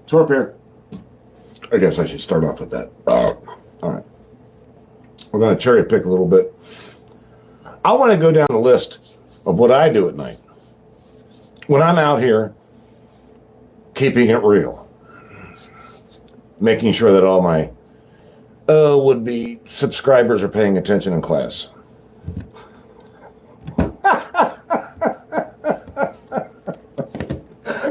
Torp here. I guess I should start off with that. All right. We're going to cherry pick a little bit. I want to go down the list of what I do at night. When I'm out here, keeping it real. Making sure that all my would-be subscribers are paying attention in class.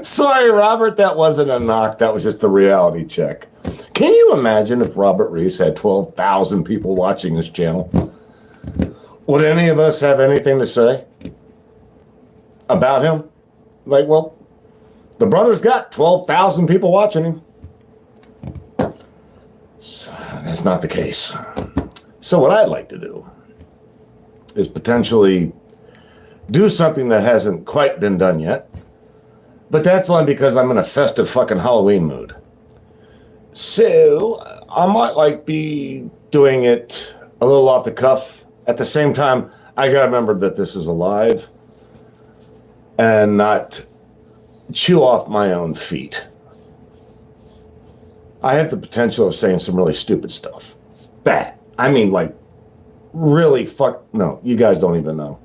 Sorry, Robert, that wasn't a knock. That was just a reality check. Can you imagine if Robert Reese had 12,000 people watching this channel? Would any of us have anything to say about him? Like, well, the brother's got 12,000 people watching him. So that's not the case. So what I'd like to do is potentially do something that hasn't quite been done yet. But that's only because I'm in a festive fucking Halloween mood. So I might be doing it a little off the cuff. At the same time, I gotta remember that this is alive and not chew off my own feet. I have the potential of saying some really stupid stuff. Bad. I mean, really no, you guys don't even know.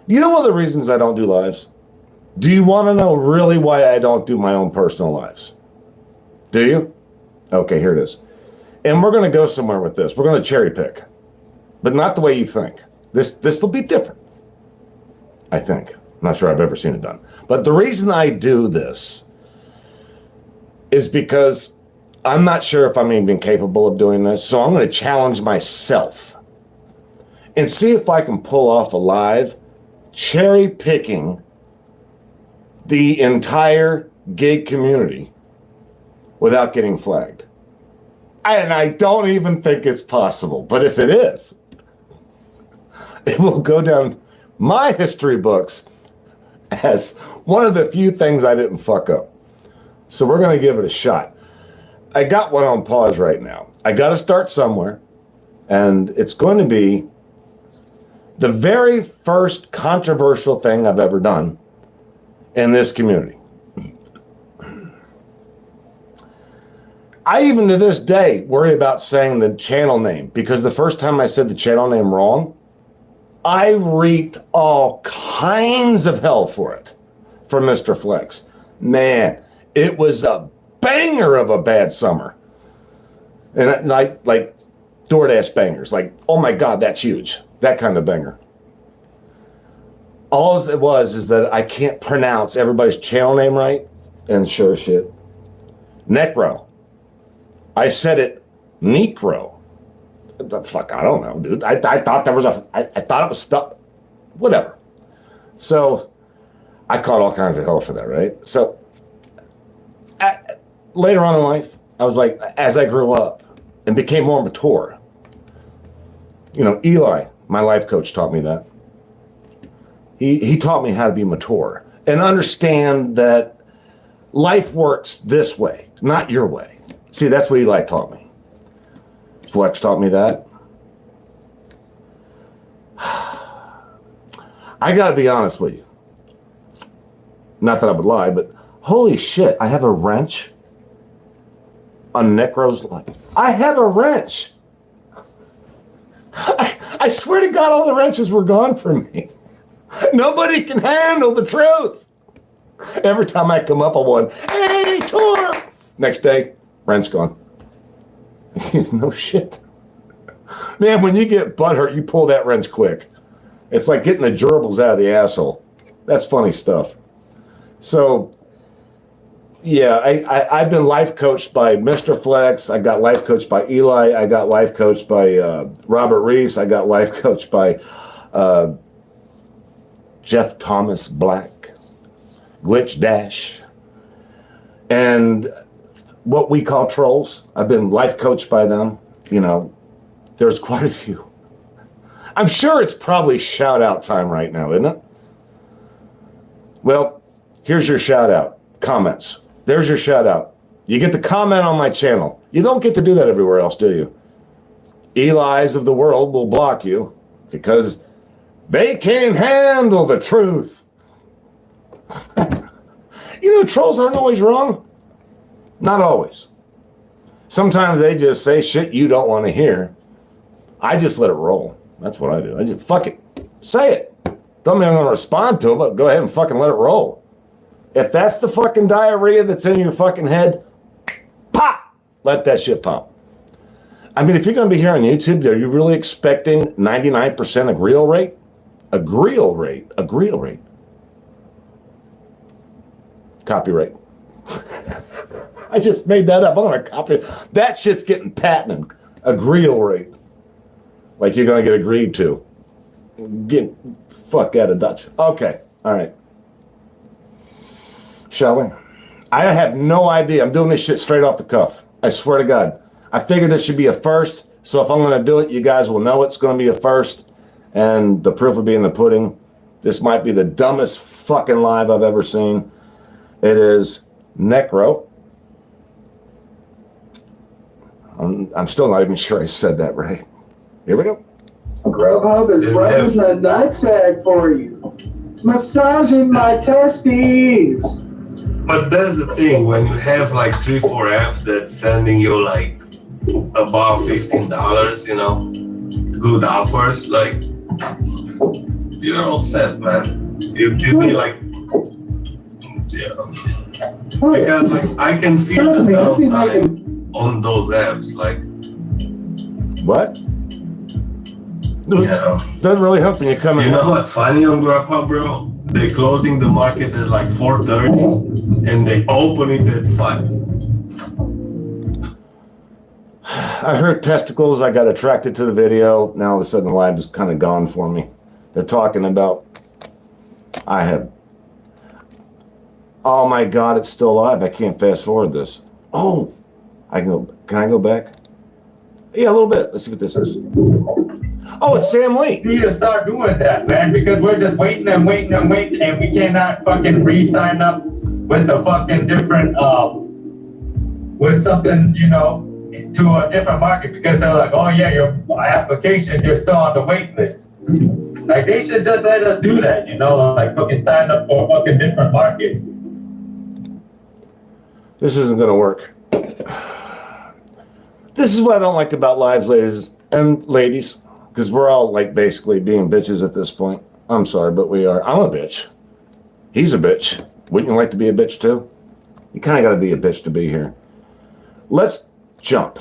You know one of the reasons I don't do lives? Do you want to know really why I don't do my own personal lives? Do you? Okay, here it is. And we're going to go somewhere with this. We're going to cherry pick. But not the way you think. This will be different. I think. I'm not sure I've ever seen it done. But the reason I do this is because I'm not sure if I'm even capable of doing this. So I'm going to challenge myself and see if I can pull off a live cherry picking the entire gig community without getting flagged. And I don't even think it's possible. But if it is, it will go down my history books as one of the few things I didn't fuck up. So we're going to give it a shot. I got one on pause right now. I got to start somewhere. And it's going to be the very first controversial thing I've ever done in this community. I even to this day worry about saying the channel name because the first time I said the channel name wrong, I reaped all kinds of hell for it from Mr. Flex. Man, it was a banger of a bad summer. And like DoorDash bangers, like, oh my God, that's huge. That kind of banger. All it was is that I can't pronounce everybody's channel name right, and sure shit. Necro. I said it Necro. Fuck, I don't know, dude. I thought there was I thought it was stuff. Whatever. So I caught all kinds of hell for that, right? So later on in life, I was like, as I grew up and became more mature, Eli, my life coach, taught me that. He taught me how to be mature and understand that life works this way, not your way. See, that's what Eli taught me. Flex taught me that. I got to be honest with you. Not that I would lie, but holy shit, I have a wrench on Necro's life. I have a wrench. I swear to God, all the wrenches were gone from me. Nobody can handle the truth. Every time I come up on one, hey, Torp! Next day, wrench gone. No shit. Man, when you get butthurt, you pull that wrench quick. It's like getting the gerbils out of the asshole. That's funny stuff. So, yeah, I've been life coached by Mr. Flex. I got life coached by Eli. I got life coached by Robert Reese. I got life coached by Jeff Thomas Black, Glitch Dash, and what we call trolls. I've been life coached by them. There's quite a few. I'm sure it's probably shout out time right now, isn't it? Well, here's your shout out. Comments. There's your shout out. You get to comment on my channel. You don't get to do that everywhere else, do you? Eli's of the world will block you because they can't handle the truth. Trolls aren't always wrong. Not always. Sometimes they just say shit you don't want to hear. I just let it roll. That's what I do. I just, fuck it. Say it. Don't mean I'm going to respond to it, but go ahead and fucking let it roll. If that's the fucking diarrhea that's in your fucking head, pop! Let that shit pop. I mean, if you're going to be here on YouTube, are you really expecting 99% agreeal rate? Agreeal rate. Agreeal rate. Copyright. I just made that up. I'm going to copy it. That shit's getting patented. Agreeal rate. Like you're going to get agreed to. Get fuck out of Dutch. Okay. All right. Shall we? I have no idea. I'm doing this shit straight off the cuff. I swear to God. I figured this should be a first. So if I'm going to do it, you guys will know it's going to be a first. And the proof will be in the pudding. This might be the dumbest fucking live I've ever seen. It is Necro. I'm still not even sure I said that right. Here we go. Grubhub is running the nutsack for you. Massaging my testes. But that's the thing, when you have like 3-4 apps that's sending you like above $15, you know, good offers, like you're all set, man. You need like, yeah. Because like I can feel the downtime on those apps, like. What? You know, doesn't really help when you come in. You know what's funny on Grubhub, bro? They're closing the market at like 4:30, and they open it at 5. I heard testicles. I got attracted to the video. Now all of a sudden the live is kind of gone for me. They're talking about. I have. Oh my God! It's still live. I can't fast forward this. Oh, I can go. Can I go back? Yeah, a little bit. Let's see what this is. Oh, it's Sam Lee. We need to start doing that, man, because we're just waiting, and we cannot fucking re-sign up with the fucking different, with something, you know, to a different market, because they're like, oh yeah, your application, you're still on the wait list. Like, they should just let us do that, you know, like fucking sign up for a fucking different market. This isn't going to work. This is what I don't like about lives, ladies and ladies. Because we're all like basically being bitches at this point. I'm sorry, but we are. I'm a bitch. He's a bitch. Wouldn't you like to be a bitch too? You kind of got to be a bitch to be here. Let's jump.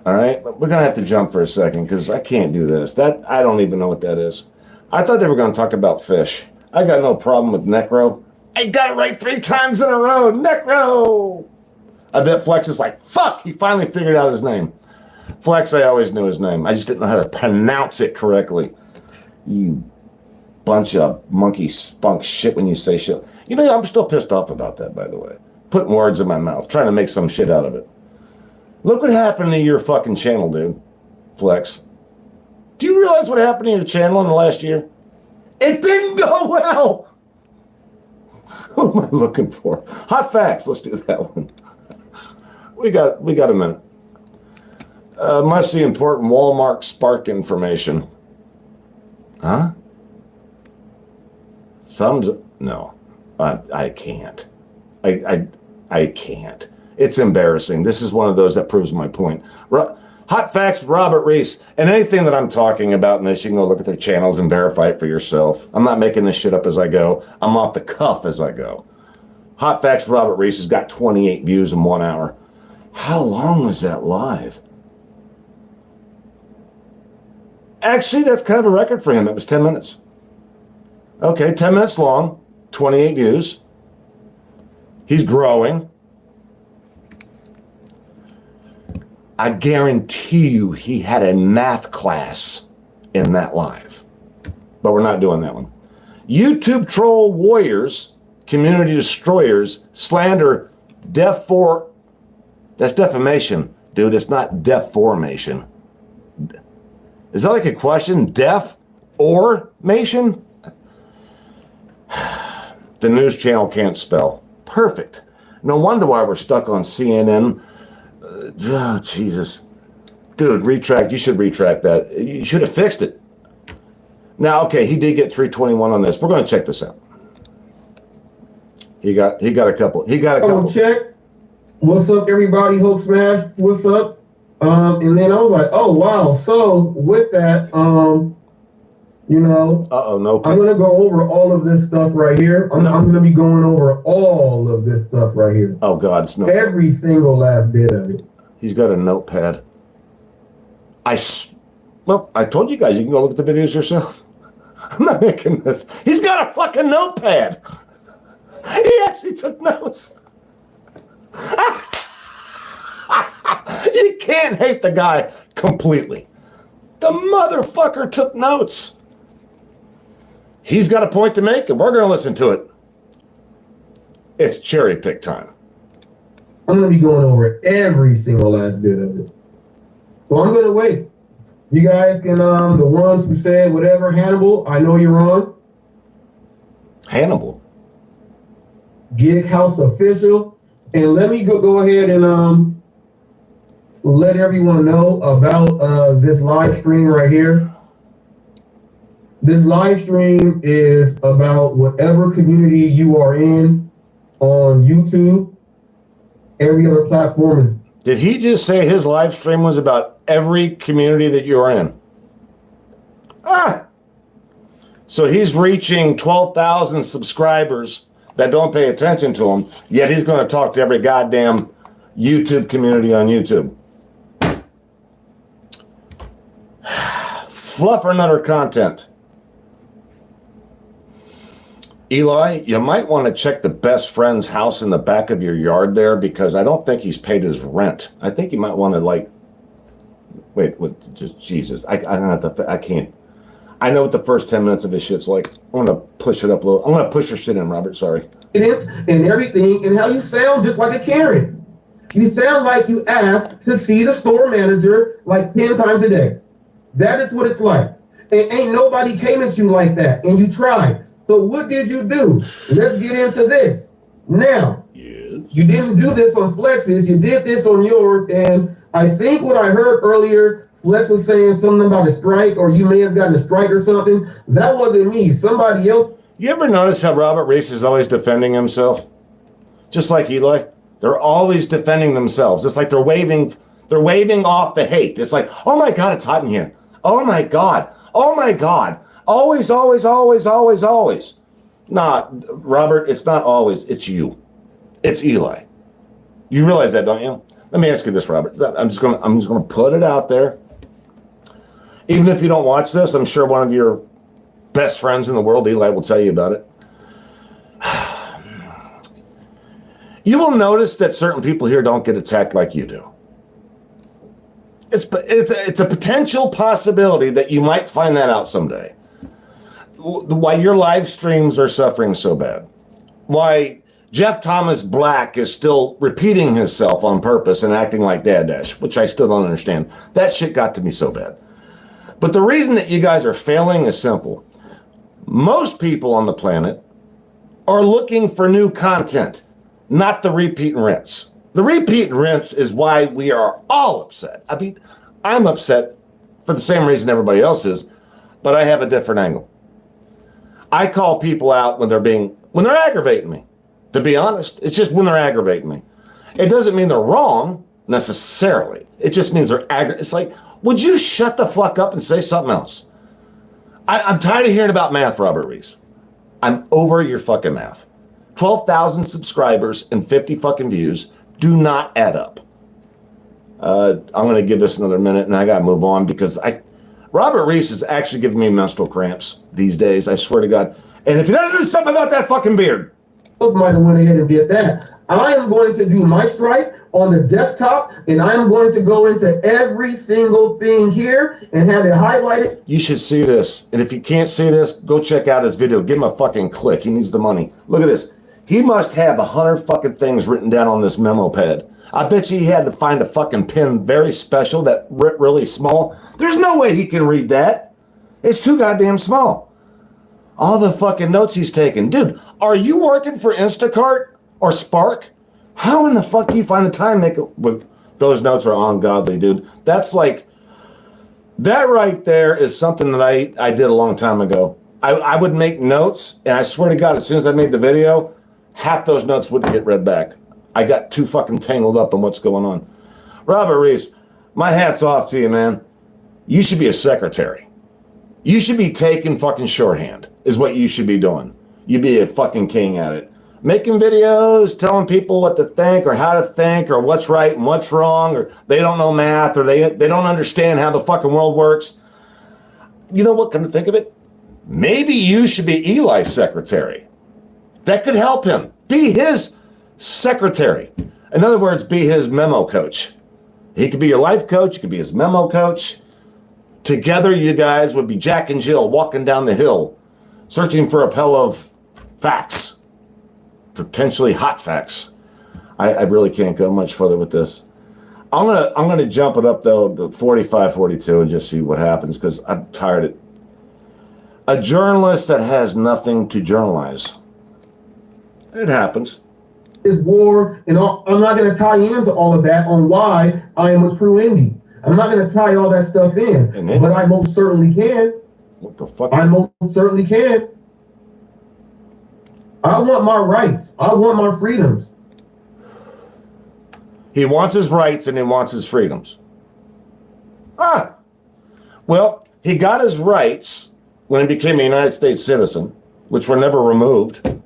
All right? We're going to have to jump for a second because I can't do this. That I don't even know what that is. I thought they were going to talk about fish. I got no problem with Necro. I got it right 3 times in a row. Necro! I bet Flex is like, fuck, he finally figured out his name. Flex, I always knew his name. I just didn't know how to pronounce it correctly. You bunch of monkey spunk shit when you say shit. You know, I'm still pissed off about that, by the way. Putting words in my mouth, trying to make some shit out of it. Look what happened to your fucking channel, dude. Flex. Do you realize what happened to your channel in the last year? It didn't go well. What am I looking for? Hot facts. Let's do that one. We got a minute. Must see important Walmart Spark information. Huh? Thumbs up? No. I can't. I can't. It's embarrassing. This is one of those that proves my point. Hot facts with Robert Reese. And anything that I'm talking about in this, you can go look at their channels and verify it for yourself. I'm not making this shit up as I go. I'm off the cuff as I go. Hot facts with Robert Reese has got 28 views in 1 hour. How long was that live? Actually, that's kind of a record for him. It was 10 minutes. Okay, 10 minutes long, 28 views. He's growing. I guarantee you he had a math class in that live. But we're not doing that one. YouTube troll warriors, community destroyers, slander, that's defamation. Dude, it's not deformation. Is that like a question? Deaf or mation? The news channel can't spell. Perfect. No wonder why we're stuck on CNN. Oh, Jesus. Dude, retract. You should retract that. You should have fixed it. Now, okay, he did get 321 on this. We're going to check this out. He got a couple. Check. What's up, everybody? Hope Smash, what's up? And then I was like, oh wow. So with that, you know, no. I'm gonna go over all of this stuff right here. I'm gonna be going over all of this stuff right here. Oh God, it's no. Every single last bit of it. He's got a notepad. Well, I told you guys you can go look at the videos yourself. I'm not making this. He's got a fucking notepad. He actually took notes. You can't hate the guy completely. The motherfucker took notes. He's got a point to make, and we're going to listen to it. It's cherry pick time. I'm going to be going over every single last bit of it. So I'm going to wait. You guys can, the ones who said whatever, Hannibal, I know you're on. Hannibal? Gig House Official. And let me go ahead and let everyone know about this live stream right here. This live stream is about whatever community you are in on YouTube. Every other platform is. Did he just say his live stream was about every community that you're in? So he's reaching 12,000 subscribers that don't pay attention to him, yet he's going to talk to every goddamn YouTube community on YouTube. Fluffernutter content. Eli, you might want to check the best friend's house in the back of your yard there, because I don't think he's paid his rent. I think you might want to wait, what? Just Jesus, I can't. I know what the first 10 minutes of his shit's like. I'm gonna push it up a little. I'm gonna push your shit in, Robert. Sorry. It is, and everything, and how you sound just like a Karen. You sound like you asked to see the store manager like 10 times a day. That is what it's like. And ain't nobody came at you like that, and you tried. So what did you do? Let's get into this. Now, yes. You didn't do this on Flex's, you did this on yours, and I think what I heard earlier, Flex was saying something about a strike, or you may have gotten a strike or something. That wasn't me, somebody else. You ever notice how Robert Reese is always defending himself? Just like Eli, they're always defending themselves. It's like they're waving off the hate. It's like, oh my God, it's hot in here. Oh my God. Oh my God. Always, always, always, always, always. Nah, Robert, it's not always. It's you. It's Eli. You realize that, don't you? Let me ask you this, Robert. I'm just gonna put it out there. Even if you don't watch this, I'm sure one of your best friends in the world, Eli, will tell you about it. You will notice that certain people here don't get attacked like you do. It's a potential possibility that you might find that out someday. Why your live streams are suffering so bad. Why Jeff Thomas Black is still repeating himself on purpose and acting like Dad Dash, which I still don't understand. That shit got to me so bad. But the reason that you guys are failing is simple. Most people on the planet are looking for new content, not the repeat and rinse. The repeat and rinse is why we are all upset. I mean, I'm upset for the same reason everybody else is, but I have a different angle. I call people out when they're aggravating me. To be honest, it's just when they're aggravating me. It doesn't mean they're wrong necessarily. It just means they're aggravating. It's like, would you shut the fuck up and say something else? I'm tired of hearing about math, Robert Reese. I'm over your fucking math. 12,000 subscribers and 50 fucking views do not add up. I'm going to give this another minute and I got to move on because Robert Reese is actually giving me menstrual cramps these days. I swear to God. And if he doesn't do something about that fucking beard. Those might have went ahead and did that. I am going to do my strike on the desktop, and I'm going to go into every single thing here and have it highlighted. You should see this. And if you can't see this, go check out his video. Give him a fucking click. He needs the money. Look at this. He must have 100 fucking things written down on this memo pad. I bet you he had to find a fucking pen very special that really small. There's no way he can read that. It's too goddamn small. All the fucking notes he's taking. Dude, are you working for Instacart or Spark? How in the fuck do you find the time to make it? Those notes are ungodly, dude. That's like, that right there is something that I did a long time ago. I would make notes, and I swear to God, as soon as I made the video, half those notes wouldn't get read back. I got too fucking tangled up in what's going on. Robert Reese, my hat's off to you, man. You should be a secretary. You should be taking fucking shorthand, is what you should be doing. You'd be a fucking king at it. Making videos, telling people what to think or how to think or what's right and what's wrong, or they don't know math or they don't understand how the fucking world works. You know what, come to think of it? Maybe you should be Eli's secretary. That could help him. Be his secretary. In other words, be his memo coach. He could be your life coach. You could be his memo coach. Together, you guys would be Jack and Jill walking down the hill, searching for a pail of facts, potentially hot facts. I really can't go much further with this. I'm gonna jump it up though to 45, 42 and just see what happens because I'm tired of it. A journalist that has nothing to journalize. It happens. This war and all, I'm not going to tie into all of that on why I am a true indie. I'm not going to tie all that stuff in, but I most certainly can. What the fuck? I most certainly can. I want my rights. I want my freedoms. He wants his rights and he wants his freedoms. Well, he got his rights when he became a United States citizen, which were never removed.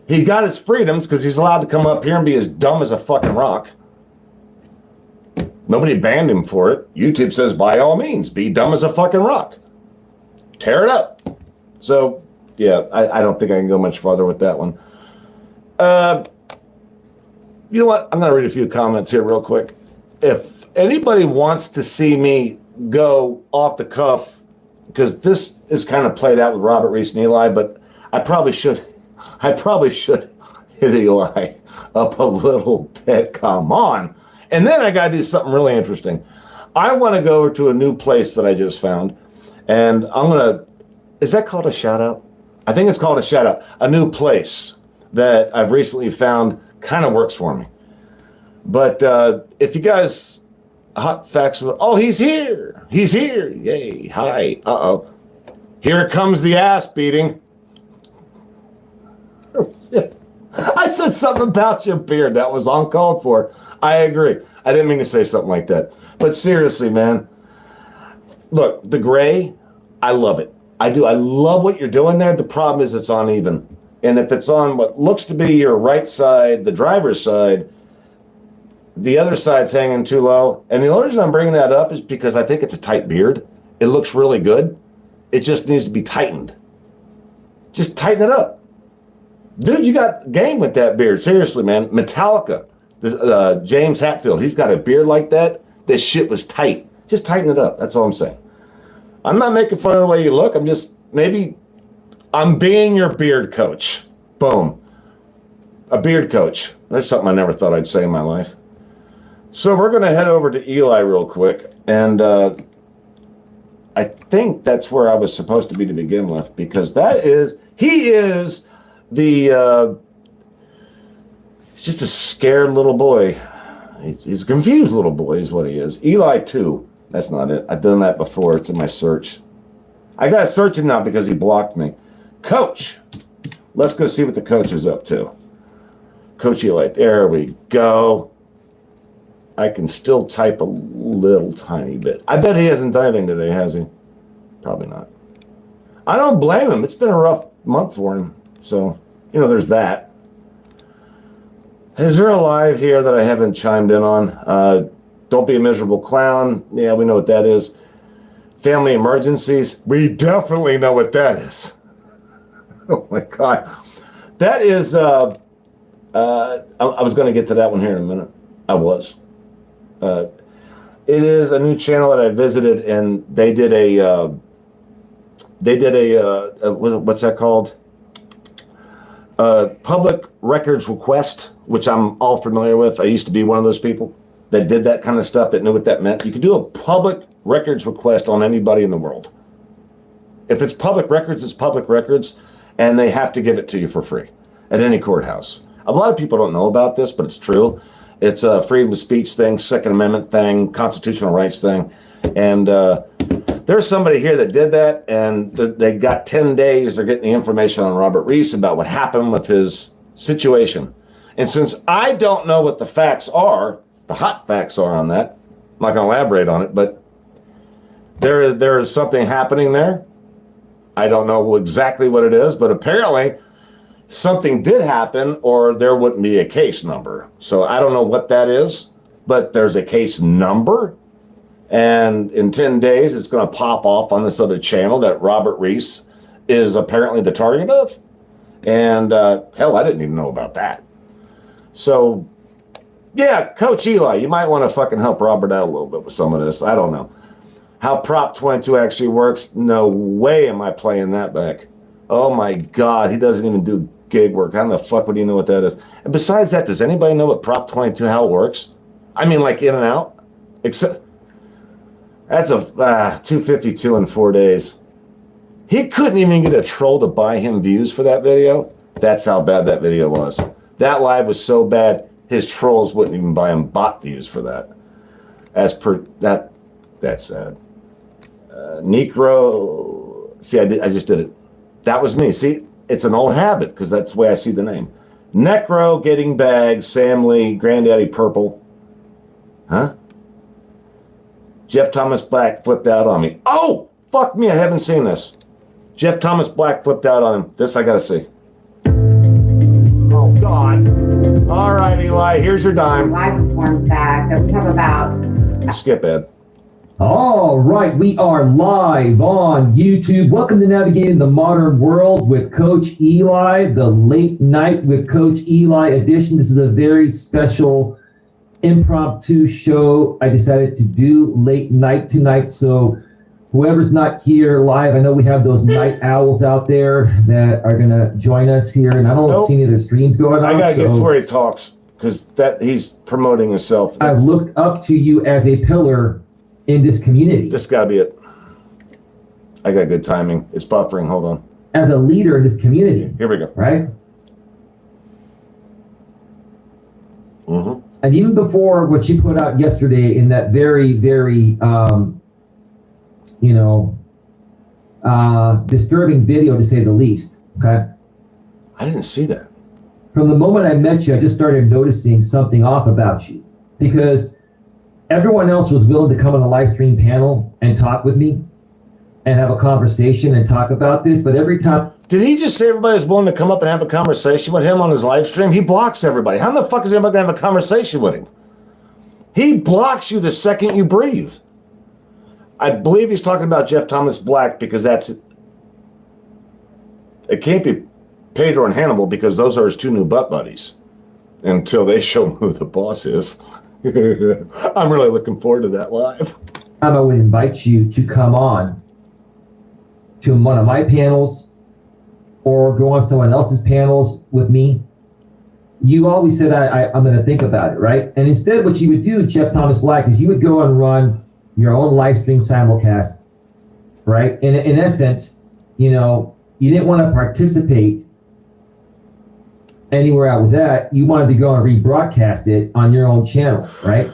He got his freedoms because he's allowed to come up here and be as dumb as a fucking rock. Nobody banned him for it. YouTube says, by all means, be dumb as a fucking rock. Tear it up. So, yeah, I don't think I can go much farther with that one. You know what? I'm going to read a few comments here real quick. If anybody wants to see me go off the cuff, because this is kind of played out with Robert Reese and Eli, but I probably should hit Eli up a little bit. Come on. And then I got to do something really interesting. I want to go over to a new place that I just found. And I'm going to, is that called a shout out? I think it's called a shout out. A new place that I've recently found kind of works for me. But if you guys, hot facts, oh, he's here. He's here. Yay. Hi. Uh-oh. Here comes the ass beating. Oh, shit. I said something about your beard that was uncalled for. I agree. I didn't mean to say something like that. But seriously, man, look, the gray, I love it. I do. I love what you're doing there. The problem is it's uneven. And if it's on what looks to be your right side, the driver's side, the other side's hanging too low. And the only reason I'm bringing that up is because I think it's a tight beard. It looks really good. It just needs to be tightened. Just tighten it up. Dude, you got game with that beard. Seriously, man. Metallica, James Hetfield, he's got a beard like that. This shit was tight. Just tighten it up. That's all I'm saying. I'm not making fun of the way you look. I'm being your beard coach. Boom. A beard coach. That's something I never thought I'd say in my life. So we're going to head over to Eli real quick. And I think that's where I was supposed to be to begin with. Because he is he's just a scared little boy. He's a confused little boy is what he is. Eli 2. That's not it. I've done that before. It's in my search. I got to search him now because he blocked me. Coach. Let's go see what the coach is up to. Coach Eli. There we go. I can still type a little tiny bit. I bet he hasn't done anything today, has he? Probably not. I don't blame him. It's been a rough month for him. So, there's that. Is there a live here that I haven't chimed in on? Don't be a miserable clown. Yeah, we know what that is. Family emergencies. We definitely know what that is. Oh my God. That is, I was going to get to that one here in a minute. I was. It is a new channel that I visited and they did what's that called? Public records request, which I'm all familiar with. I used to be one of those people that did that kind of stuff, that knew what that meant. You could do a public records request on anybody in the world. If it's public records, it's public records, and they have to give it to you for free at any courthouse. A lot of people don't know about this, but it's true. It's a freedom of speech thing, Second Amendment thing, constitutional rights thing. And there's somebody here that did that, and they got 10 days. They're getting the information on Robert Reese about what happened with his situation. And since I don't know what the facts are, the hot facts are on that, I'm not going to elaborate on it, but there is something happening there. I don't know exactly what it is, but apparently something did happen or there wouldn't be a case number. So I don't know what that is, but there's a case number. And in 10 days, it's going to pop off on this other channel that Robert Reese is apparently the target of. And hell, I didn't even know about that. So, yeah, Coach Eli, you might want to fucking help Robert out a little bit with some of this. I don't know. How Prop 22 actually works, no way am I playing that back. Oh my God, he doesn't even do gig work. How the fuck would he know what that is? And besides that, does anybody know what Prop 22, how it works? I mean, like in and out? Except, that's a 252 in 4 days. He couldn't even get a troll to buy him views for that video. That's how bad that video was. That live was so bad, his trolls wouldn't even buy him bot views for that. That's sad. Necro, see, I just did it. That was me. See, it's an old habit because that's the way I see the name. Necro, Getting Bags, Sam Lee, Granddaddy Purple. Huh? Jeff Thomas Black flipped out on me. Oh, fuck me, I haven't seen this. Jeff Thomas Black flipped out on him. This I gotta see. Oh, God. All right, Eli, here's your dime. Live perform SAG that we have about. Skip, Ed. All right, we are live on YouTube. Welcome to Navigating the Modern World with Coach Eli, the Late Night with Coach Eli edition. This is a very special impromptu show I decided to do late night tonight. So whoever's not here live, I know we have those night owls out there that are going to join us here. And I don't see any of their streams going on. I got to get to where he talks because he's promoting himself. I've looked up to you as a pillar in this community. This got to be it. I got good timing. It's buffering. Hold on. As a leader in this community. Here we go. Right? Mm-hmm. And even before what you put out yesterday in that very, very, disturbing video to say the least. Okay. I didn't see that. From the moment I met you, I just started noticing something off about you because everyone else was willing to come on the live stream panel and talk with me and have a conversation and talk about this. But every time. Did he just say everybody's willing to come up and have a conversation with him on his live stream? He blocks everybody. How the fuck is anybody going to have a conversation with him? He blocks you the second you breathe. I believe he's talking about Jeff Thomas Black because it can't be Pedro and Hannibal because those are his two new butt buddies until they show him who the boss is. I'm really looking forward to that live. I would invite you to come on to one of my panels or go on someone else's panels with me. You always said I'm going to think about it, right? And instead what you would do, Jeff Thomas Black, is you would go and run your own live stream simulcast, right? In essence, you didn't want to participate anywhere I was at. You wanted to go and rebroadcast it on your own channel, right?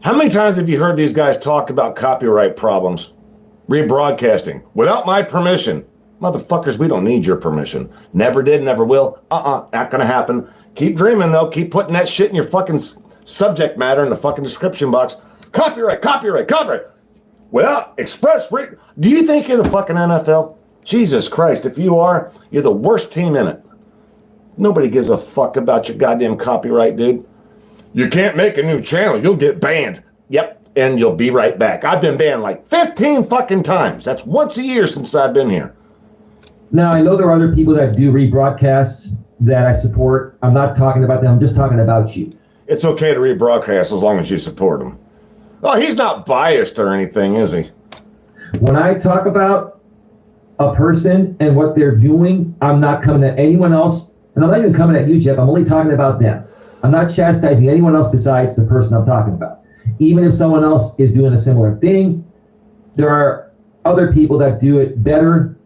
How many times have you heard these guys talk about copyright problems? Rebroadcasting without my permission. Motherfuckers, we don't need your permission. Never did, never will. Not gonna happen. Keep dreaming though. Keep putting that shit in your fucking subject matter in the fucking description box. Copyright. Well, do you think you're the fucking NFL? Jesus Christ, if you are, you're the worst team in it. Nobody gives a fuck about your goddamn copyright, dude. You can't make a new channel. You'll get banned. Yep, and you'll be right back. I've been banned like 15 fucking times. That's once a year since I've been here. Now, I know there are other people that do rebroadcasts that I support. I'm not talking about them. I'm just talking about you. It's okay to rebroadcast as long as you support them. Oh, he's not biased or anything, is he? When I talk about a person and what they're doing, I'm not coming at anyone else. And I'm not even coming at you, Jeff. I'm only talking about them. I'm not chastising anyone else besides the person I'm talking about. Even if someone else is doing a similar thing, there are other people that do it better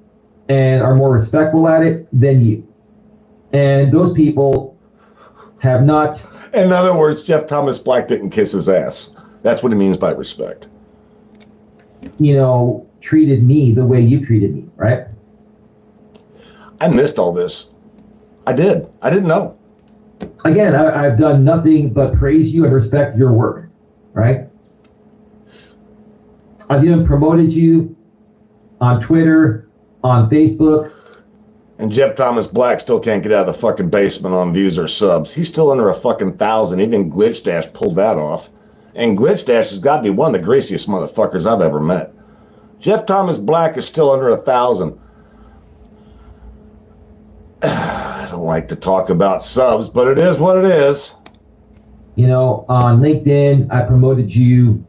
and are more respectful at it than you. And those people have not. In other words, Jeff Thomas Black didn't kiss his ass. That's what he means by respect. Treated me the way you treated me, right? I missed all this. I did. I didn't know. Again, I've done nothing but praise you and respect your work, right? I've even promoted you on Twitter, on Facebook. And Jeff Thomas Black still can't get out of the fucking basement on views or subs. He's still under a fucking 1,000. Even Glitch Dash pulled that off. And Glitch Dash has got to be one of the greasiest motherfuckers I've ever met. Jeff Thomas Black is still under 1,000. I don't like to talk about subs, but it is what it is. You know, on LinkedIn, I promoted you.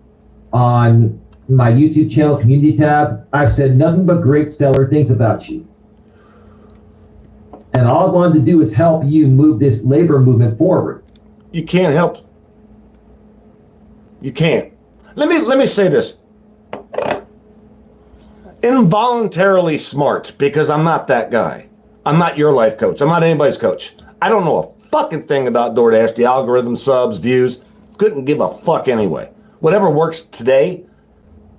On my YouTube channel, community tab, I've said nothing but great, stellar things about you. And all I wanted to do is help you move this labor movement forward. You can't help. You can't. Let me say this. Involuntarily smart, because I'm not that guy. I'm not your life coach. I'm not anybody's coach. I don't know a fucking thing about DoorDash, the algorithm, subs, views. Couldn't give a fuck anyway. Whatever works today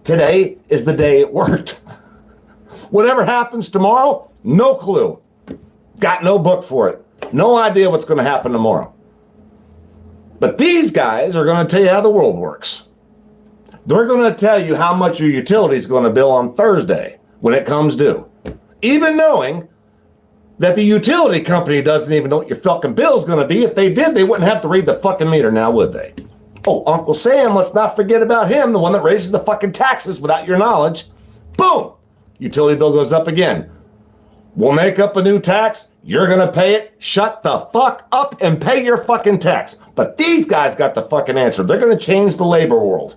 is the day it worked. Whatever happens tomorrow, no clue. Got no book for it. No idea what's going to happen tomorrow. But these guys are going to tell you how the world works. They're going to tell you how much your utility is going to bill on Thursday when it comes due. Even knowing that the utility company doesn't even know what your fucking bill is going to be. If they did, they wouldn't have to read the fucking meter now, would they? Oh, Uncle Sam, let's not forget about him, the one that raises the fucking taxes without your knowledge. Boom! Utility bill goes up again. We'll make up a new tax. You're going to pay it. Shut the fuck up and pay your fucking tax. But these guys got the fucking answer. They're going to change the labor world.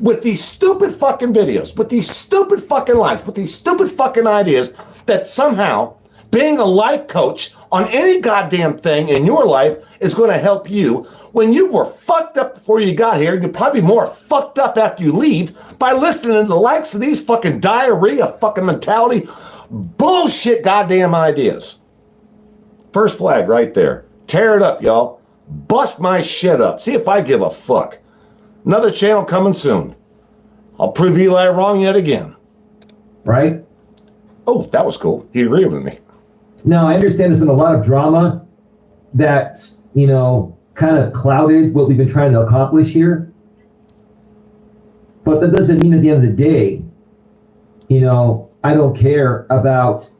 With these stupid fucking videos, with these stupid fucking lies, with these stupid fucking ideas that somehow being a life coach on any goddamn thing in your life is going to help you when you were fucked up before you got here. You're probably more fucked up after you leave by listening to the likes of these fucking diarrhea fucking mentality bullshit goddamn ideas. First flag right there. Tear it up, y'all. Bust my shit up. See if I give a fuck. Another channel coming soon. I'll prove Eli wrong yet again. Right? Oh, that was cool. He agreed with me. Now, I understand there's been a lot of drama that's, you know, kind of clouded what we've been trying to accomplish here. But that doesn't mean at the end of the day, you know, I don't care about,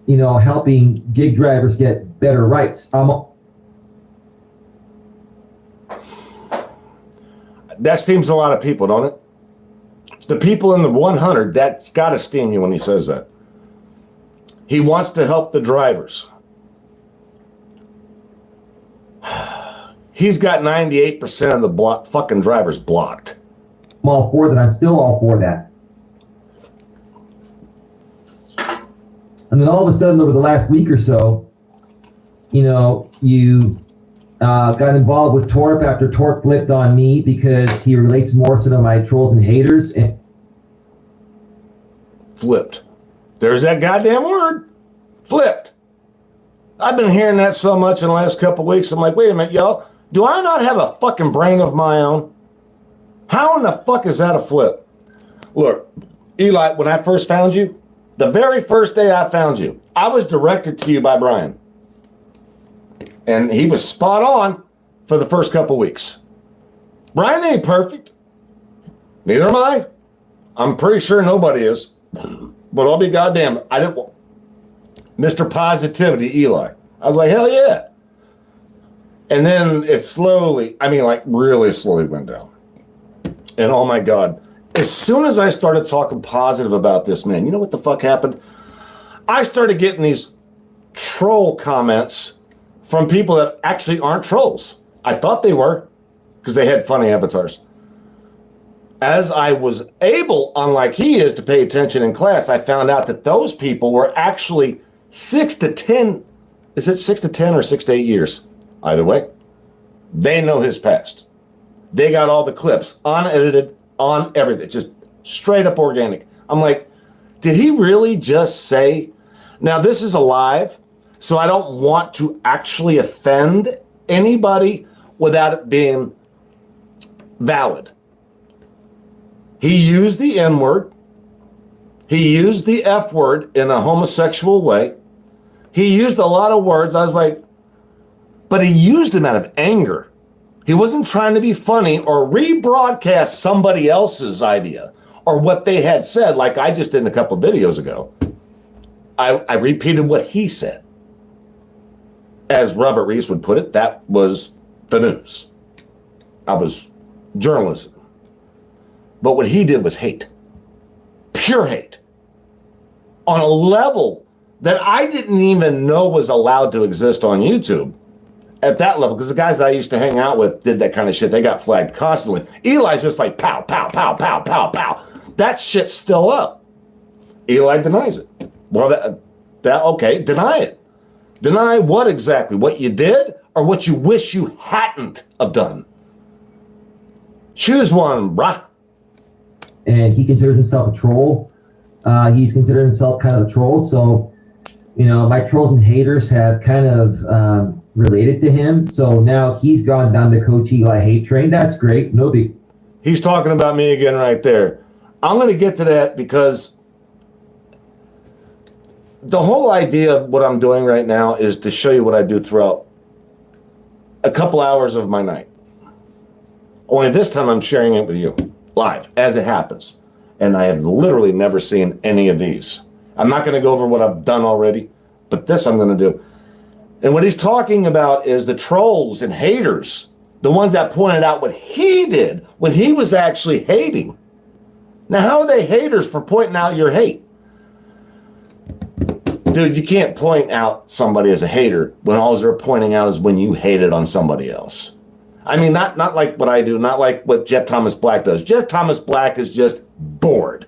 you know, helping gig drivers get better rights. That steams a lot of people, don't it? The people in the 100, that's got to steam you when he says that. He wants to help the drivers. He's got 98% of the fucking drivers blocked. I'm all for that. I'm still all for that. And then all of a sudden, over the last week or so, you know, you got involved with Torp after Torp flipped on me because he relates more so to my trolls and haters. And flipped. There's that goddamn word. Flipped. I've been hearing that so much in the last couple of weeks. I'm like, wait a minute, y'all. Do I not have a fucking brain of my own? How in the fuck is that a flip? Look, Eli, when I first found you, the very first day I found you, I was directed to you by Brian. And he was spot on for the first couple of weeks. Brian ain't perfect. Neither am I. I'm pretty sure nobody is. But I'll be goddamn. I didn't. Mr. Positivity, Eli. I was like, hell yeah. And then it slowly, I mean, like really slowly went down. And oh my God, as soon as I started talking positive about this man, you know what the fuck happened? I started getting these troll comments from people that actually aren't trolls. I thought they were because they had funny avatars. As I was able, unlike he is, to pay attention in class, I found out that those people were actually 6 to 10. Is it 6 to 10 or 6 to 8 years? Either way, they know his past. They got all the clips unedited on everything, just straight up organic. I'm like, did he really just say? Now this is a live, so I don't want to actually offend anybody without it being valid. He used the N-word. He used the F word in a homosexual way. He used a lot of words. I was like, but he used them out of anger. He wasn't trying to be funny or rebroadcast somebody else's idea or what they had said, like I just did a couple of videos ago. I repeated what he said. As Robert Reese would put it, that was the news. I was journalism. But what he did was hate. Pure hate. On a level that I didn't even know was allowed to exist on YouTube at that level, because the guys that I used to hang out with did that kind of shit. They got flagged constantly. Eli's just like pow, pow, pow, pow, pow, pow. That shit's still up. Eli denies it. Well, okay, deny it. Deny what exactly? What you did or what you wish you hadn't have done? Choose one, brah. And he considers himself a troll. He's considered himself kind of a troll. So, you know, my trolls and haters have kind of related to him. So now he's gone down the Coach Eli hate train. That's great. No big. He's talking about me again right there. I'm going to get to that because the whole idea of what I'm doing right now is to show you what I do throughout a couple hours of my night. Only this time I'm sharing it with you live as it happens. And I have literally never seen any of these. I'm not going to go over what I've done already, but this I'm going to do. And what he's talking about is the trolls and haters, the ones that pointed out what he did when he was actually hating. Now, how are they haters for pointing out your hate? Dude, you can't point out somebody as a hater when all they're pointing out is when you hated on somebody else. I mean, not like what I do, not like what Jeff Thomas Black does. Jeff Thomas Black is just bored.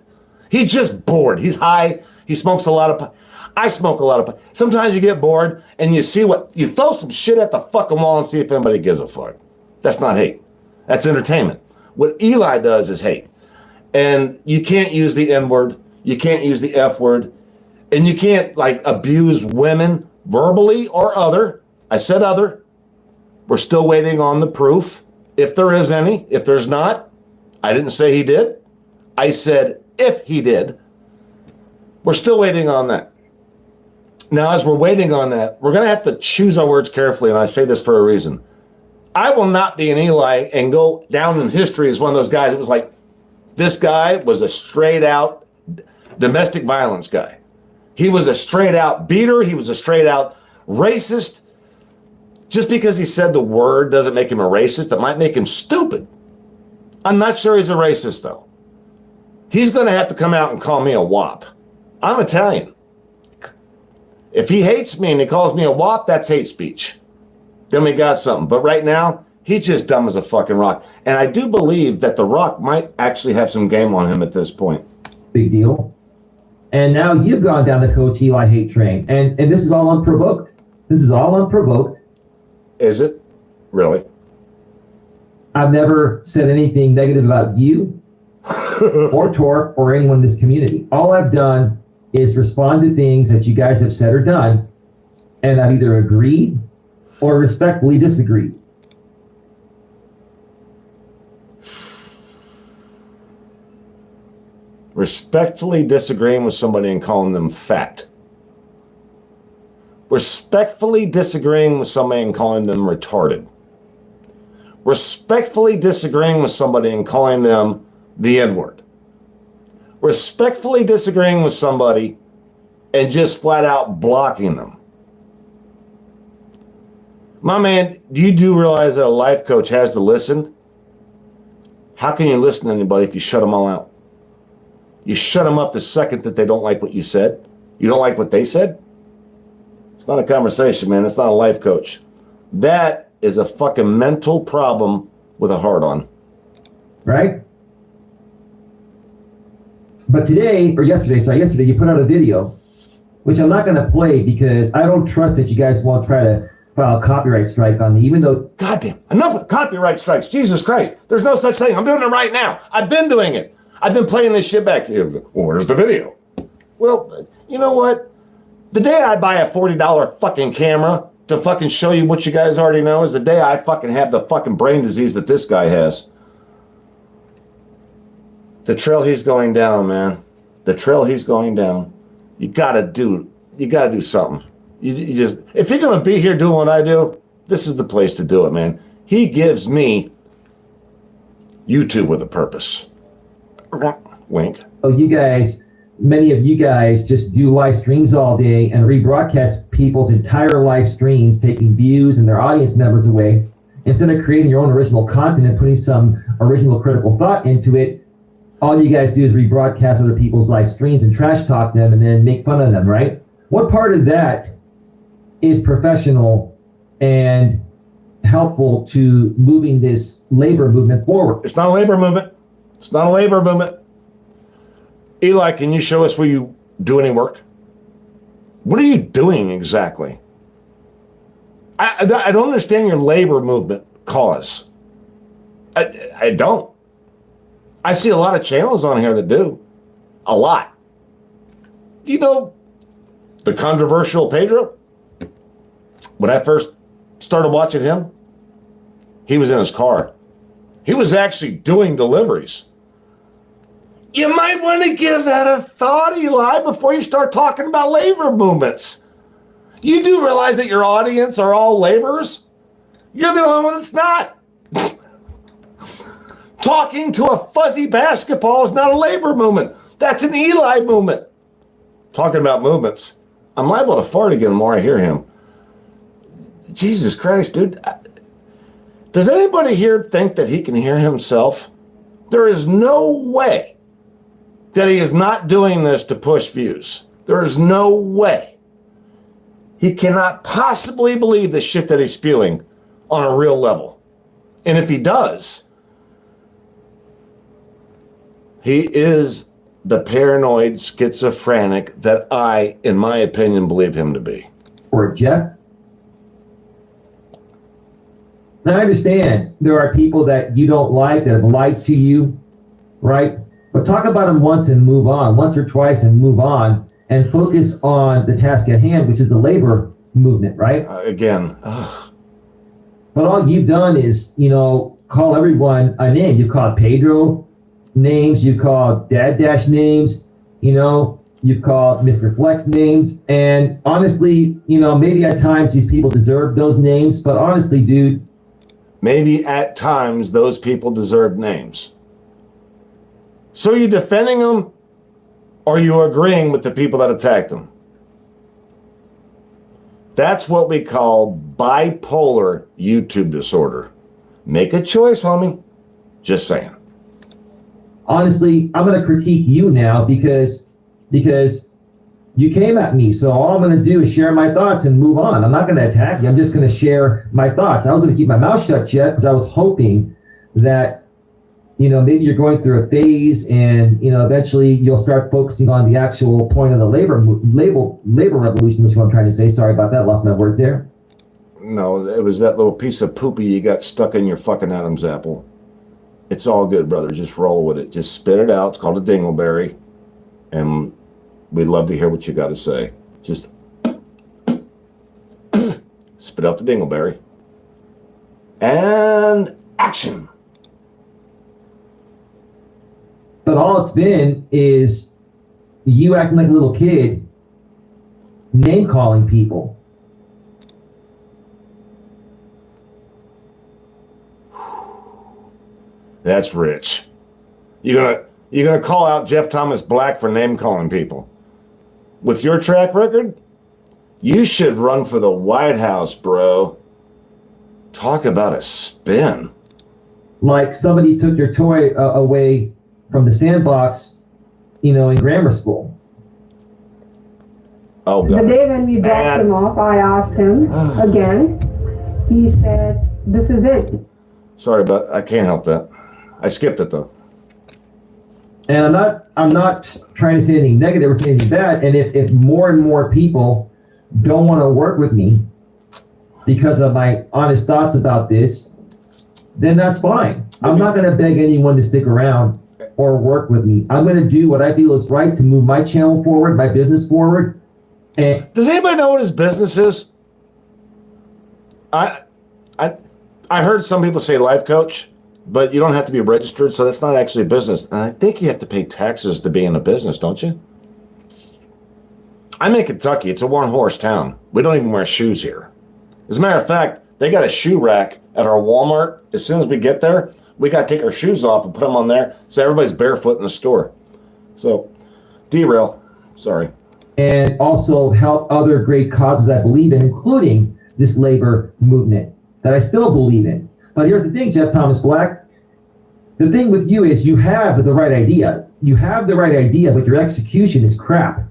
He's just bored. He's high. He smokes a lot of. I smoke a lot of. Sometimes you get bored and you see what you throw some shit at the fucking wall and see if anybody gives a fuck. That's not hate. That's entertainment. What Eli does is hate, and you can't use the N word. You can't use the F word, and you can't like abuse women verbally or other. I said other. We're still waiting on the proof, if there is any. If there's not, I didn't say he did. I said if he did. We're still waiting on that. Now, as we're waiting on that, we're going to have to choose our words carefully, and I say this for a reason. I will not be an Eli and go down in history as one of those guys that was like, this guy was a straight-out domestic violence guy. He was a straight-out beater. He was a straight-out racist. Just because he said the word doesn't make him a racist. It might make him stupid. I'm not sure he's a racist, though. He's going to have to come out and call me a wop. I'm Italian. If he hates me and he calls me a wop, that's hate speech. Then we got something. But right now, he's just dumb as a fucking rock. And I do believe that The Rock might actually have some game on him at this point. Big deal. And now you've gone down the Coach Eli hate train. And this is all unprovoked. This is all unprovoked. Is it? Really? I've never said anything negative about you or Torp or anyone in this community. All I've done is respond to things that you guys have said or done, and I've either agreed or respectfully disagreed. Respectfully disagreeing with somebody and calling them fat. Respectfully disagreeing with somebody and calling them retarded. Respectfully disagreeing with somebody and calling them the N-word. Respectfully disagreeing with somebody and just flat out blocking them. My man, you do realize that a life coach has to listen? How can you listen to anybody if you shut them all out? You shut them up the second that they don't like what you said. You don't like what they said? It's not a conversation, man. It's not a life coach. That is a fucking mental problem with a heart on. Right? But yesterday, you put out a video, which I'm not going to play because I don't trust that you guys won't try to file a copyright strike on me, even though... Goddamn, enough with copyright strikes. Jesus Christ. There's no such thing. I'm doing it right now. I've been doing it. I've been playing this shit back here. Well, where's the video? Well, you know what? The day I buy a $40 fucking camera to fucking show you what you guys already know is the day I fucking have the fucking brain disease that this guy has. The trail he's going down, man. The trail he's going down. You gotta do something. You just, if you're going to be here doing what I do, this is the place to do it, man. He gives me YouTube with a purpose. Wink. Oh, you guys, many of you guys just do live streams all day and rebroadcast people's entire live streams, taking views and their audience members away. Instead of creating your own original content and putting some original critical thought into it, all you guys do is rebroadcast other people's live streams and trash talk them and then make fun of them, right? What part of that is professional and helpful to moving this labor movement forward? It's not a labor movement. It's not a labor movement. Eli, can you show us where you do any work? What are you doing exactly? I don't understand your labor movement cause. I don't. I see a lot of channels on here that do. A lot. You know, the controversial Pedro? When I first started watching him, he was in his car. He was actually doing deliveries. You might want to give that a thought, Eli, before you start talking about labor movements. You do realize that your audience are all laborers? You're the only one that's not. Talking to a fuzzy basketball is not a labor movement. That's an Eli movement. Talking about movements, I'm liable to fart again the more I hear him. Jesus Christ, dude. Does anybody here think that he can hear himself? There is no way that he is not doing this to push views. There is no way. He cannot possibly believe the shit that he's spewing on a real level. And if he does, he is the paranoid schizophrenic that I, in my opinion, believe him to be. Or Jeff? Now, I understand there are people that you don't like that have lied to you, right? But talk about them once and move on, once or twice and move on, and focus on the task at hand, which is the labor movement, right? Again. But all you've done is, call everyone a name. You called Pedro names, you called Dad Dash names, you've called Mr. Flex names. And honestly, maybe at times these people deserve those names, but honestly, dude. Maybe at times those people deserve names. So are you defending them, or are you agreeing with the people that attacked them? That's what we call bipolar YouTube disorder. Make a choice, homie. Just saying. Honestly, I'm going to critique you now because you came at me. So all I'm going to do is share my thoughts and move on. I'm not going to attack you. I'm just going to share my thoughts. I was going to keep my mouth shut, Jeff, because I was hoping that, maybe you're going through a phase and, eventually you'll start focusing on the actual point of the labor revolution, which is what I'm trying to say. Sorry about that. Lost my words there. No, it was that little piece of poopy you got stuck in your fucking Adam's apple. It's all good, brother. Just roll with it. Just spit it out. It's called a dingleberry. And we'd love to hear what you got to say. Just spit out the dingleberry. And action. But all it's been is you acting like a little kid, name calling people. That's rich. You're gonna call out Jeff Thomas Black for name calling people. With your track record, you should run for the White House, bro. Talk about a spin. Like somebody took your toy away from the sandbox, in grammar school. Oh, God. The day when we dropped him off, I asked him again. He said, "This is it." Sorry, but I can't help that. I skipped it though. And I'm not trying to say anything negative or say anything bad. And if more and more people don't want to work with me because of my honest thoughts about this, then that's fine. I'm not going to beg anyone to stick around or work with me. I'm going to do what I feel is right to move my channel forward, my business forward. And does anybody know what his business is? I heard some people say life coach, but you don't have to be registered, so that's not actually a business. And I think you have to pay taxes to be in a business, don't you? I'm in Kentucky. It's a one-horse town. We don't even wear shoes here. As a matter of fact, they got a shoe rack at our Walmart. As soon as we get there, we got to take our shoes off and put them on there so everybody's barefoot in the store. So, derail. Sorry. And also help other great causes I believe in, including this labor movement that I still believe in. But here's the thing, Jeff Thomas Black. The thing with you is you have the right idea. You have the right idea, but your execution is crap.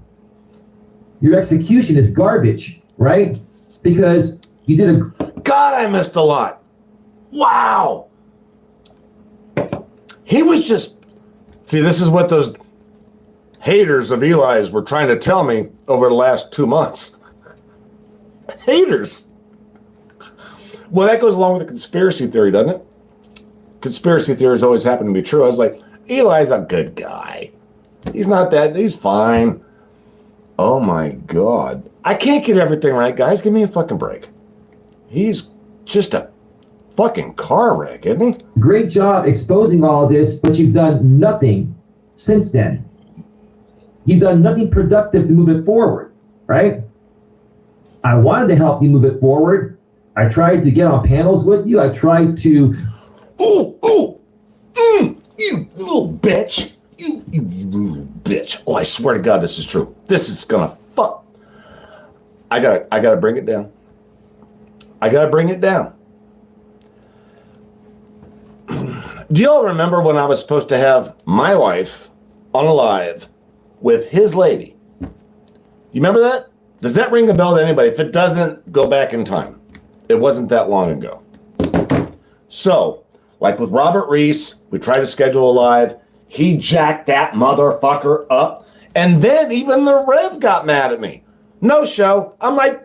Your execution is garbage, right? Because you did a... God, I missed a lot. Wow. He was just... See, this is what those haters of Eli's were trying to tell me over the last 2 months. Haters. Well, that goes along with the conspiracy theory, doesn't it? Conspiracy theories always happen to be true. I was like, Eli's a good guy. He's not that, he's fine. Oh my God. I can't get everything right, guys. Give me a fucking break. He's just a fucking car wreck, isn't he? Great job exposing all of this, but you've done nothing since then. You've done nothing productive to move it forward, right? I wanted to help you move it forward. I tried to get on panels with you. I tried to... You little bitch. You little bitch. Oh, I swear to God, this is true. This is gonna fuck. I gotta bring it down. I gotta bring it down. Do y'all remember when I was supposed to have my wife on a live with his lady? You remember that? Does that ring a bell to anybody? If it doesn't, go back in time. It wasn't that long ago. So, like with Robert Reese, we tried to schedule a live. He jacked that motherfucker up. And then even the Rev got mad at me. No show. I'm like,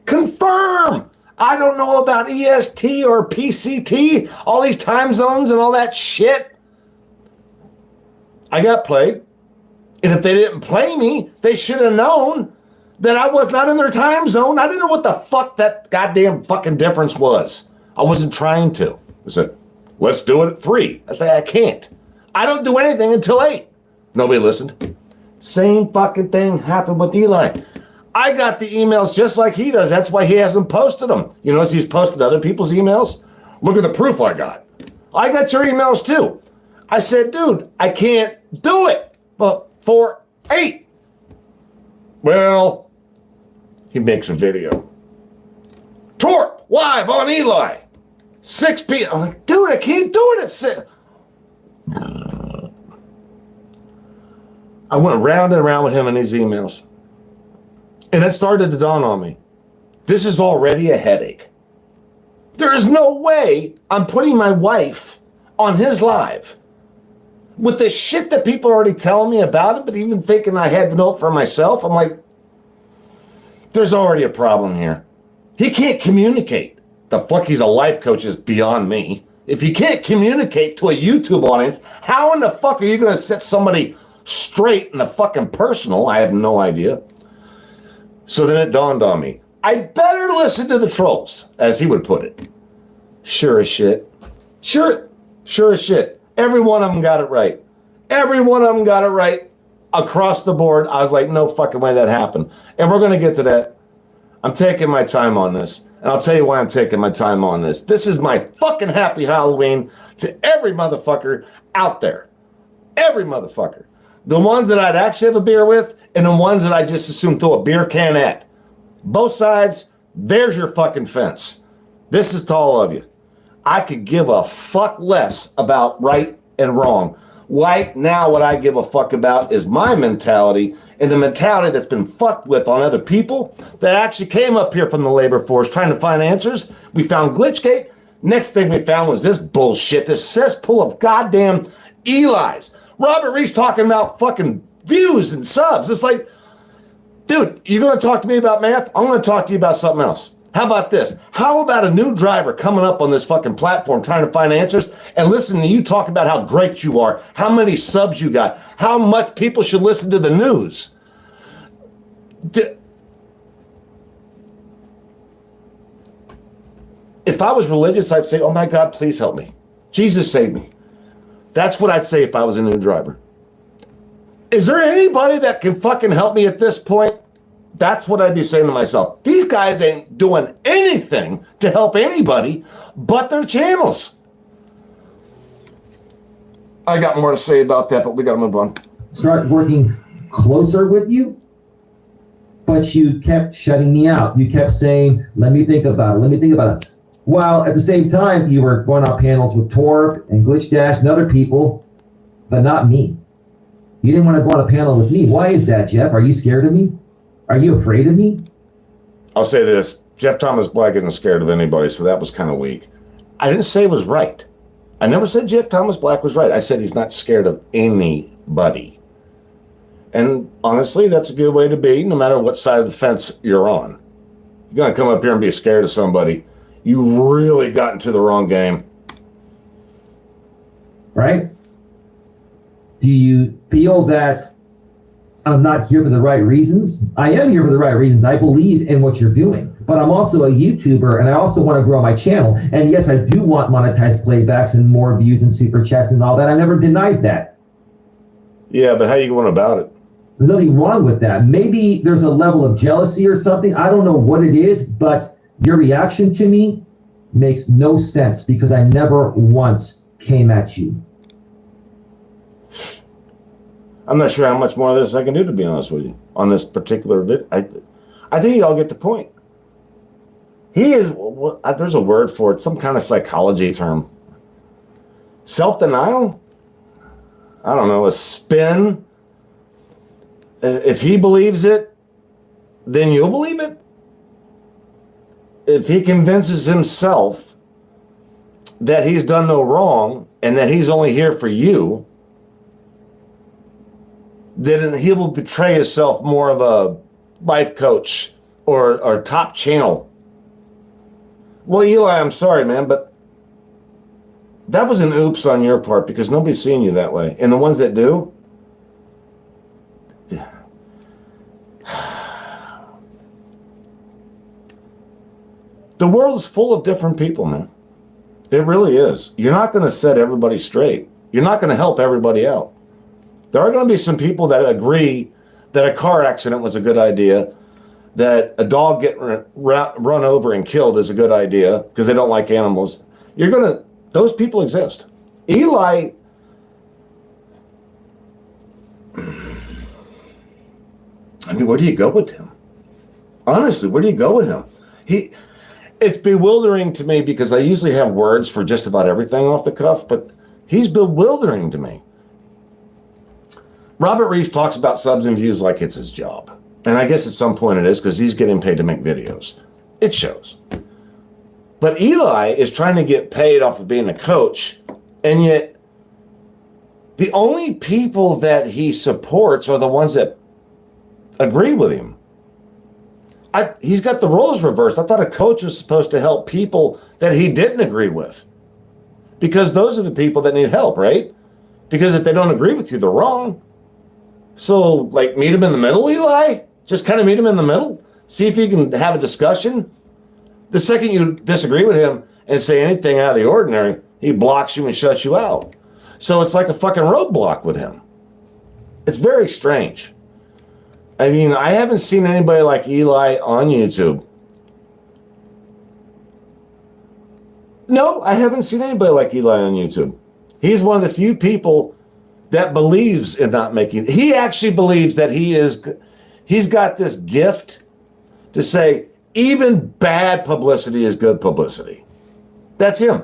confirm. I don't know about EST or PCT, all these time zones and all that shit. I got played. And if they didn't play me, they should have known that I was not in their time zone. I didn't know what the fuck that goddamn fucking difference was. I wasn't trying to. I said, let's do it at 3. I say, I can't. I don't do anything until 8. Nobody listened. Same fucking thing happened with Eli. I got the emails just like he does. That's why he hasn't posted them. You notice he's posted other people's emails? Look at the proof I got. I got your emails too. I said, dude, I can't do it. But for 8. Well, he makes a video. Torp, live on Eli. 6 p.m. I'm like, dude, I can't do it at 6. I went round and around with him in these emails. And it started to dawn on me. This is already a headache. There is no way I'm putting my wife on his live with the shit that people are already telling me about it, but even thinking I had to know it for myself. I'm like, there's already a problem here. He can't communicate. The fuck he's a life coach is beyond me. If you can't communicate to a YouTube audience, how in the fuck are you going to set somebody straight in the fucking personal? I have no idea. So then it dawned on me. I better listen to the trolls, as he would put it. Sure as shit. Sure as shit. Every one of them got it right. Every one of them got it right across the board. I was like, no fucking way that happened. And we're going to get to that. I'm taking my time on this. And I'll tell you why I'm taking my time on this. This is my fucking happy Halloween to every motherfucker out there. Every motherfucker. The ones that I'd actually have a beer with and the ones that I just assume throw a beer can at. Both sides, there's your fucking fence. This is to all of you. I could give a fuck less about right and wrong. Right now, what I give a fuck about is my mentality and the mentality that's been fucked with on other people that actually came up here from the labor force trying to find answers. We found Glitchgate. Next thing we found was this bullshit, this cesspool of goddamn Eli's. Robert Reese talking about fucking views and subs. It's like, dude, you're going to talk to me about math? I'm going to talk to you about something else. How about this? How about a new driver coming up on this fucking platform trying to find answers and listen to you talk about how great you are, how many subs you got, how much people should listen to the news? If I was religious, I'd say, oh my God, please help me. Jesus save me. That's what I'd say if I was a new driver. Is there anybody that can fucking help me at this point? That's what I'd be saying to myself. These guys ain't doing anything to help anybody but their channels. I got more to say about that, but we got to move on. Start working closer with you, but you kept shutting me out. You kept saying, let me think about it. Let me think about it. While at the same time, you were going on panels with Torp and Glitch Dash and other people, but not me. You didn't want to go on a panel with me. Why is that, Jeff? Are you scared of me? Are you afraid of me? I'll say this. Jeff Thomas Black isn't scared of anybody, so that was kind of weak. I didn't say it was right. I never said Jeff Thomas Black was right. I said he's not scared of anybody. And honestly, that's a good way to be, no matter what side of the fence you're on. You're going to come up here and be scared of somebody. You really got into the wrong game. Right? Do you feel that I'm not here for the right reasons? I am here for the right reasons. I believe in what you're doing, but I'm also a YouTuber and I also want to grow my channel. And yes, I do want monetized playbacks and more views and super chats and all that. I never denied that. Yeah, but how you going about it? There's nothing wrong with that. Maybe there's a level of jealousy or something. I don't know what it is, but your reaction to me makes no sense because I never once came at you. I'm not sure how much more of this I can do, to be honest with you, on this particular video. I think y'all get the point. He is, there's a word for it, some kind of psychology term. Self-denial? I don't know, a spin. If he believes it, then you'll believe it. If he convinces himself that he's done no wrong and that he's only here for you, then he will betray himself more of a life coach or top channel. Well, Eli, I'm sorry, man, but that was an oops on your part because nobody's seeing you that way. And the ones that do, the world is full of different people, man. It really is. You're not going to set everybody straight. You're not going to help everybody out. There are going to be some people that agree that a car accident was a good idea, that a dog getting run over and killed is a good idea because they don't like animals. Those people exist. Eli, I mean, where do you go with him? Honestly, where do you go with him? It's bewildering to me because I usually have words for just about everything off the cuff, but he's bewildering to me. Robert Reese talks about subs and views like it's his job. And I guess at some point it is because he's getting paid to make videos. It shows. But Eli is trying to get paid off of being a coach, and yet the only people that he supports are the ones that agree with him. He's got the roles reversed. I thought a coach was supposed to help people that he didn't agree with, because those are the people that need help, right? Because if they don't agree with you, they're wrong. So, like, meet him in the middle, Eli? Just kind of meet him in the middle. See if you can have a discussion. The second you disagree with him and say anything out of the ordinary, he blocks you and shuts you out. So it's like a fucking roadblock with him. It's very strange. I mean, I haven't seen anybody like Eli on YouTube. No, I haven't seen anybody like Eli on YouTube. He's one of the few people that believes in not making. He actually believes that he's got this gift to say even bad publicity is good publicity. That's him.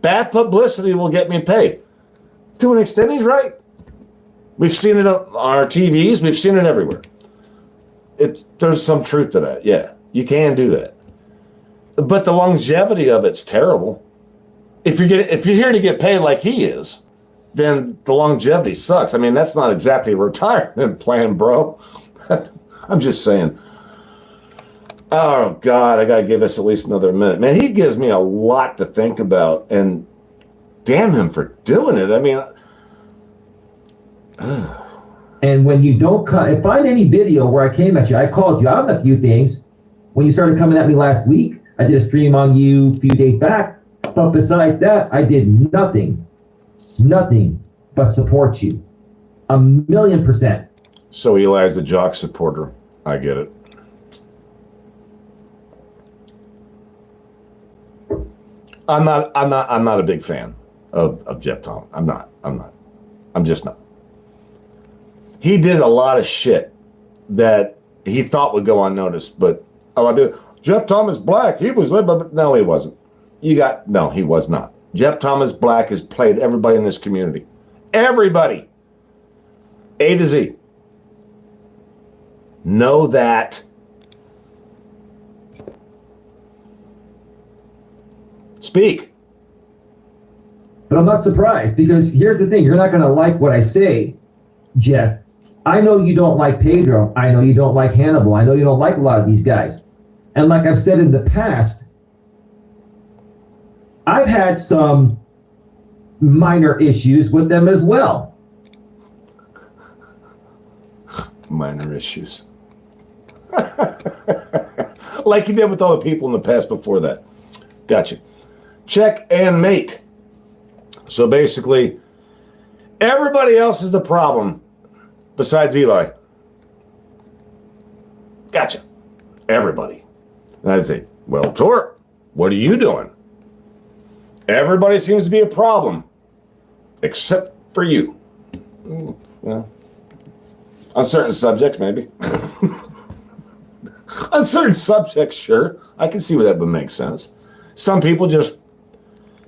Bad publicity will get me paid. To an extent, he's right. We've seen it on our TVs. We've seen it everywhere. There's some truth to that. Yeah, you can do that. But the longevity of it's terrible. If you're here to get paid like he is, then the longevity sucks. I mean, that's not exactly a retirement plan, bro. I'm just saying. Oh, God, I got to give us at least another minute. Man, he gives me a lot to think about, and damn him for doing it. I mean... And when you don't find any video where I came at you, I called you out on a few things. When you started coming at me last week, I did a stream on you a few days back. But besides that, I did nothing but support you. 1,000,000%. So Eli's a jock supporter. I get it. I'm not a big fan of Jeff Thomas. I'm not. I'm just not. He did a lot of shit that he thought would go unnoticed, but Jeff Thomas Black, he was, but no, he wasn't. No, he was not. Jeff Thomas Black has played everybody in this community. Everybody. A to Z. Know that. Speak. But I'm not surprised, because here's the thing. You're not going to like what I say, Jeff. I know you don't like Pedro. I know you don't like Hannibal. I know you don't like a lot of these guys. And like I've said in the past, I've had some minor issues with them as well. Minor issues. Like you did with all the people in the past before that. Gotcha. Check and mate. So basically, everybody else is the problem besides Eli. Gotcha. Everybody. And I'd say, well, Torp, what are you doing? Everybody seems to be a problem, except for you. Yeah. On certain subjects, maybe. On certain subjects, sure. I can see where that would make sense. Some people just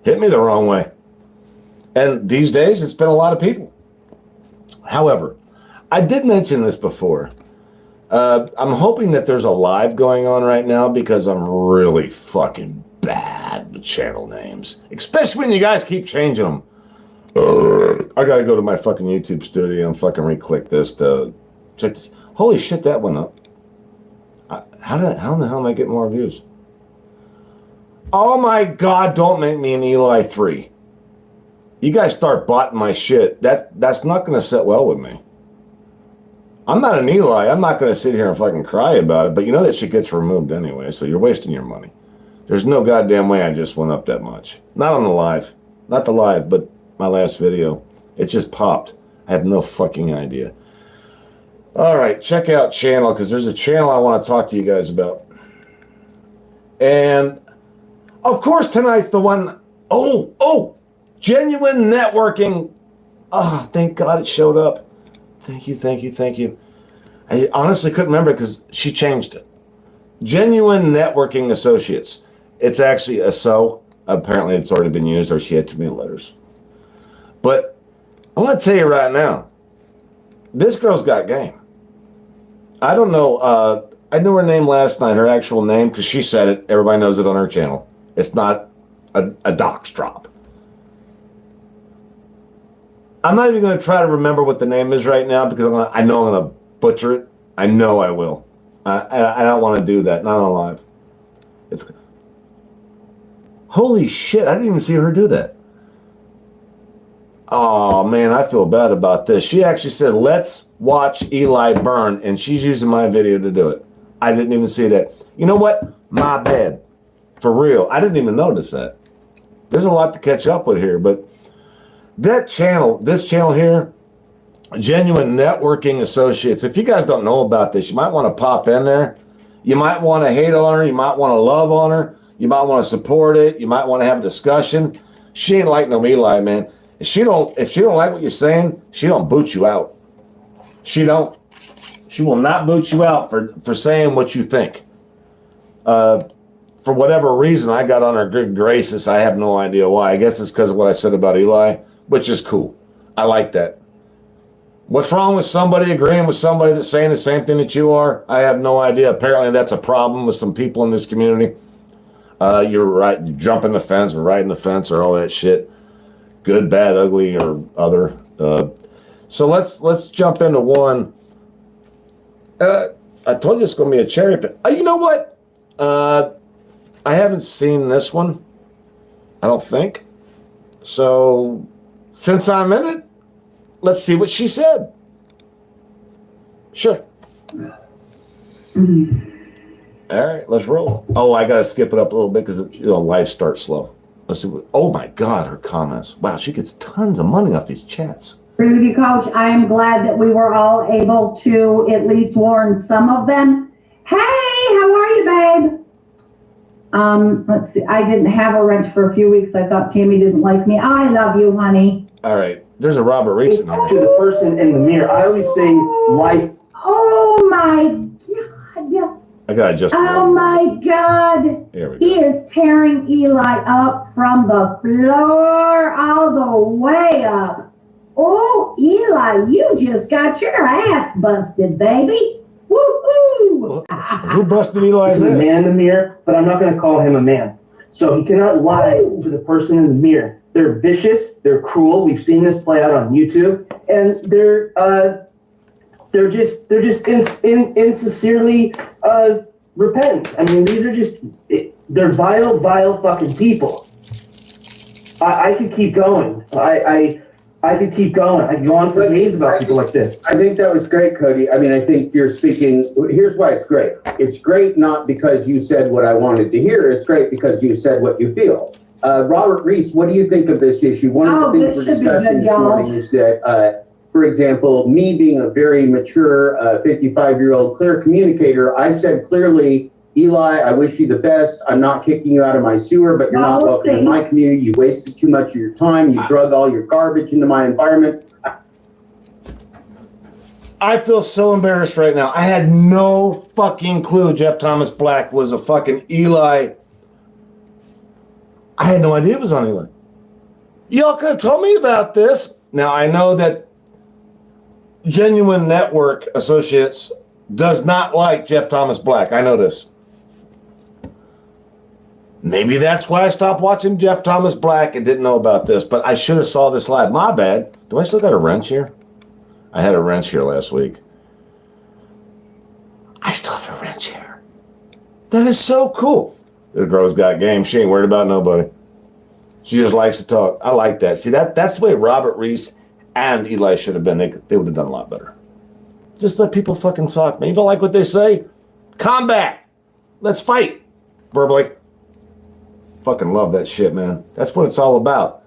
hit me the wrong way. And these days, it's been a lot of people. However, I did mention this before. I'm hoping that there's a live going on right now because I'm really fucking bad with channel names. Especially when you guys keep changing them. I gotta go to my fucking YouTube studio and fucking re-click this to check this. Holy shit, that went up. How in the hell am I getting more views? Oh my God, don't make me an Eli 3. You guys start botting my shit. That's not going to sit well with me. I'm not an Eli. I'm not going to sit here and fucking cry about it, but you know that shit gets removed anyway, so you're wasting your money. There's no goddamn way I just went up that much. Not on the live. Not the live, but my last video. It just popped. I have no fucking idea. All right, check out channel, because there's a channel I want to talk to you guys about. And, of course, tonight's the one. Oh, Genuine Networking. Oh, thank God it showed up. Thank you. I honestly couldn't remember because she changed it. Genuine Networking Associates. It's actually a so. Apparently it's already been used, or she had too many letters. But I'm going to tell you right now, this girl's got game. I don't know. I knew her name last night, her actual name, because she said it. Everybody knows it on her channel. It's not a dox drop. I'm not even going to try to remember what the name is right now because I know I'm going to butcher it. I know I will. I don't want to do that. Not on live. Holy shit, I didn't even see her do that. Oh, man, I feel bad about this. She actually said, let's watch Eli burn, and she's using my video to do it. I didn't even see that. You know what? My bad. For real. I didn't even notice that. There's a lot to catch up with here, but this channel here, Genuine Networking Associates, if you guys don't know about this, you might want to pop in there. You might want to hate on her. You might want to love on her. You might want to support it. You might want to have a discussion. She ain't like no Eli, man. If she don't like what you're saying, she don't boot you out. She don't. She will not boot you out for saying what you think. For whatever reason, I got on her good graces. I have no idea why. I guess it's because of what I said about Eli, which is cool. I like that. What's wrong with somebody agreeing with somebody that's saying the same thing that you are? I have no idea. Apparently, that's a problem with some people in this community. You're right. You jump in the fence or right in the fence or all that shit. Good, bad, ugly, or other. So let's jump into one. I told you it's going to be a cherry pick. You know what? I haven't seen this one. I don't think. So since I'm in it, let's see what she said. Sure. All right, let's roll. Oh, I got to skip it up a little bit because life starts slow. Let's see what. Oh my God, her comments. Wow, she gets tons of money off these chats. Agree with you, Coach. I am glad that we were all able to at least warn some of them. Hey, how are you, babe? Let's see. I didn't have a wrench for a few weeks. I thought Tammy didn't like me. I love you, honey. All right. There's a Robert Reese in To here. the person in the mirror. I always say life. Oh my God. I gotta just. Oh my God. Here we He go. is tearing Eli up from the floor all the way up. Oh, Eli, you just got your ass busted, baby. Woo-hoo. Who busted Eli's He's a ass? man in the mirror, but I'm not going to call him a man. So he cannot lie to the person in the mirror. They're vicious. They're cruel. We've seen this play out on YouTube, and they're just insincerely repent. I mean, these are they're vile fucking people. I could keep going. I could keep going. I could go on for days about people like this. I think that was great, Cody. I mean, I think you're speaking. Here's why it's great. It's great not because you said what I wanted to hear. It's great because you said what you feel. Robert Reese, what do you think of this issue? One of the things we're discussing this morning is that, for example, me being a very mature 55-year-old clear communicator, I said clearly, Eli, I wish you the best. I'm not kicking you out of my sewer, but you're not welcome in my community. You wasted too much of your time. You drug all your garbage into my environment. I feel so embarrassed right now. I had no fucking clue Jeff Thomas Black was a fucking Eli. I had no idea it was on Eli. Y'all could have told me about this. Now, I know that Genuine Network Associates does not like Jeff Thomas Black. I know this. Maybe that's why I stopped watching Jeff Thomas Black and didn't know about this, but I should have saw this live. My bad. Do I still got a wrench here? I had a wrench here last week. I still have a wrench here. That is so cool. This girl's got game. She ain't worried about nobody. She just likes to talk. I like that. See, that's the way Robert Reese and Eli should have been. They would have done a lot better. Just let people fucking talk, man. You don't like what they say? Combat. Let's fight. Verbally. Fucking love that shit, man. That's what it's all about.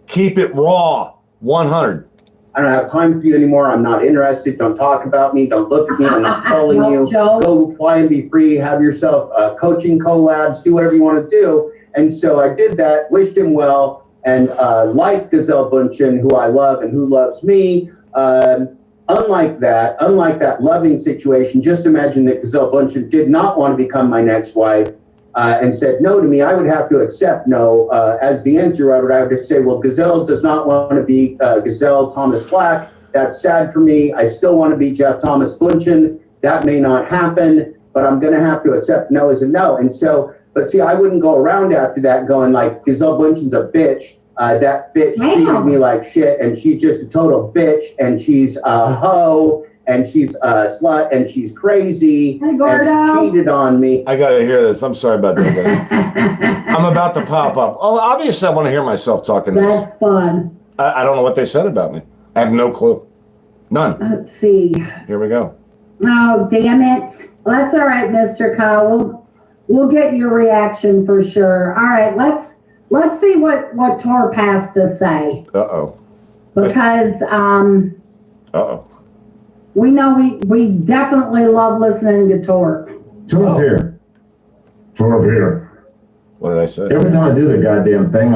Keep it raw. 100. I don't have time for you anymore. I'm not interested. Don't talk about me. Don't look at me. I'm not trolling you. Go fly and be free. Have yourself coaching collabs. Do whatever you want to do. And so I did that. Wished him well. And like Gazelle Bündchen, who I love and who loves me, unlike that loving situation, just imagine that Gazelle Bündchen did not want to become my next wife. And said no to me, I would have to accept no as the answer. I would have to say, well, Gazelle does not want to be Gazelle Thomas Black. That's sad for me. I still want to be Jeff Thomas Bündchen. That may not happen, but I'm going to have to accept no as a no. And so, but see, I wouldn't go around after that going like, Gazelle Bündchen's a bitch. That bitch treated me like shit, and she's just a total bitch, and she's a hoe. And she's a slut, and she's crazy, and she cheated on me. I gotta hear this. I'm sorry about that, guys. I'm about to pop up. Oh, obviously, I want to hear myself talking this. That's fun. I don't know what they said about me. I have no clue. None. Let's see. Here we go. Oh, damn it. Well, that's all right, Mr. Kyle. We'll get your reaction for sure. All right, let's see what Torp has to say. Uh-oh. Because Uh-oh. we know we definitely love listening to Torp. Torp here. Torp here. What did I say? Every time I do the goddamn thing,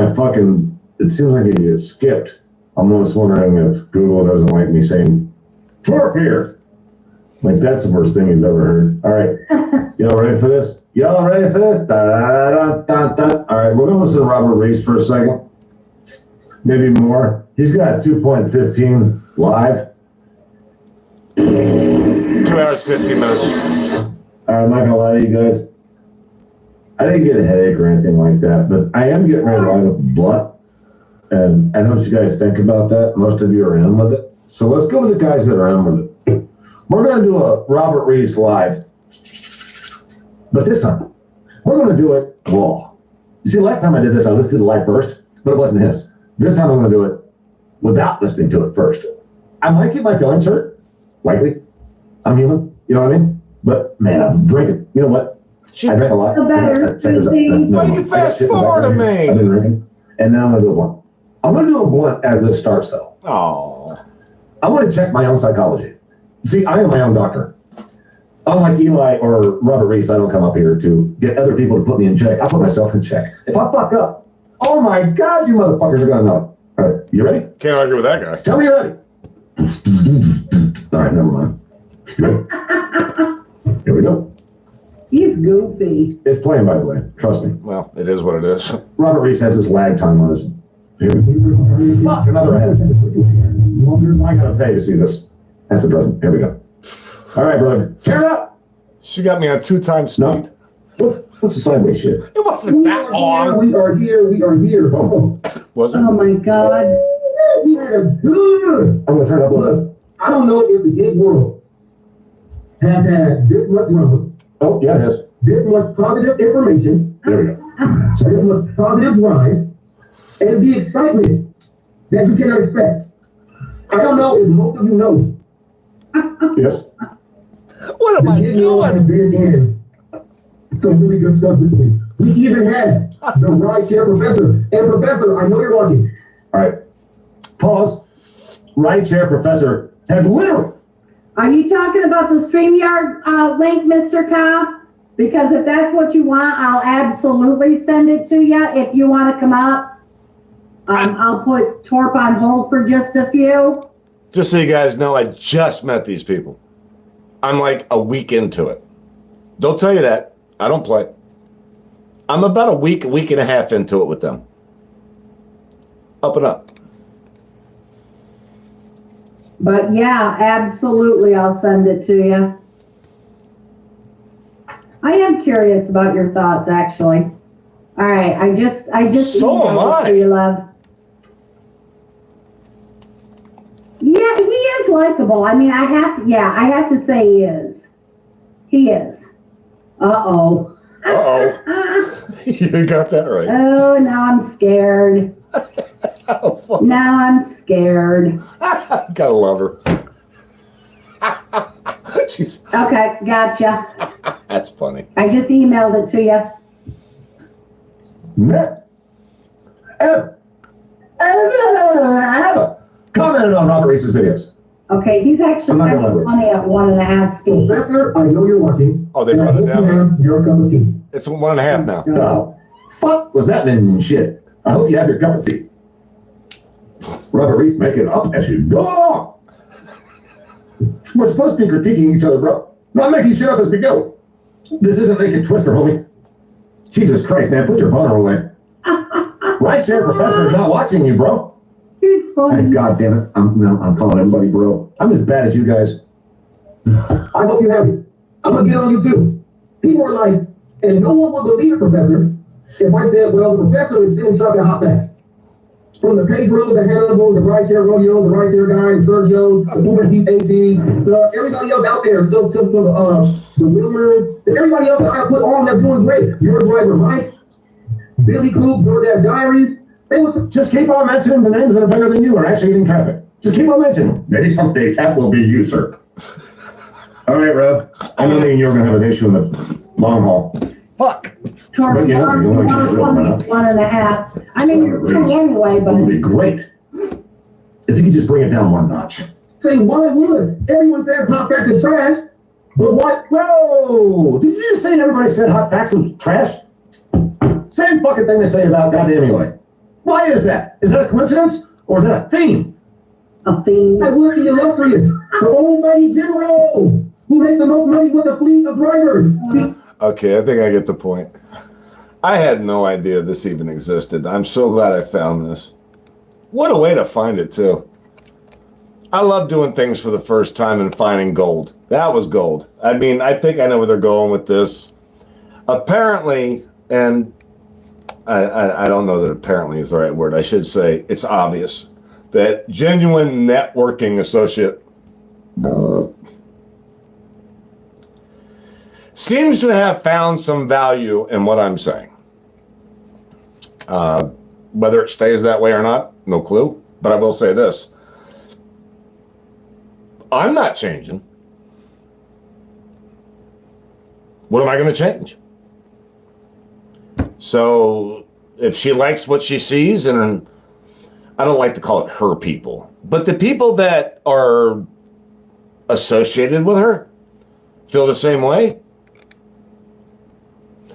it seems like it gets skipped. I'm almost wondering if Google doesn't like me saying, Torp here. Like, that's the worst thing you've ever heard. All right. Y'all ready for this? Y'all ready for this? Da, da, da, da, da. All right, we're going to listen to Robert Reese for a second. Maybe more. He's got 2.15 live. 2 hours, 15 minutes. I'm not going to lie to you guys. I didn't get a headache or anything like that, but I am getting ready to light up a blunt. And I know what you guys think about that. Most of you are in with it. So let's go with the guys that are in with it. We're going to do a Robert Reese live. But this time, we're going to do it raw. You see, last time I did this, I listened to the live first, but it wasn't his. This time I'm going to do it without listening to it first. I might get my feelings hurt. Likely. I'm human. You know what I mean? But, man, I'm drinking. You know what? I drank a lot. The better, Susie. Why you fast forward to me? I've been drinking. And then I'm going to do a blunt. I'm going to do a blunt as it starts, though. Oh. I want to check my own psychology. See, I am my own doctor. unlike Eli or Robert Reese, I don't come up here to get other people to put me in check. I put myself in check. If I fuck up, oh my God, you motherfuckers are gonna know. All right, you ready? Can't argue with that guy. Tell me you're ready. All right, never mind. You ready? Here we go. He's goofy. It's playing, by the way. Trust me. Well, it is what it is. Robert Reese has this lag time on his. Here. Fuck, another ad. I gotta pay to see this. That's the present. Here we go. All right, brother. Turn up. She got me on 2 times speed. No. What's the sideways shit? It wasn't that long. We are here. Oh. Was it? Oh my God. We are good. I'm gonna turn up a little. Look, I don't know if the gig world has had this much drama, Oh, yeah, it is. this much positive information, There we go. this much positive drive, and the excitement that you cannot expect. I don't know if most of you know. Yes. What am The I gig world has doing? been in some really good stuff this week. We even had the rideshare professor. And professor, I know you're watching. All right. Pause. Rideshare professor has literally. Are you talking about the StreamYard link, Mr. Cobb? Because if that's what you want, I'll absolutely send it to you. If you want to come up, I'll put Torp on hold for just a few. Just so you guys know, I just met these people. I'm like a week into it. They'll tell you that. I don't play. I'm about a week and a half into it with them. Up and up. But yeah, absolutely, I'll send it to you. I am curious about your thoughts, actually. All right, I just So am emailed it I. to you, love. Yeah, he is likable. I mean, I have to say he is. He is. Uh-oh. Uh-oh. You got that right. Oh, now I'm scared. Oh, fuck. Now I'm scared. Gotta love her. She's, Okay, gotcha. that's funny. I just emailed it to you. Commented on Robert Reese's videos. Okay, he's actually I'm not kind gonna of lie. funny at 1.5 speed. Professor, I know you're watching. Oh, they and I brought it hope you down. have your cup of tea. It's 1.5 now. Oh, fuck was that minion shit? I hope you have your cup of tea. Robert Reese, make it up as you go along. We're supposed to be critiquing each other, bro. Not making shit up as we go. This isn't Naked Twister, homie. Jesus Christ, man, put your boner away. Rideshare professor is not watching you, bro. He's Hey, funny. God damn it. I'm calling everybody bro. I'm as bad as you guys. I hope you have it. I'm gonna get on you too. People are like, and no one will believe it, Professor, if I said, well, the professor is still shopping hot bags. From the Page Road, the Hannibal, the Rideshare Rodeo, the Rideshare Guy, Sergio, the Uber Heat AT, everybody else out there, the Wilmer, everybody else that I put on that's doing great. Your driver, Mike, Billy Coop, DoorDash Diaries. They was Just keep on mentioning the names that are better than you are actually getting traffic. Just keep on mentioning. Maybe someday that will be you, sir. All right, Rev. I know me and you are going to have an issue in the long haul. Fuck. Torp, But yeah, you know, I'm you should funny know. at 1.5. I mean, you're funny anyway, It would be but great if you could just bring it down one notch. say, why would? Everyone says hot facts is trash, but what? Whoa! Did you just say everybody said hot facts was trash? Same fucking thing they say about goddamn Eli. Why is that? Is that a coincidence or is that a theme? a thing. I work in the illustrious, the old money general, who makes the most money with a fleet of drivers. Okay, I think I get the point. I had no idea this even existed. I'm so glad I found this. What a way to find it, too. I love doing things for the first time and finding gold. That was gold. I mean, I think I know where they're going with this. Apparently, and I don't know that apparently is the right word. I should say it's obvious that genuine networking associate seems to have found some value in what I'm saying. Whether it stays that way or not, no clue. But I will say this. I'm not changing. What am I going to change? So if she likes what she sees, and I don't like to call it her people, but the people that are associated with her, Feel the same way?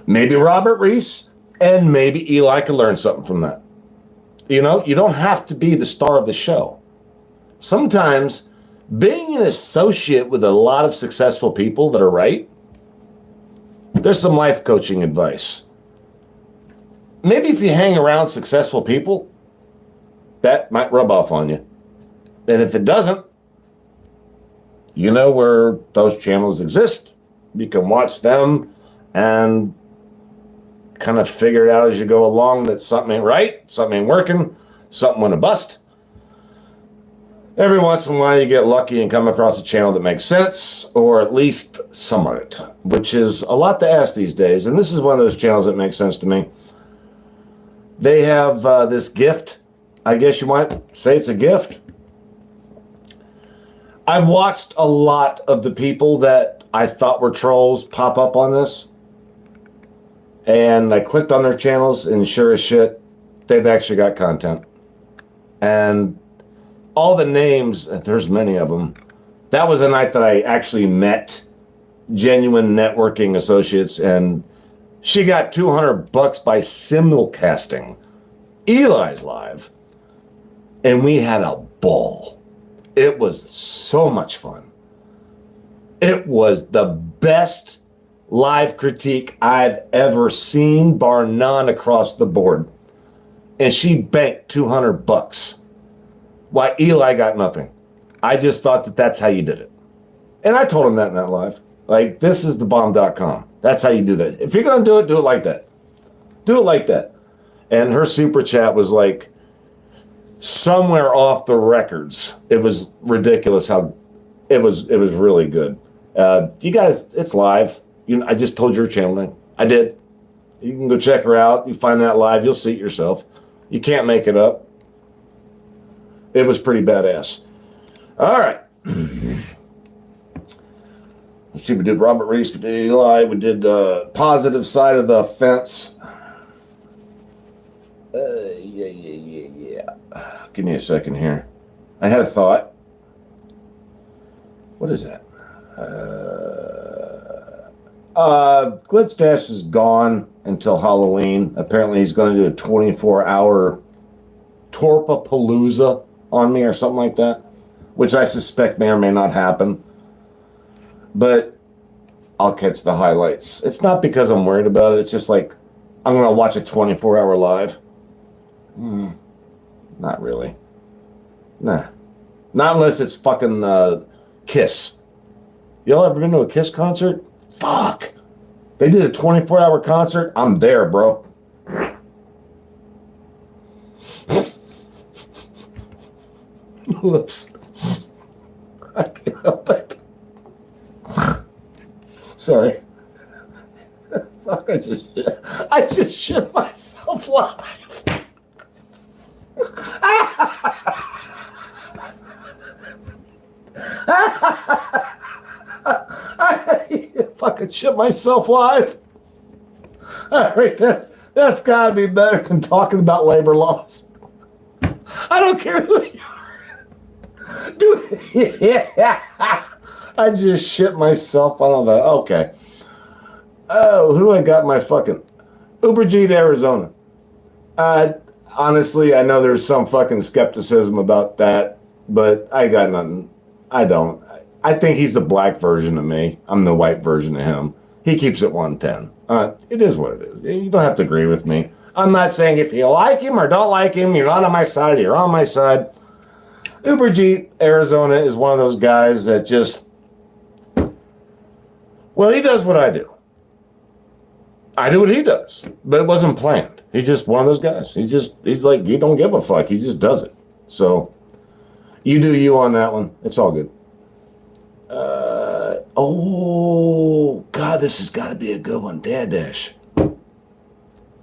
Maybe Robert Reese and maybe Eli could learn something from that. You know, you don't have to be the star of the show. Sometimes being an associate with a lot of successful people that are right, there's some life coaching advice. Maybe if you hang around successful people, that might rub off on you. And if it doesn't, you know where those channels exist. You can watch them and kind of figure it out as you go along that something ain't right, something ain't working, something went a bust. Every once in a while you get lucky and come across a channel that makes sense, or at least some of it, which is a lot to ask these days. And this is one of those channels that makes sense to me. They have this gift. I guess you might say it's a gift. I've watched a lot of the people that I thought were trolls pop up on this. And I clicked on their channels, and sure as shit, they've actually got content. And all the names, there's many of them. That was the night that I actually met genuine networking associates, and she got $200 by simulcasting Eli's live. And we had a ball. It was so much fun. It was the best live critique I've ever seen, bar none, across the board. And she banked $200. Why Eli got nothing. I just thought that that's how you did it. And I told him that in that live. Like, this is thebomb.com. That's how you do that. If you're going to do it like that. Do it like that. And her super chat was like somewhere off the records. It was ridiculous how it was really good. You guys, it's live. I just told your channel name. I did. You can go check her out. You find that live. You'll see it yourself. You can't make it up. It was pretty badass. All right. Let's see. We did Robert Reese. We did Eli. We did positive side of the fence. Yeah. Give me a second here. I had a thought. What is that? Glitch Dash is gone until Halloween. Apparently he's going to do a 24-hour Torpapalooza on me or something like that, which I suspect may or may not happen. But I'll catch the highlights. It's not because I'm worried about it. It's just like I'm going to watch a 24-hour live. Not really. Nah. Not unless it's fucking Kiss. Y'all ever been to a Kiss concert? Fuck. They did a 24-hour concert. I'm there, bro. Whoops. I can't help it. Sorry. Fuck, I just shit myself live. I fucking shit myself live. All right, that's gotta be better than talking about labor laws. I don't care who you are. Dude, yeah. I just shit myself on all that. Okay. Oh, who do I got in my fucking Uberjeet, Arizona? Honestly, I know there's some fucking skepticism about that, but I got nothing. I don't. I think he's the black version of me. I'm the white version of him. He keeps it 110. It is what it is. You don't have to agree with me. I'm not saying if you like him or don't like him, you're not on my side, you're on my side. Uberjeet, Arizona is one of those guys that just, well, he does what I do. I do what he does, but it wasn't planned. He's just one of those guys. He's like, he don't give a fuck. He just does it. So you do you on that one. It's all good. Oh God, this has got to be a good one. Dad Dash.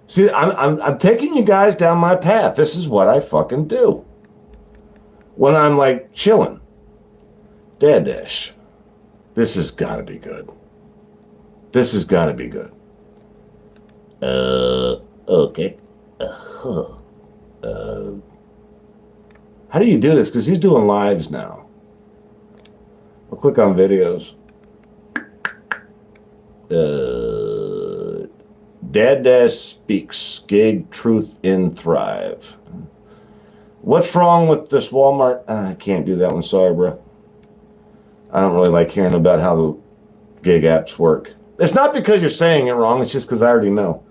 See, I'm taking you guys down my path. This is what I fucking do when I'm like chilling. Dad Dash. This has got to be good. This has got to be good. Okay. How do you do this? Because he's doing lives now. I'll click on videos. Dad Speaks, Gig, Truth in Thrive. What's wrong with this Walmart? I can't do that one. Sorry, bro. I don't really like hearing about how the gig apps work. It's not because you're saying it wrong. It's just because I already know.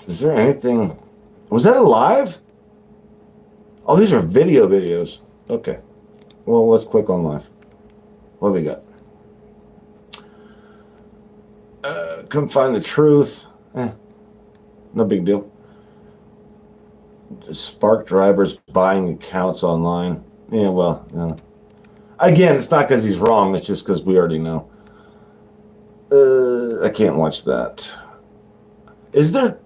Is there anything? Was that live? Oh, these are videos. Okay. Well, let's click on live. What do we got? Come find the truth. No big deal. Spark drivers buying accounts online. Yeah, well, yeah. Again, it's not because he's wrong. It's just because we already know. I can't watch that. Is there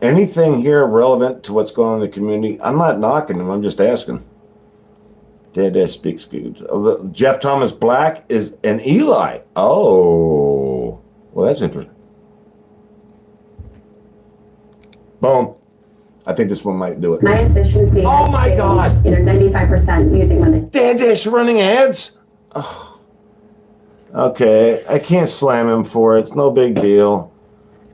anything here relevant to what's going on in the community? I'm not knocking him. I'm just asking. Dad Speaks good. Jeff Thomas Black is an Eli. Oh, well, that's interesting. Boom. I think this one might do it. My efficiency Oh my God. 95% using Monday. Dad running ads? Oh. Okay, I can't slam him for it. It's no big deal.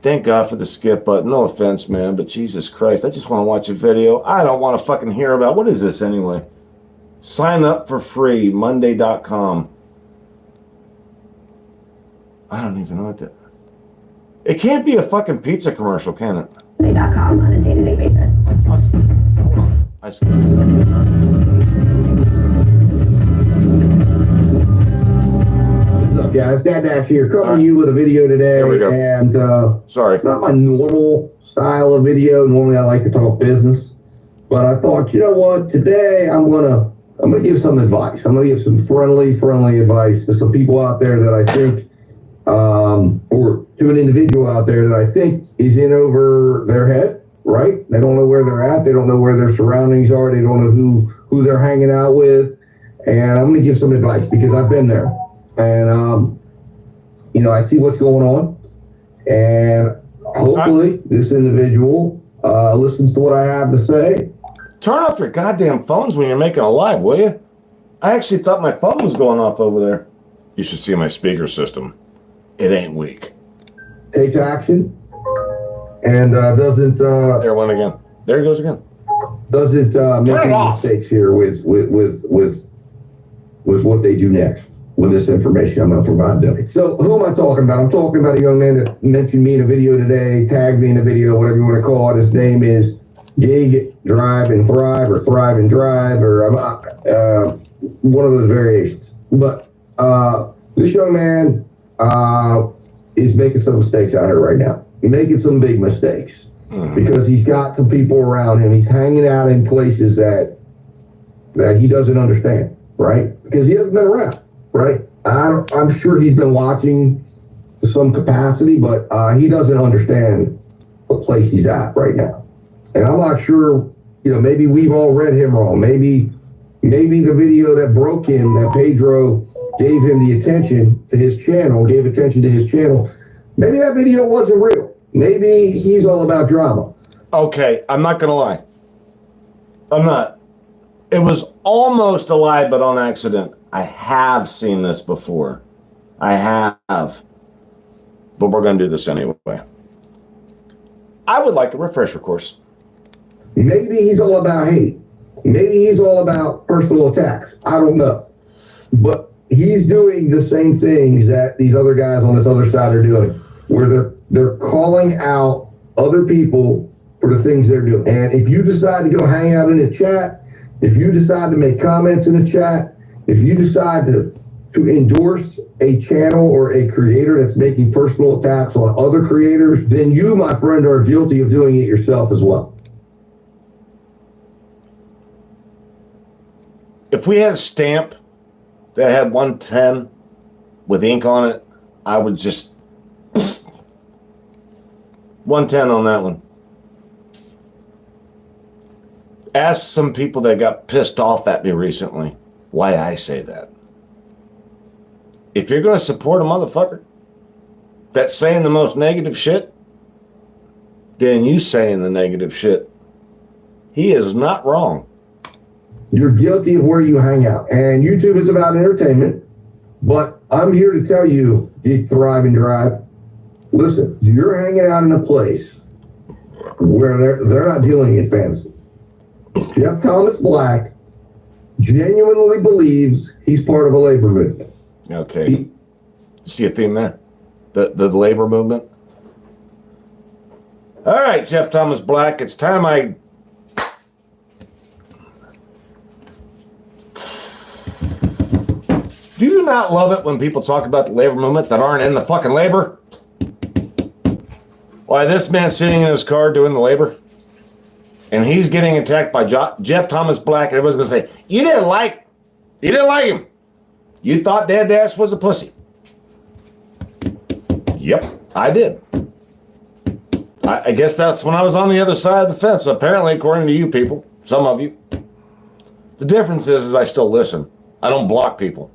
Thank God for the skip button. No offense, man, but Jesus Christ, I just want to watch a video. I don't want to fucking hear about, what is this anyway? Sign up for free, monday.com. I don't even know what that... It can't be a fucking pizza commercial, can it? Monday.com on a day-to-day basis. Hold on. I skipped it. What's up, guys? Dad Dash here, coming to you with a video today. Here we go. And Sorry. it's not my normal style of video. Normally, I like to talk business, but I thought, you know what? Today, I'm gonna give some advice. I'm gonna give some friendly advice to some people out there that I think, or to an individual out there that I think is in over their head. Right? They don't know where they're at. They don't know where their surroundings are. They don't know who they're hanging out with. And I'm gonna give some advice because I've been there. And, you know, I see what's going on, and hopefully this individual listens to what I have to say. Turn off your goddamn phones when you're making a live, will you? I actually thought my phone was going off over there. You should see my speaker system. It ain't weak. Takes action and doesn't. There it went again. There he goes again. Doesn't make any mistakes here with what they do next. With this information I'm going to provide them. So who am I talking about? I'm talking about a young man that mentioned me in a video today, tagged me in a video, whatever you want to call it. His name is Gig, Drive, and Thrive, or Thrive and Drive, or one of those variations. But this young man is making some mistakes out here right now. He's making some big mistakes because he's got some people around him. He's hanging out in places that he doesn't understand, right? Because he hasn't been around. Right, I'm sure he's been watching to some capacity, but he doesn't understand what place he's at right now. And I'm not sure, you know, maybe we've all read him wrong. Maybe the video that broke him, that Pedro gave him the attention to his channel, gave attention to his channel. Maybe that video wasn't real. Maybe he's all about drama. Okay, I'm not going to lie. I'm not. It was almost a lie, but on accident. I have seen this before. I have. But we're going to do this anyway. I would like a refresher course. Maybe he's all about hate. Maybe he's all about personal attacks. I don't know. But he's doing the same things that these other guys on this other side are doing, where they're calling out other people for the things they're doing. And if you decide to go hang out in the chat, if you decide to make comments in the chat, if you decide to endorse a channel or a creator that's making personal attacks on other creators, then you, my friend, are guilty of doing it yourself as well. If we had a stamp that had 110 with ink on it, I would just 110 on that one. Ask some people that got pissed off at me recently why I say that. If you're going to support a motherfucker that's saying the most negative shit, then you saying the negative shit. He is not wrong. You're guilty of where you hang out. And YouTube is about entertainment, But I'm here to tell you, Geek Thrive and Drive, listen, you're hanging out in a place where they're not dealing in fantasy. Jeff Thomas Black genuinely believes he's part of a labor movement. Okay. See a theme there? The labor movement? All right, Jeff Thomas Black, it's time Do you not love it when people talk about the labor movement that aren't in the fucking labor? Why, this man's sitting in his car doing the labor, and he's getting attacked by Jeff Thomas Black, and everyone's going to say, you didn't like him. You thought Dad Dash was a pussy. Yep, I did. I guess that's when I was on the other side of the fence, apparently, according to you people, some of you. The difference is I still listen. I don't block people.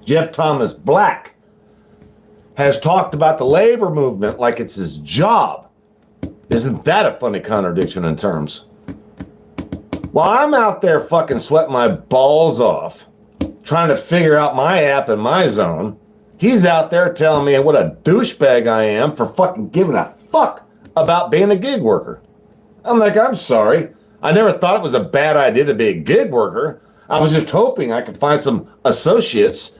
Jeff Thomas Black has talked about the labor movement like it's his job. Isn't that a funny contradiction in terms? While I'm out there fucking sweating my balls off, trying to figure out my app in my zone, he's out there telling me what a douchebag I am for fucking giving a fuck about being a gig worker. I'm like, I'm sorry. I never thought it was a bad idea to be a gig worker. I was just hoping I could find some associates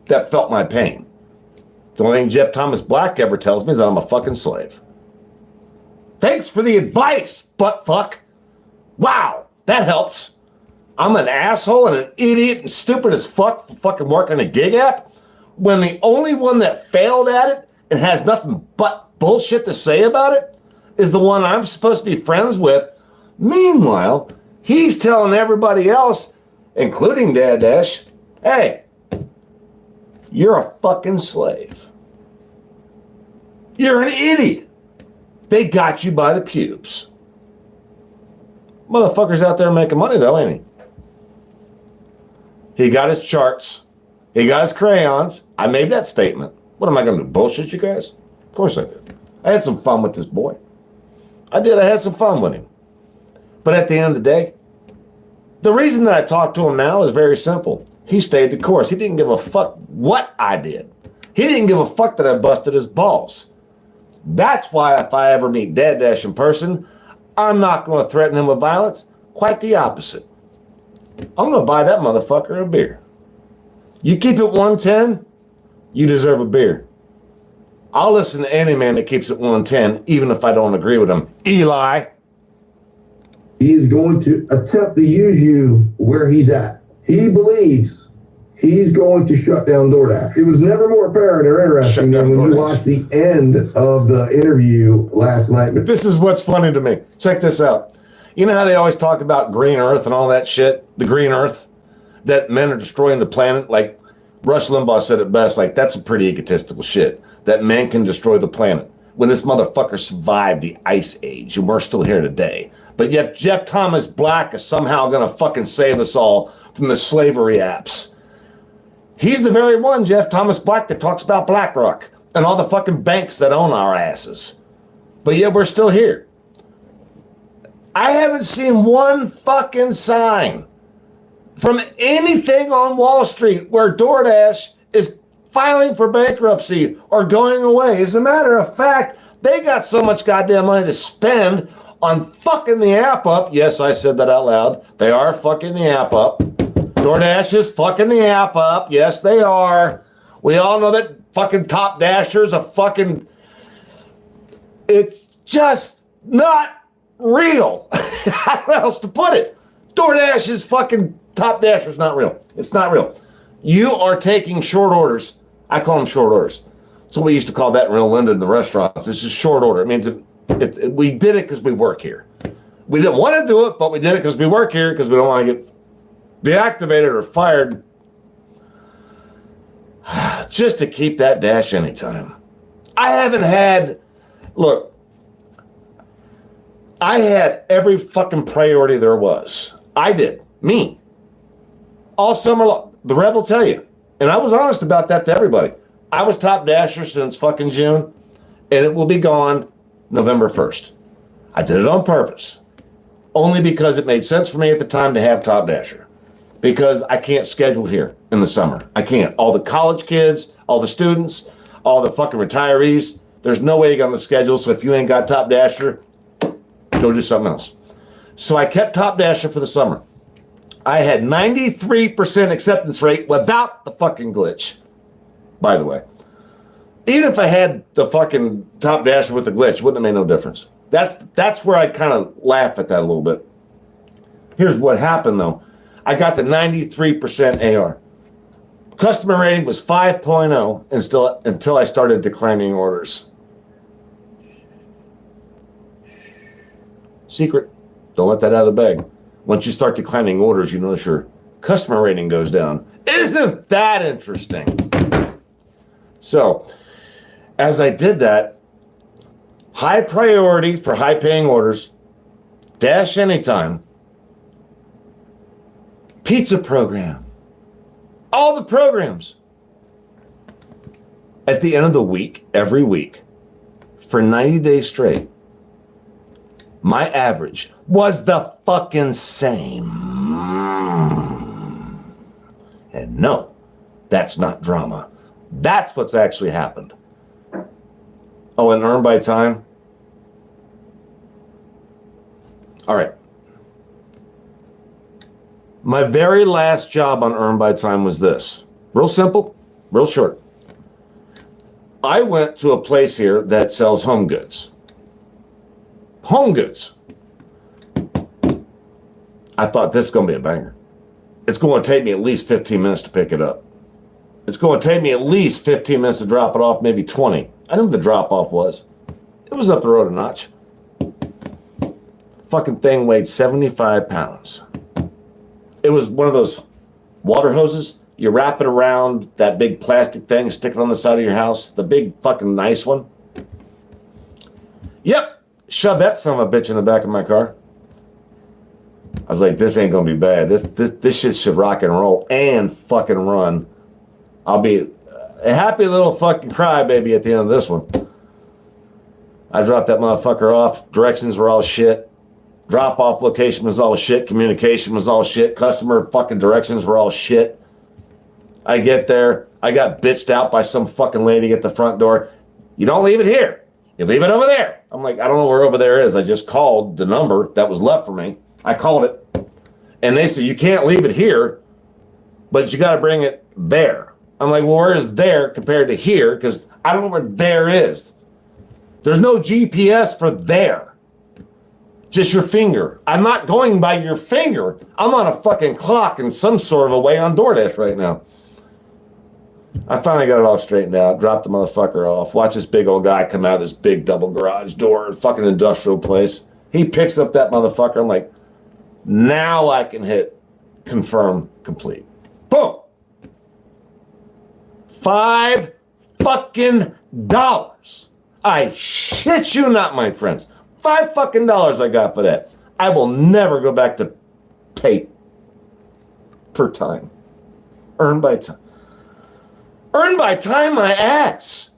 that felt my pain. The only thing Jeff Thomas Black ever tells me is that I'm a fucking slave. Thanks for the advice, butt fuck. Wow, that helps. I'm an asshole and an idiot and stupid as fuck for fucking working a gig app when the only one that failed at it and has nothing but bullshit to say about it is the one I'm supposed to be friends with. Meanwhile, he's telling everybody else, including Dad Dash, hey, you're a fucking slave. You're an idiot. They got you by the pubes. Motherfucker's out there making money though, ain't he? He got his charts. He got his crayons. I made that statement. What am I going to do, bullshit you guys? Of course I did. I had some fun with this boy. I did. I had some fun with him. But at the end of the day, the reason that I talk to him now is very simple. He stayed the course. He didn't give a fuck what I did. He didn't give a fuck that I busted his balls. That's why if I ever meet Dad Dash in person, I'm not going to threaten him with violence. Quite the opposite. I'm going to buy that motherfucker a beer. You keep it 110, you deserve a beer. I'll listen to any man that keeps it 110, even if I don't agree with him. Eli. He is going to attempt to use you where he's at. He believes he's going to shut down DoorDash. It was never more apparent or interesting than when you watched the end of the interview last night. This is what's funny to me. Check this out. You know how they always talk about green earth and all that shit? The green earth? That men are destroying the planet? Like Rush Limbaugh said it best, like that's a pretty egotistical shit. That men can destroy the planet. When this motherfucker survived the ice age and we're still here today. But yet Jeff Thomas Black is somehow going to fucking save us all from the slavery apps. He's the very one, Jeff Thomas Black, that talks about BlackRock and all the fucking banks that own our asses. But yet we're still here. I haven't seen one fucking sign from anything on Wall Street where DoorDash is filing for bankruptcy or going away. As a matter of fact, they got so much goddamn money to spend on fucking the app up. Yes, I said that out loud. They are fucking the app up. DoorDash is fucking the app up. Yes, they are. We all know that fucking Top Dasher's a fucking... It's just not real. How else to put it? DoorDash is fucking... Top Dasher's not real. It's not real. You are taking short orders. I call them short orders. So we used to call that in Real Linden in the restaurants. It's just short order. It means we did it because we work here. We didn't want to do it, but we did it because we work here because we don't want to get deactivated or fired just to keep that dash anytime. I haven't had... Look, I had every fucking priority there was. I did. Me. All summer long. The Rev will tell you. And I was honest about that to everybody. I was Top Dasher since fucking June, and it will be gone November 1st. I did it on purpose. Only because it made sense for me at the time to have Top Dasher. because I can't schedule here in the summer. I can't. All the college kids, all the students, all the fucking retirees, there's no way to get on the schedule. So if you ain't got Top Dasher, go do something else. So I kept Top Dasher for the summer. I had 93% acceptance rate without the fucking glitch, by the way. Even if I had the fucking Top Dasher with the glitch, wouldn't have made no difference. That's where I kind of laugh at that a little bit. Here's what happened, though. I got the 93% AR. Customer rating was 5.0 until I started declining orders. Secret. Don't let that out of the bag. Once you start declining orders, you notice your customer rating goes down. Isn't that interesting? So, as I did that, high priority for high paying orders, Dash Anytime, pizza program, all the programs. At the end of the week, every week, for 90 days straight, my average was the fucking same. And no, that's not drama. That's what's actually happened. Oh, and earn by time? All right. My very last job on Earn by Time was this. Real simple, real short. I went to a place here that sells home goods. Home goods. I thought this is going to be a banger. It's going to take me at least 15 minutes to pick it up. It's going to take me at least 15 minutes to drop it off, maybe 20. I knew what the drop off was. It was up the road a notch. Fucking thing weighed 75 pounds. It was one of those water hoses. You wrap it around that big plastic thing, stick it on the side of your house, the big fucking nice one. Yep. Shove that son of a bitch in the back of my car. I was like, this ain't gonna be bad. This shit should rock and roll and fucking run. I'll be a happy little fucking crybaby at the end of this one. I dropped that motherfucker off. Directions were all shit. Drop off location was all shit. Communication was all shit. Customer fucking directions were all shit. I get there. I got bitched out by some fucking lady at the front door. You don't leave it here. You leave it over there. I'm like, I don't know where over there is. I just called the number that was left for me. I called it. And they said, you can't leave it here, but you got to bring it there. I'm like, well, where is there compared to here? Because I don't know where there is. There's no GPS for there. Just your finger. I'm not going by your finger. I'm on a fucking clock in some sort of a way on DoorDash right now. I finally got it all straightened out, dropped the motherfucker off, watch this big old guy come out of this big double garage door, fucking industrial place. He picks up that motherfucker. I'm like, now I can hit confirm complete. Boom. $5 fucking dollars. I shit you not, my friends. $5 fucking dollars I got for that. I will never go back to pay per time. Earn by time. Earn by time, my ass.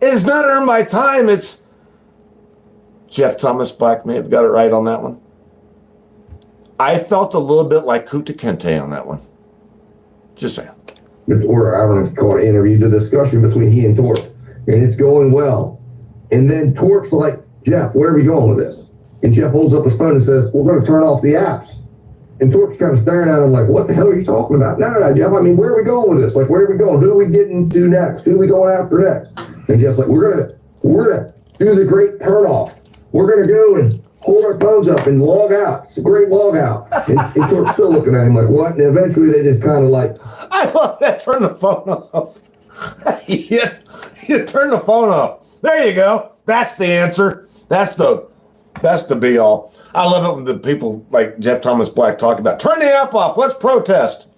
It is not earn by time. It's Jeff Thomas Black may have got it right on that one. I felt a little bit like Kuta Kente on that one. Just saying. Or I don't know if you call it an interview, the discussion between he and Torp. And it's going well. And then Torp's like, Jeff, where are we going with this? And Jeff holds up his phone and says, we're going to turn off the apps. And Torp's kind of staring at him like, what the hell are you talking about? No, Jeff, I mean, where are we going with this? Like, where are we going? Who are we getting to next? Who are we going after next? And Jeff's like, we're gonna do the great turn off. We're going to go and hold our phones up and log out. It's a great log out. And Torp's still looking at him like, what? And eventually they just kind of like, I love that. Turn the phone off. Yes, you turn the phone off. There you go. That's the answer. That's the be all. I love it when the people like Jeff Thomas Black talk about turn the app off. Let's protest.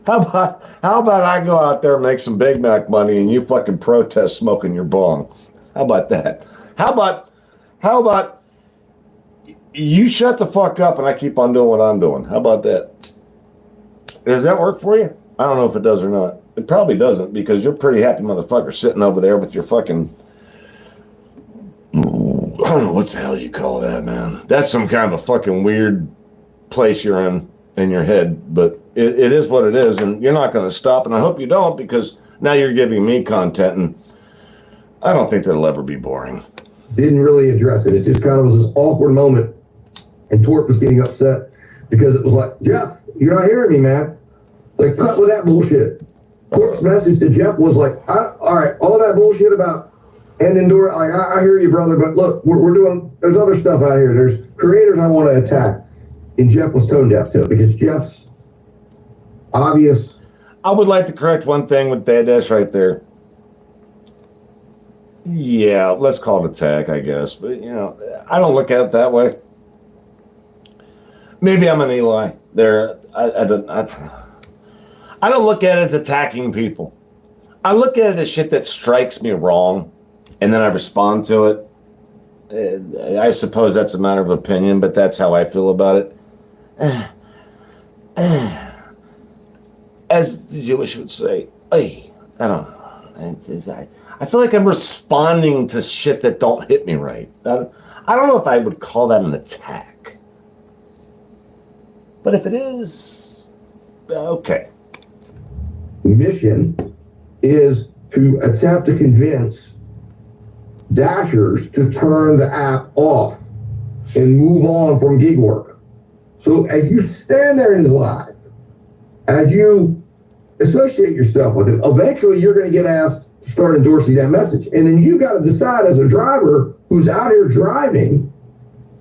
How about I go out there and make some Big Mac money and you fucking protest smoking your bong? How about that? How about you shut the fuck up and I keep on doing what I'm doing? How about that? Does that work for you? I don't know if it does or not. It probably doesn't because you're a pretty happy motherfucker sitting over there with your fucking don't know what the hell you call that, man. That's some kind of a fucking weird place you're in your head, but it is what it is, and you're not going to stop, and I hope you don't, because now you're giving me content, and I don't think that'll ever be boring. Didn't really address it. It just kind of was this awkward moment, and Torp was getting upset because it was like, Jeff, you're not hearing me, man. Like, cut with that bullshit. Torp's message to Jeff was like, all right, all that bullshit about ending door, like, I hear you, brother, but look, we're doing, there's other stuff out here. There's creators I want to attack. And Jeff was tone deaf to it because Jeff's obvious. I would like to correct one thing with Dad Dash right there. Yeah, let's call it attack, I guess. But, you know, I don't look at it that way. Maybe I'm an Eli. I don't look at it as attacking people. I look at it as shit that strikes me wrong, and then I respond to it. I suppose that's a matter of opinion, but that's how I feel about it. As the Jewish would say, I don't know. I feel like I'm responding to shit that don't hit me right. I don't know if I would call that an attack. But if it is, okay. Mission is to attempt to convince Dashers to turn the app off and move on from gig work. So as you stand there in his live, as you associate yourself with it, eventually you're going to get asked to start endorsing that message. And then you got to decide as a driver who's out here driving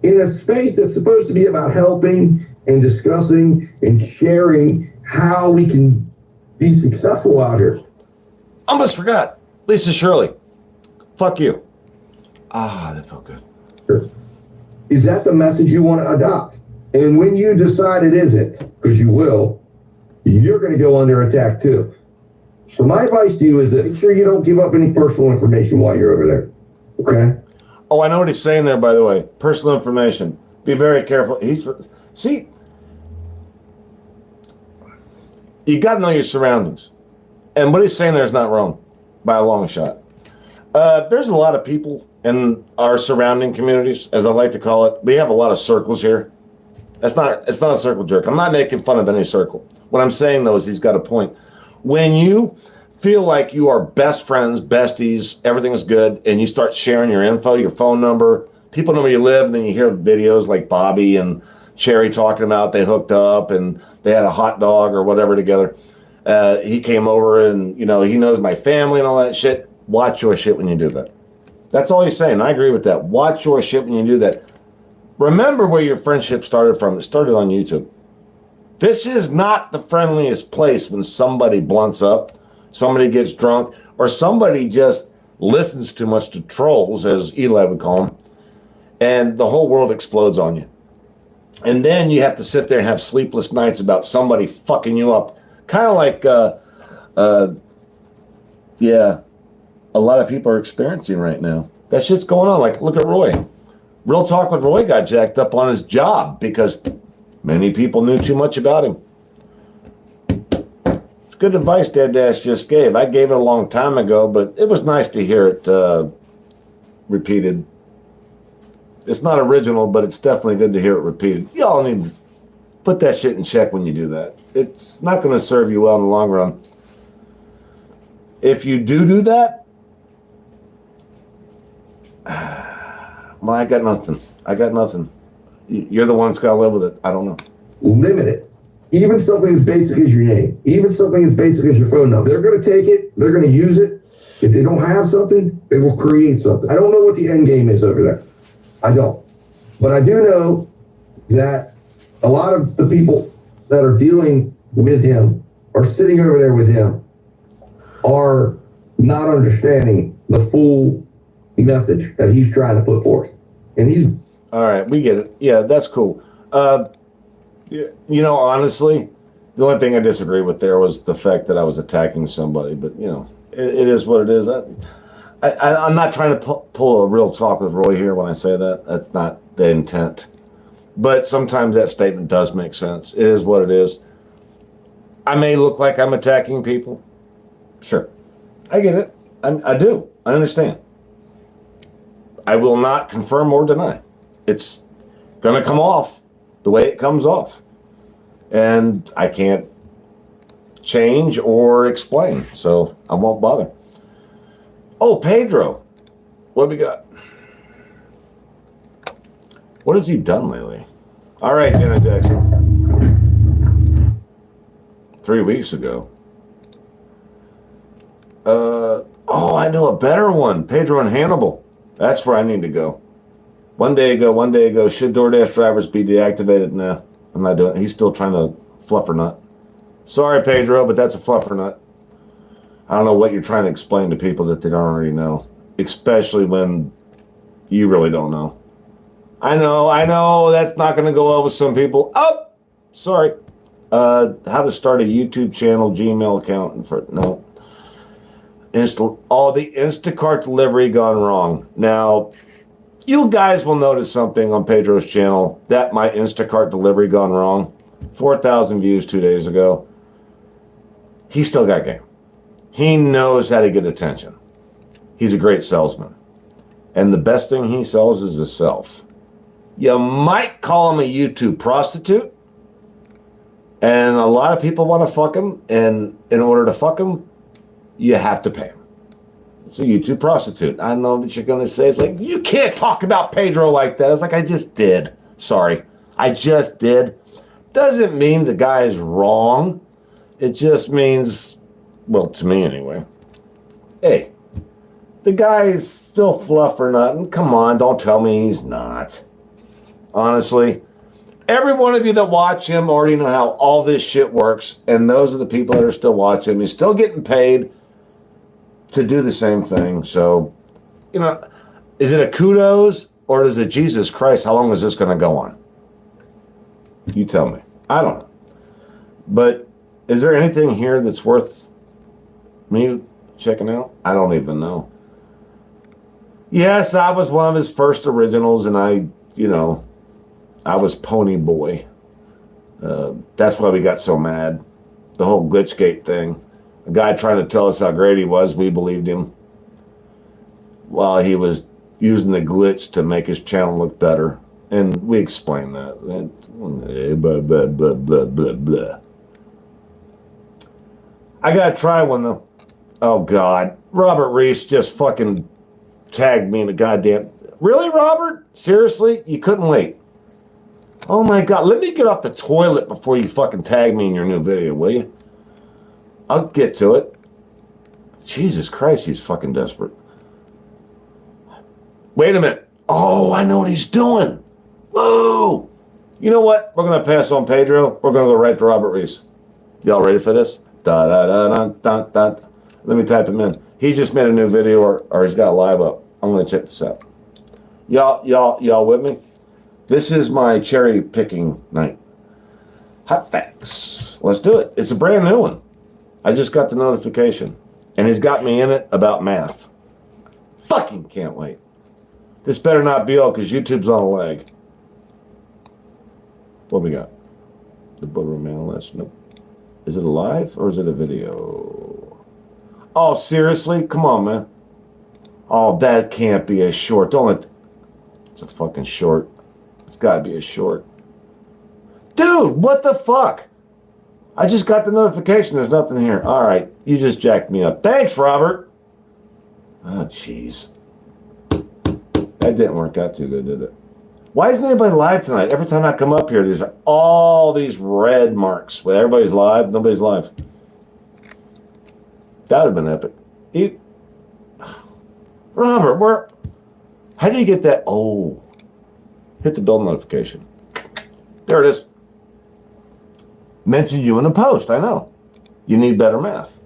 in a space that's supposed to be about helping and discussing and sharing how we can be successful out here. Almost forgot. Lisa Shirley. Fuck you. That felt good. Is that the message you want to adopt? And when you decide it isn't, because you will, you're going to go under attack too. So my advice to you is that make sure you don't give up any personal information while you're over there. Okay? Oh, I know what he's saying there, by the way. Personal information. Be very careful. See, you got to know your surroundings. And what he's saying there is not wrong by a long shot. There's a lot of people in our surrounding communities, as I like to call it. We have a lot of circles here. It's not a circle jerk. I'm not making fun of any circle. What I'm saying, though, is he's got a point. When you feel like you are best friends, besties, everything is good, and you start sharing your info, your phone number, people know where you live, and then you hear videos like Bobby and Sherry talking about they hooked up and they had a hot dog or whatever together. He came over and, you know, he knows my family and all that shit. Watch your shit when you do that. That's all he's saying. I agree with that. Watch your shit when you do that. Remember where your friendship started from. It started on YouTube. This is not the friendliest place when somebody blunts up, somebody gets drunk, or somebody just listens too much to trolls, as Eli would call them, and the whole world explodes on you. And then you have to sit there and have sleepless nights about somebody fucking you up. Kind of like, a lot of people are experiencing right now. That shit's going on. Like, look at Roy. Real Talk with Roy got jacked up on his job because many people knew too much about him. It's good advice Dad Dash just gave. I gave it a long time ago, but it was nice to hear it repeated. It's not original, but it's definitely good to hear it repeated. Y'all need to put that shit in check when you do that. It's not going to serve you well in the long run. If you do that, well, I got nothing. You're the one that's got to live with it. I don't know. Limit it. Even something as basic as your name, even something as basic as your phone number. They're going to take it. They're going to use it. If they don't have something, they will create something. I don't know what the end game is over there. I don't. But I do know that a lot of the people that are dealing with him or sitting over there with him are not understanding the full message that he's trying to put forth. And he's... All right, we get it. Yeah, that's cool. You know, honestly, the only thing I disagree with there was the fact that I was attacking somebody. But, you know, it is what it is. I'm not trying to pull a real talk with Roy here when I say that. That's not the intent. But sometimes that statement does make sense. It is what it is. I may look like I'm attacking people. Sure. I get it. I do. I understand. I will not confirm or deny. It's going to come off the way it comes off. And I can't change or explain, so I won't bother. Oh, Pedro. What we got? What has he done lately? All right, Janet Jackson. 3 weeks ago. Oh, I know a better one. Pedro and Hannibal. That's where I need to go. One day ago, should DoorDash drivers be deactivated? Nah, I'm not doing it. He's still trying to fluffer nut. Sorry, Pedro, but that's a fluffer nut. I don't know what you're trying to explain to people that they don't already know, especially when you really don't know. I know, that's not going to go well with some people. Oh, sorry. How to start a YouTube channel, Gmail account, no. The Instacart delivery gone wrong. Now, you guys will notice something on Pedro's channel, that my Instacart delivery gone wrong. 4,000 views 2 days ago. He still got game. He knows how to get attention. He's a great salesman. And the best thing he sells is himself. You might call him a YouTube prostitute. And a lot of people want to fuck him. And in order to fuck him, you have to pay him. It's a YouTube prostitute. I know what you're going to say. It's like, you can't talk about Pedro like that. It's like, I just did. Sorry. I just did. Doesn't mean the guy is wrong. It just means, well, to me anyway, hey, the guy's still fluffer nutting. Come on, don't tell me he's not. Honestly, every one of you that watch him already know how all this shit works, and those are the people that are still watching him. He's still getting paid to do the same thing. So, you know, is it a kudos or is it Jesus Christ? How long is this going to go on? You tell me. I don't know. But is there anything here that's worth me checking out? I don't even know. Yes, I was one of his first originals, and I was Pony Boy. That's why we got so mad. The whole Glitchgate thing. A guy trying to tell us how great he was, we believed him. While he was using the glitch to make his channel look better. And we explained that. Blah, blah, blah, blah, blah, blah. I gotta try one though. Oh God. Robert Reese just fucking tagged me in the goddamn... Really, Robert? Seriously? You couldn't wait? Oh my God. Let me get off the toilet before you fucking tag me in your new video, will you? I'll get to it. Jesus Christ, he's fucking desperate. Wait a minute. Oh, I know what he's doing. Whoa. You know what? We're going to pass on Pedro. We're going to go right to Robert Reese. Y'all ready for this? Da, da, da, da, da, da. Let me type him in. He just made a new video or he's got a live up. I'm going to check this out. Y'all with me? This is my cherry picking night. Hot facts. Let's do it. It's a brand new one. I just got the notification. And he's got me in it about math. Fucking can't wait. This better not be all because YouTube's on a leg. What we got? The boardroom analyst. Nope. Is it a live or is it a video? Oh, seriously? Come on, man. Oh, that can't be a short. Don't let... It's a fucking short. It's got to be a short. Dude, what the fuck? I just got the notification. There's nothing here. All right. You just jacked me up. Thanks, Robert. Oh, jeez. That didn't work out too good, did it? Why isn't anybody live tonight? Every time I come up here, there's all these red marks. Where everybody's live, nobody's live. That would have been epic. Robert, how do you get that? Oh, hit the bell notification. There it is. Mentioned you in a post. I know. You need better math.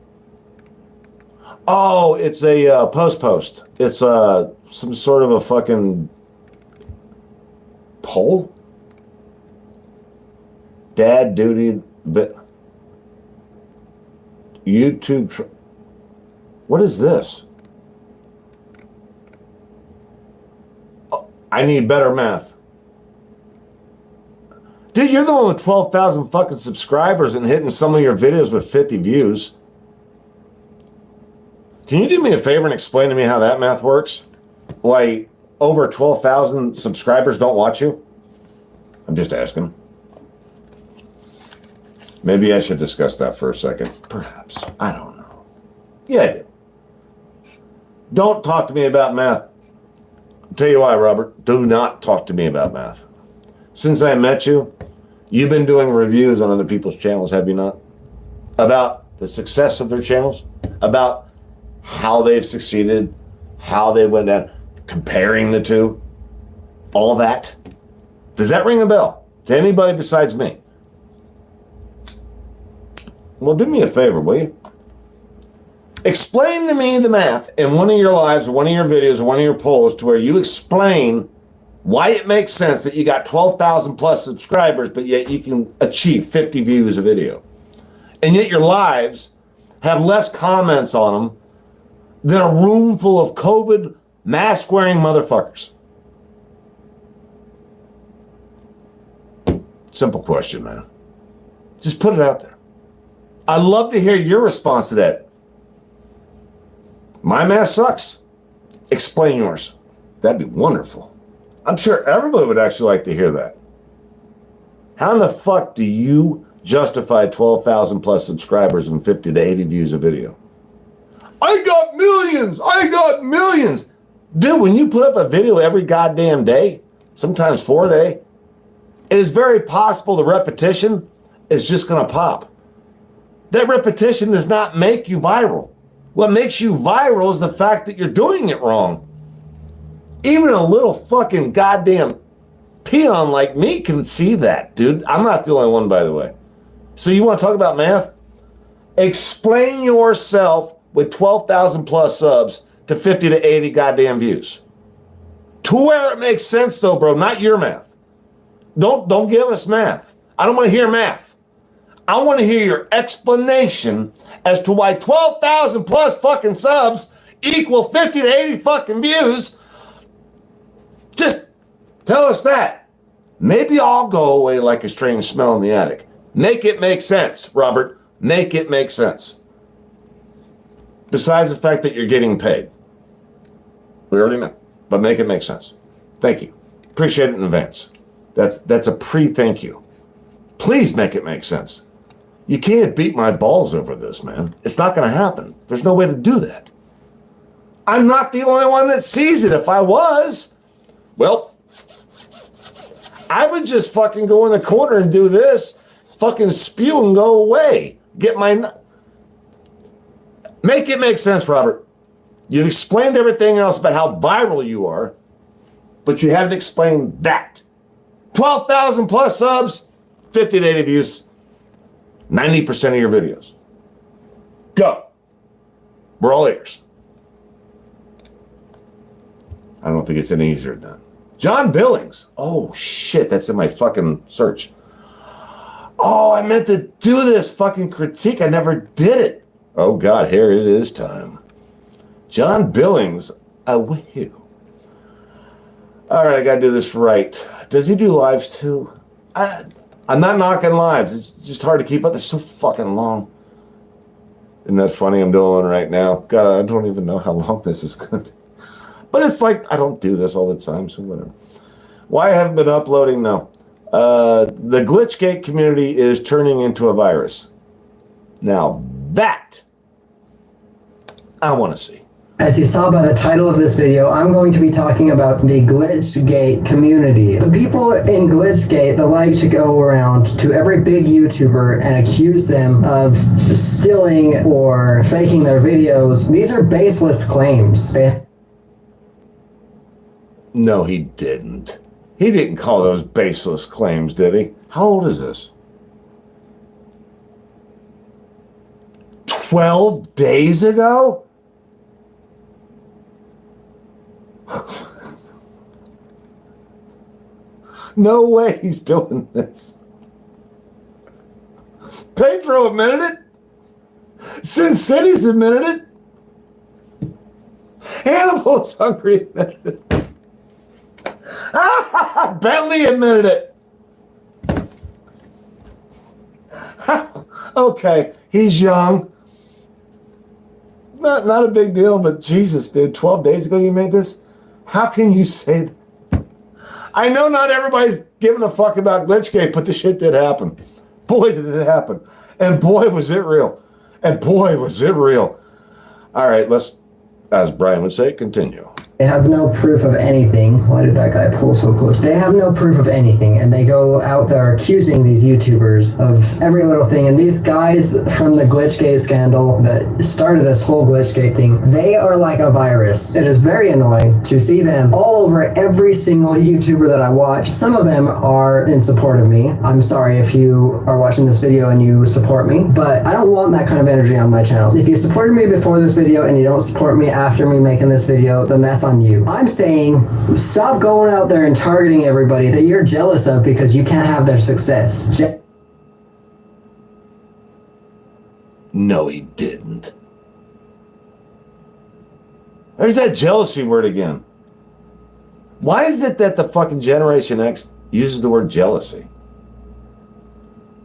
Oh, it's a post. It's some sort of a fucking poll. Dad duty, but YouTube. What is this? Oh, I need better math. Dude, you're the one with 12,000 fucking subscribers and hitting some of your videos with 50 views. Can you do me a favor and explain to me how that math works? Like, over 12,000 subscribers don't watch you? I'm just asking. Maybe I should discuss that for a second. Perhaps. I don't know. Yeah, I do. Don't talk to me about math. I'll tell you why, Robert. Do not talk to me about math. Since I met you, you've been doing reviews on other people's channels, have you not? About the success of their channels? About how they've succeeded, how they went down, comparing the two, all that. Does that ring a bell to anybody besides me? Well, do me a favor, will you? Explain to me the math in one of your lives or one of your videos or one of your polls to where you explain why it makes sense that you got 12,000 plus subscribers, but yet you can achieve 50 views a video. And yet your lives have less comments on them than a room full of COVID mask-wearing motherfuckers. Simple question, man. Just put it out there. I'd love to hear your response to that. My math sucks. Explain yours. That'd be wonderful. I'm sure everybody would actually like to hear that. How in the fuck do you justify 12,000 plus subscribers and 50 to 80 views a video? I got millions! I got millions! Dude, when you put up a video every goddamn day, sometimes 4 a day, it is very possible the repetition is just going to pop. That repetition does not make you viral. What makes you viral is the fact that you're doing it wrong. Even a little fucking goddamn peon like me can see that, dude. I'm not the only one, by the way. So you want to talk about math? Explain yourself with 12,000 plus subs to 50 to 80 goddamn views. To where it makes sense, though, bro. Not your math. Don't give us math. I don't want to hear math. I want to hear your explanation as to why 12,000 plus fucking subs equal 50 to 80 fucking views. Just tell us that. Maybe I'll go away like a strange smell in the attic. Make it make sense, Robert. Make it make sense. Besides the fact that you're getting paid. We already know. But make it make sense. Thank you. Appreciate it in advance. That's a pre-thank you. Please make it make sense. You can't beat my balls over this, man. It's not going to happen. There's no way to do that. I'm not the only one that sees it. If I was, well, I would just fucking go in the corner and do this, fucking spew and go away. Make it make sense, Robert. You've explained everything else about how viral you are, but you haven't explained that. 12,000 plus subs, 50 to 80 views, 90% of your videos. Go. We're all ears. I don't think it's any easier than that. John Billings. Oh, shit. That's in my fucking search. Oh, I meant to do this fucking critique. I never did it. Oh, God. Here it is time. John Billings. Woohoo. All right. I got to do this right. Does he do lives too? I'm not knocking lives. It's just hard to keep up. They're so fucking long. Isn't that funny? I'm doing one right now. God, I don't even know how long this is going to be. But it's like, I don't do this all the time, so whatever. Why I haven't been uploading? No. The Glitchgate community is turning into a virus. Now, that I want to see. As you saw by the title of this video, I'm going to be talking about the Glitchgate community. The people in Glitchgate that like to go around to every big YouTuber and accuse them of stealing or faking their videos, these are baseless claims. No, he didn't. He didn't call those baseless claims, did he? How old is this? 12 days ago? No way he's doing this. Pedro admitted it. Sin City's admitted it. Hannibal's hungry admitted it. Bentley admitted it. Okay, he's young. Not a big deal, but Jesus, dude, 12 days ago you made this? How can you say that? I know not everybody's giving a fuck about Glitchgate, but the shit did happen. Boy, did it happen. And boy, was it real. And boy, was it real. All right, let's, as Brian would say, continue. They have no proof of anything. Why did that guy pull so close? They have no proof of anything, and they go out there accusing these YouTubers of every little thing. And these guys from the Glitchgate scandal that started this whole Glitchgate thing, they are like a virus. It is very annoying to see them all over every single YouTuber that I watch. Some of them are in support of me. I'm sorry if you are watching this video and you support me, but I don't want that kind of energy on my channel. If you supported me before this video and you don't support me after me making this video, then that's on you. I'm saying stop going out there and targeting everybody that you're jealous of because you can't have their success. No, he didn't. There's that jealousy word again. Why is it that the fucking Generation X uses the word jealousy?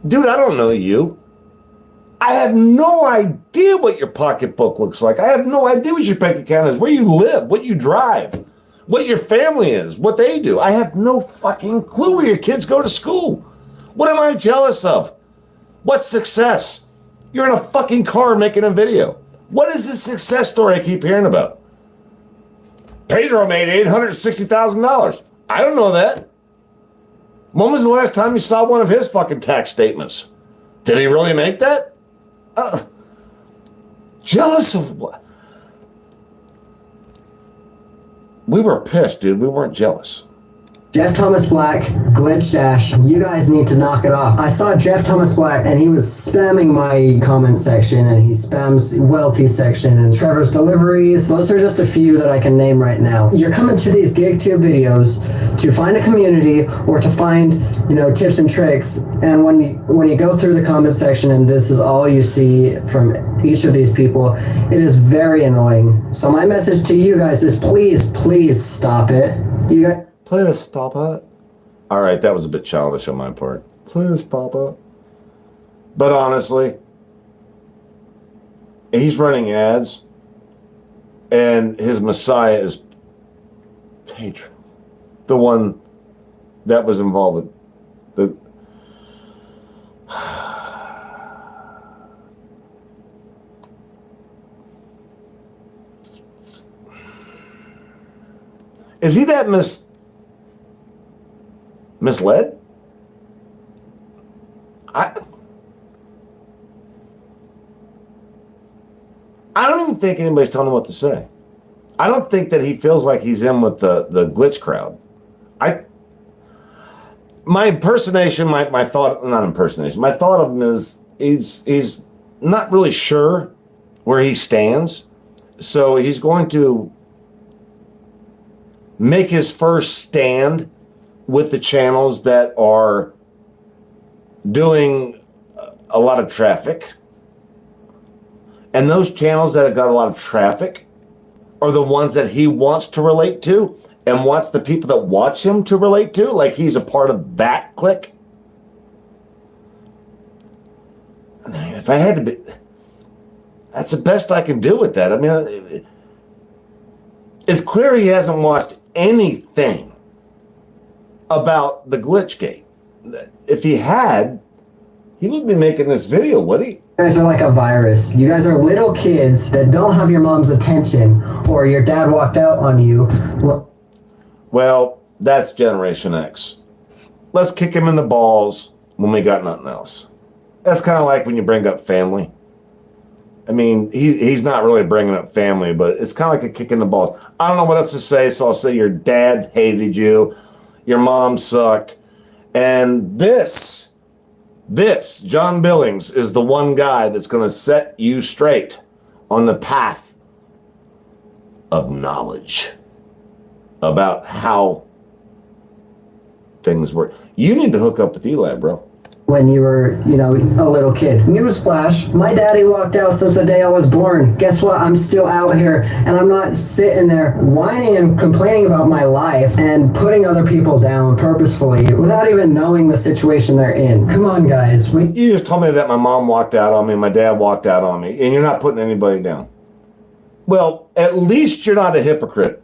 Dude, I don't know you. I have no idea what your pocketbook looks like. I have no idea what your bank account is, where you live, what you drive, what your family is, what they do. I have no fucking clue where your kids go to school. What am I jealous of? What success? You're in a fucking car making a video. What is the success story I keep hearing about? Pedro made $860,000. I don't know that. When was the last time you saw one of his fucking tax statements? Did he really make that? Jealous of what? We were pissed, dude. We weren't jealous. Jeff Thomas Black, Glitch Dash, you guys need to knock it off. I saw Jeff Thomas Black and he was spamming my comment section and he spams Welty section and Trevor's Deliveries. Those are just a few that I can name right now. You're coming to these GigTube videos to find a community or to find, tips and tricks. And when you go through the comment section and this is all you see from each of these people, it is very annoying. So my message to you guys is please stop it. You guys. Please stop it. All right, that was a bit childish on my part. Please stop it. But honestly, he's running ads, and his messiah is Pedro, the one that was involved with the. Is he that misled? I don't even think anybody's telling him what to say. I don't think that he feels like he's in with the glitch crowd. My thought of him is he's not really sure where he stands. So he's going to make his first stand with the channels that are doing a lot of traffic. And those channels that have got a lot of traffic are the ones that he wants to relate to and wants the people that watch him to relate to, like he's a part of that clique. If I had to be, that's the best I can do with that. I mean, it's clear he hasn't watched anything about the Glitchgate. If he had, he would be making this video, would he? You guys are like a virus. You guys are little kids that don't have your mom's attention, or your dad walked out on you. Well, that's Generation X. Let's kick him in the balls when we got nothing else. That's kind of like when you bring up family. I mean, he's not really bringing up family, but it's kind of like a kick in the balls. I don't know what else to say, so I'll say your dad hated you, your mom sucked, and this John Billings is the one guy that's going to set you straight on the path of knowledge about how things work. You need to hook up with Eli, bro. When you were, a little kid. Newsflash, my daddy walked out since the day I was born. Guess what? I'm still out here, and I'm not sitting there whining and complaining about my life and putting other people down purposefully without even knowing the situation they're in. Come on, guys. You just told me that my mom walked out on me, my dad walked out on me, and you're not putting anybody down. Well, at least you're not a hypocrite.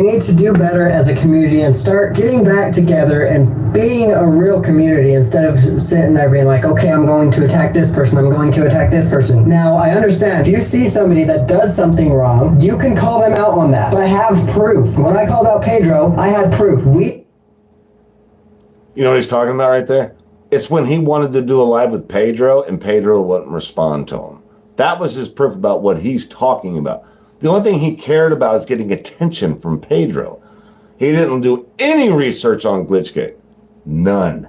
We need to do better as a community and start getting back together and being a real community instead of sitting there being like, okay, I'm going to attack this person, I'm going to attack this person. Now, I understand, if you see somebody that does something wrong, you can call them out on that, but have proof. When I called out Pedro, I had proof. You know what he's talking about right there? It's when he wanted to do a live with Pedro and Pedro wouldn't respond to him. That was his proof about what he's talking about. The only thing he cared about is getting attention from Pedro. He didn't do any research on Glitchgate. None.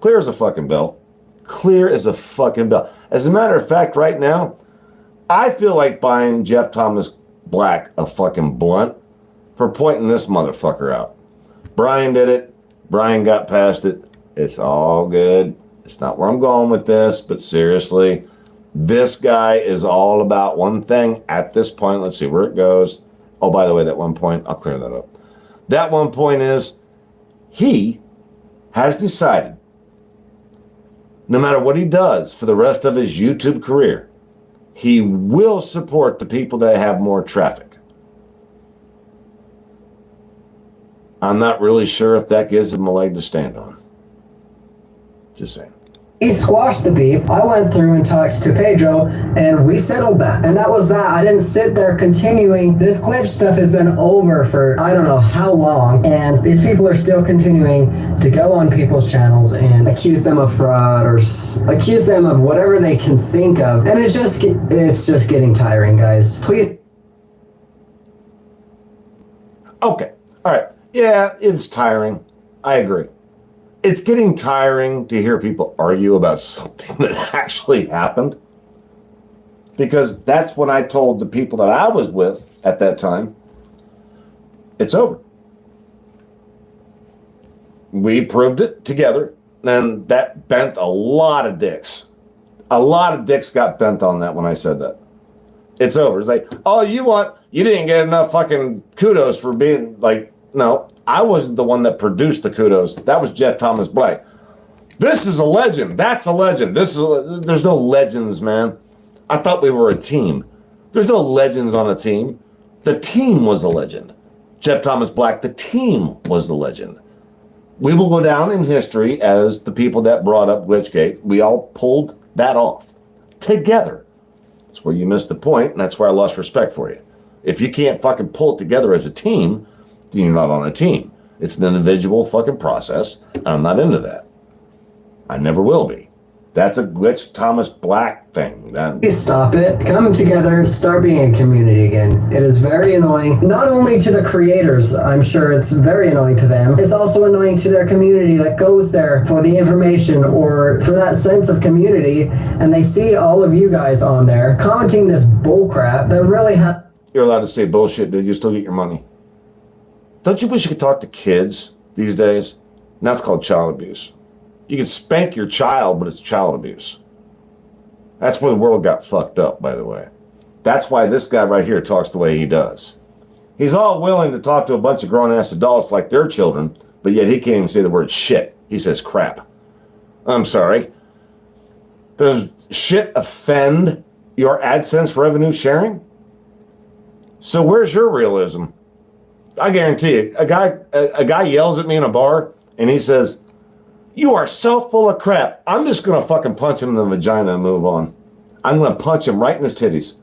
Clear as a fucking bell. Clear as a fucking bell. As a matter of fact, right now, I feel like buying Jeff Thomas Black a fucking blunt for pointing this motherfucker out. Brian did it. Brian got past it. It's all good. It's not where I'm going with this, but seriously, this guy is all about one thing at this point. Let's see where it goes. Oh, by the way, that one point, I'll clear that up. That one point is he has decided no matter what he does for the rest of his YouTube career, he will support the people that have more traffic. I'm not really sure if that gives him a leg to stand on. Just saying. He squashed the beef. I went through and talked to Pedro, and we settled that. And that was that. I didn't sit there continuing. This glitch stuff has been over for I don't know how long, and these people are still continuing to go on people's channels and accuse them of fraud or accuse them of whatever they can think of. And it's just getting tiring, guys. Please. Okay. All right. Yeah, it's tiring. I agree. It's getting tiring to hear people argue about something that actually happened. Because that's what I told the people that I was with at that time. It's over. We proved it together. And that bent a lot of dicks. A lot of dicks got bent on that when I said that. It's over. It's like, oh, you didn't get enough fucking kudos for being like, no. I wasn't the one that produced the kudos. That was Jeff Thomas Black. This is a legend. That's a legend. There's no legends, man. I thought we were a team. There's no legends on a team. The team was a legend. Jeff Thomas Black, the team was the legend. We will go down in history as the people that brought up Glitchgate. We all pulled that off together. That's where you missed the point, and that's where I lost respect for you. If you can't fucking pull it together as a team, you're not on a team. It's an individual fucking process, and I'm not into that. I never will be. That's a Glitch Thomas Black thing. Please stop it. Come together, start being a community again. It is very annoying, not only to the creators, I'm sure it's very annoying to them, it's also annoying to their community that goes there for the information or for that sense of community, and they see all of you guys on there commenting this bullcrap that really You're allowed to say bullshit, dude. You still get your money. Don't you wish you could talk to kids these days? And that's called child abuse. You can spank your child, but it's child abuse. That's where the world got fucked up, by the way. That's why this guy right here talks the way he does. He's all willing to talk to a bunch of grown-ass adults like they're children, but yet he can't even say the word shit. He says crap. I'm sorry. Does shit offend your AdSense revenue sharing? So where's your realism? I guarantee you, a guy yells at me in a bar and he says, "You are so full of crap." I'm just going to fucking punch him in the vagina and move on. I'm going to punch him right in his titties.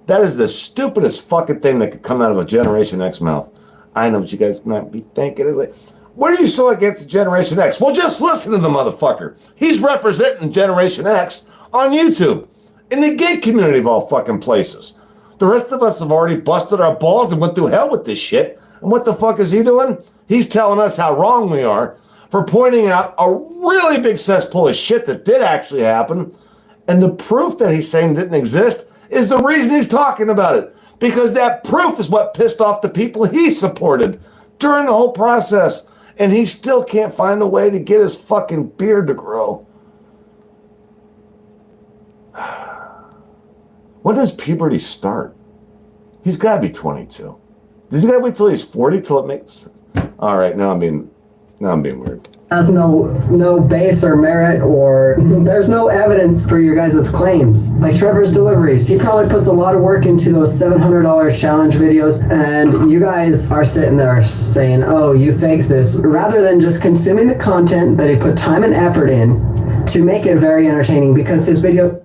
That is the stupidest fucking thing that could come out of a Generation X mouth. I know what you guys might be thinking. It's like, what are you so against Generation X? Well, just listen to the motherfucker. He's representing Generation X on YouTube in the gay community of all fucking places. The rest of us have already busted our balls and went through hell with this shit. And what the fuck is he doing? He's telling us how wrong we are for pointing out a really big cesspool of shit that did actually happen. And the proof that he's saying didn't exist is the reason he's talking about it. Because that proof is what pissed off the people he supported during the whole process. And he still can't find a way to get his fucking beard to grow. When does puberty start? He's got to be 22. Does he got to wait till he's 40 till it makes sense? All right, now I'm being weird. has no base or merit, or there's no evidence for your guys' claims. Like Trevor's deliveries, he probably puts a lot of work into those $700 challenge videos, and you guys are sitting there saying, oh, you faked this, rather than just consuming the content that he put time and effort in to make it very entertaining, because his video...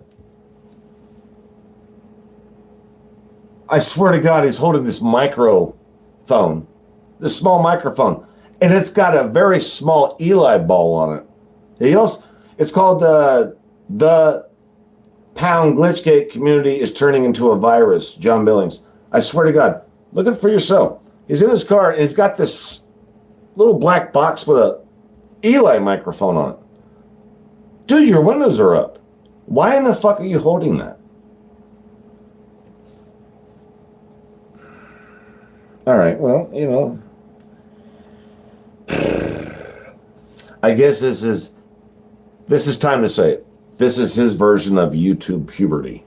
I swear to God, he's holding this microphone, this small microphone, and it's got a very small Eli ball on it. It's called the Pound Glitchgate community is turning into a virus. John Billings. I swear to God, look at it for yourself. He's in his car and he's got this little black box with a Eli microphone on it. Dude, your windows are up. Why in the fuck are you holding that? All right, well, you know, I guess this is time to say it. This is his version of YouTube puberty.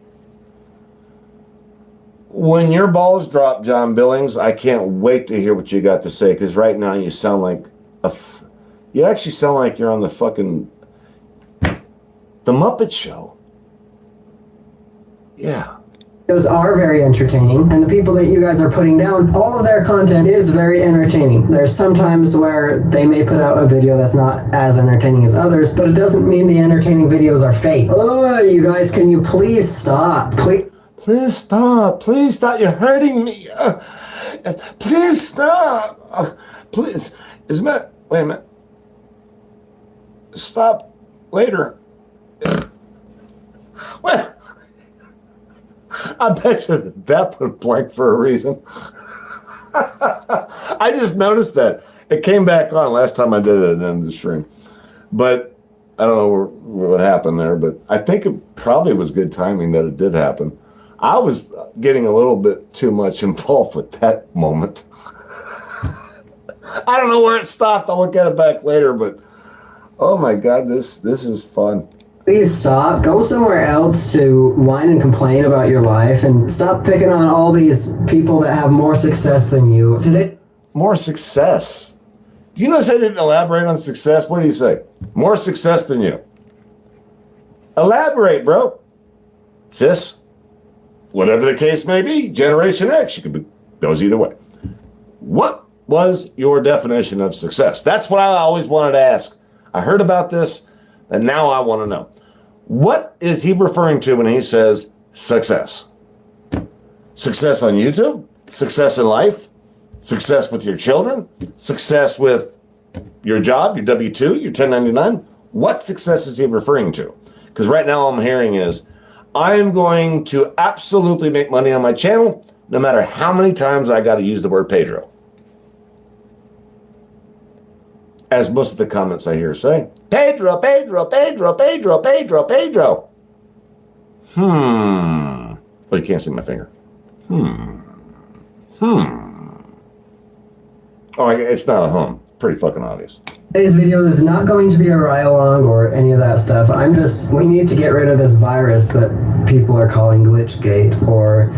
When your balls drop, John Billings, I can't wait to hear what you got to say, because right now you sound like you actually sound like you're on the fucking The Muppet Show. Yeah. Those are very entertaining, and the people that you guys are putting down, all of their content is very entertaining. There's some times where they may put out a video that's not as entertaining as others, but it doesn't mean the entertaining videos are fake. Oh, you guys, can you please stop? Please stop. Please stop. You're hurting me. Please stop. Please. Wait a minute. Stop later. Well, I bet you that put blank for a reason. I just noticed that. It came back on last time I did it in the stream. But I don't know what happened there, but I think it probably was good timing that it did happen. I was getting a little bit too much involved with that moment. I don't know where it stopped. I'll look at it back later, but oh my God, this is fun. Please stop. Go somewhere else to whine and complain about your life, and stop picking on all these people that have more success than you. Today, more success. Do you notice I didn't elaborate on success? What do you say? More success than you. Elaborate, bro. Sis. Whatever the case may be, Generation X, you could be, goes either way. What was your definition of success? That's what I always wanted to ask. I heard about this, and now I want to know. What is he referring to when he says success? Success on YouTube? Success in life? Success with your children? Success with your job, your W-2, your 1099? What success is he referring to? Because right now all I'm hearing is, I am going to absolutely make money on my channel, no matter how many times I got to use the word Pedro. As most of the comments I hear say, Pedro, Pedro, Pedro, Pedro, Pedro, Pedro. Oh, you can't see my finger. Oh, it's not a hum. Pretty fucking obvious. today's video is not going to be a ride-along or any of that stuff. We need to get rid of this virus that people are calling Glitchgate, or,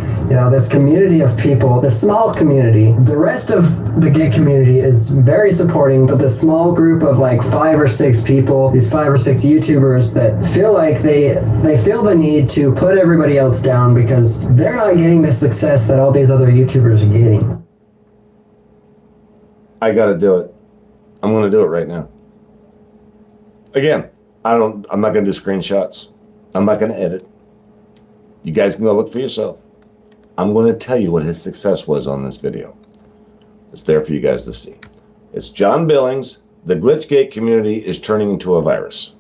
this community of people, this small community. The rest of the gay community is very supporting, but the small group of like 5 or 6 people, these 5 or 6 YouTubers that feel like they feel the need to put everybody else down because they're not getting the success that all these other YouTubers are getting. I gotta do it. I'm gonna do it right now. Again, I'm not gonna do screenshots. I'm not gonna edit. You guys can go look for yourself. I'm gonna tell you what his success was on this video. It's there for you guys to see. It's John Billings. The Glitchgate community is turning into a virus.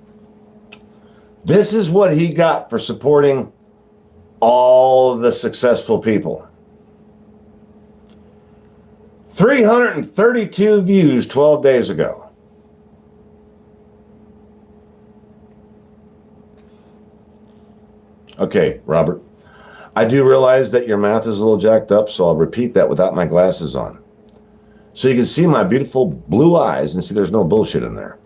This is what he got for supporting all of the successful people. 332 views 12 days ago. Okay, Robert. I do realize that your math is a little jacked up, so I'll repeat that without my glasses on. So you can see my beautiful blue eyes and see there's no bullshit in there.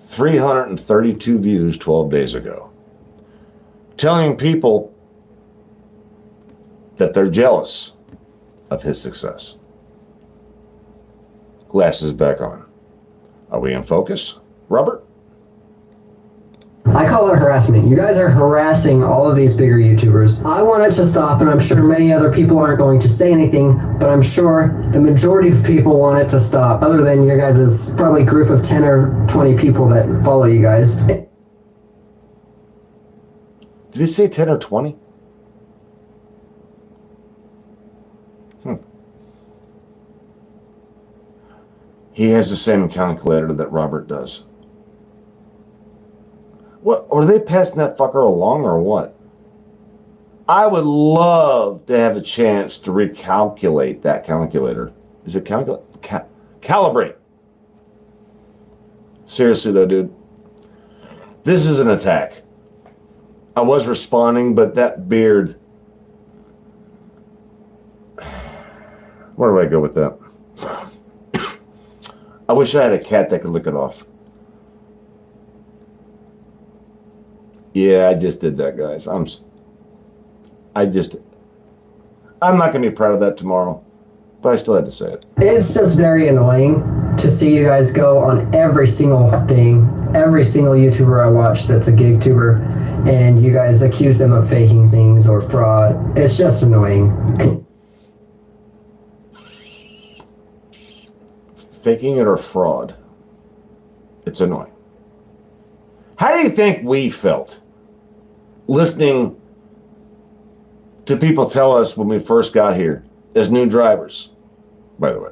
332 views 12 days ago. Telling people that they're jealous of his success. Glasses back on. Are we in focus, Robert? I call it harassment. You guys are harassing all of these bigger YouTubers. I want it to stop, and I'm sure many other people aren't going to say anything, but I'm sure the majority of people want it to stop, other than your guys' probably group of 10 or 20 people that follow you guys. Did he say 10 or 20? He has the same calculator that Robert does. What, are they passing that fucker along or what? I would love to have a chance to recalculate that calculator. Is it calibrate? Seriously though, dude. This is an attack. I was responding, but that beard. Where do I go with that? I wish I had a cat that could lick it off. Yeah, I just did that, guys. I'm not going to be proud of that tomorrow, but I still had to say it. It's just very annoying to see you guys go on every single thing, every single YouTuber I watch that's a gig tuber, and you guys accuse them of faking things or fraud. It's just annoying. Faking it or fraud. It's annoying. How do you think we felt listening to people tell us when we first got here as new drivers, by the way?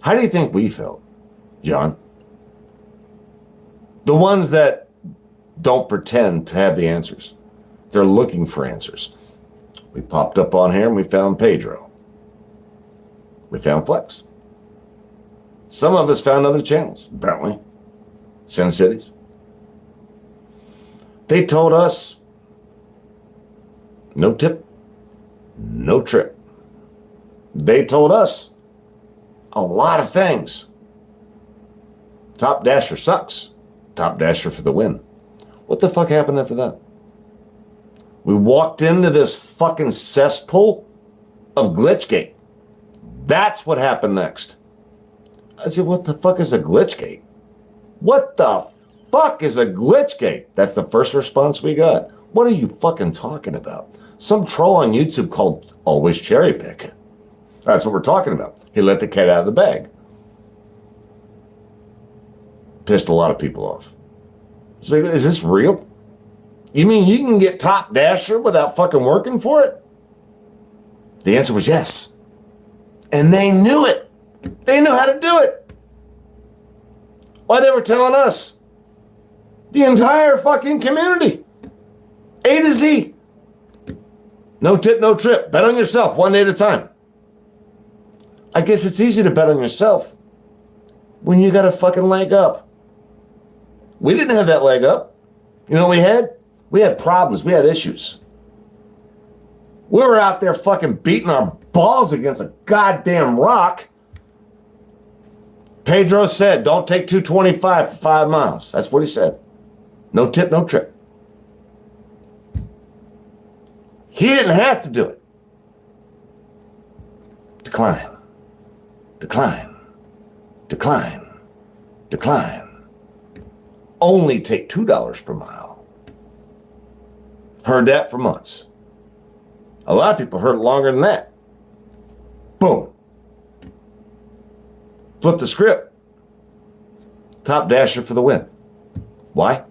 How do you think we felt, John? The ones that don't pretend to have the answers. They're looking for answers. We popped up on here and we found Pedro. We found Flex. Some of us found other channels, apparently. Sin Cities. They told us, no tip, no trip. They told us a lot of things. Top Dasher sucks. Top Dasher for the win. What the fuck happened after that? We walked into this fucking cesspool of Glitchgate. That's what happened next. I said, what the fuck is a Glitchgate? What the fuck is a Glitchgate? That's the first response we got. What are you fucking talking about? Some troll on YouTube called Always Cherry Pick. That's what we're talking about. He let the cat out of the bag. Pissed a lot of people off. So, is this real? You mean you can get Top Dasher without fucking working for it? The answer was yes. And they knew it. They knew how to do it. Why, they were telling us. The entire fucking community. A to Z. No tip, no trip. Bet on yourself one day at a time. I guess it's easy to bet on yourself when you got a fucking leg up. We didn't have that leg up. You know what we had? We had problems. We had issues. We were out there fucking beating our balls against a goddamn rock. Pedro said, don't take 225 for 5 miles. That's what he said. No tip, no trip. He didn't have to do it. Decline. Decline. Decline. Decline. Only take $2 per mile. Heard that for months. A lot of people heard it longer than that. Boom. Flip the script. Top Dasher for the win. Why?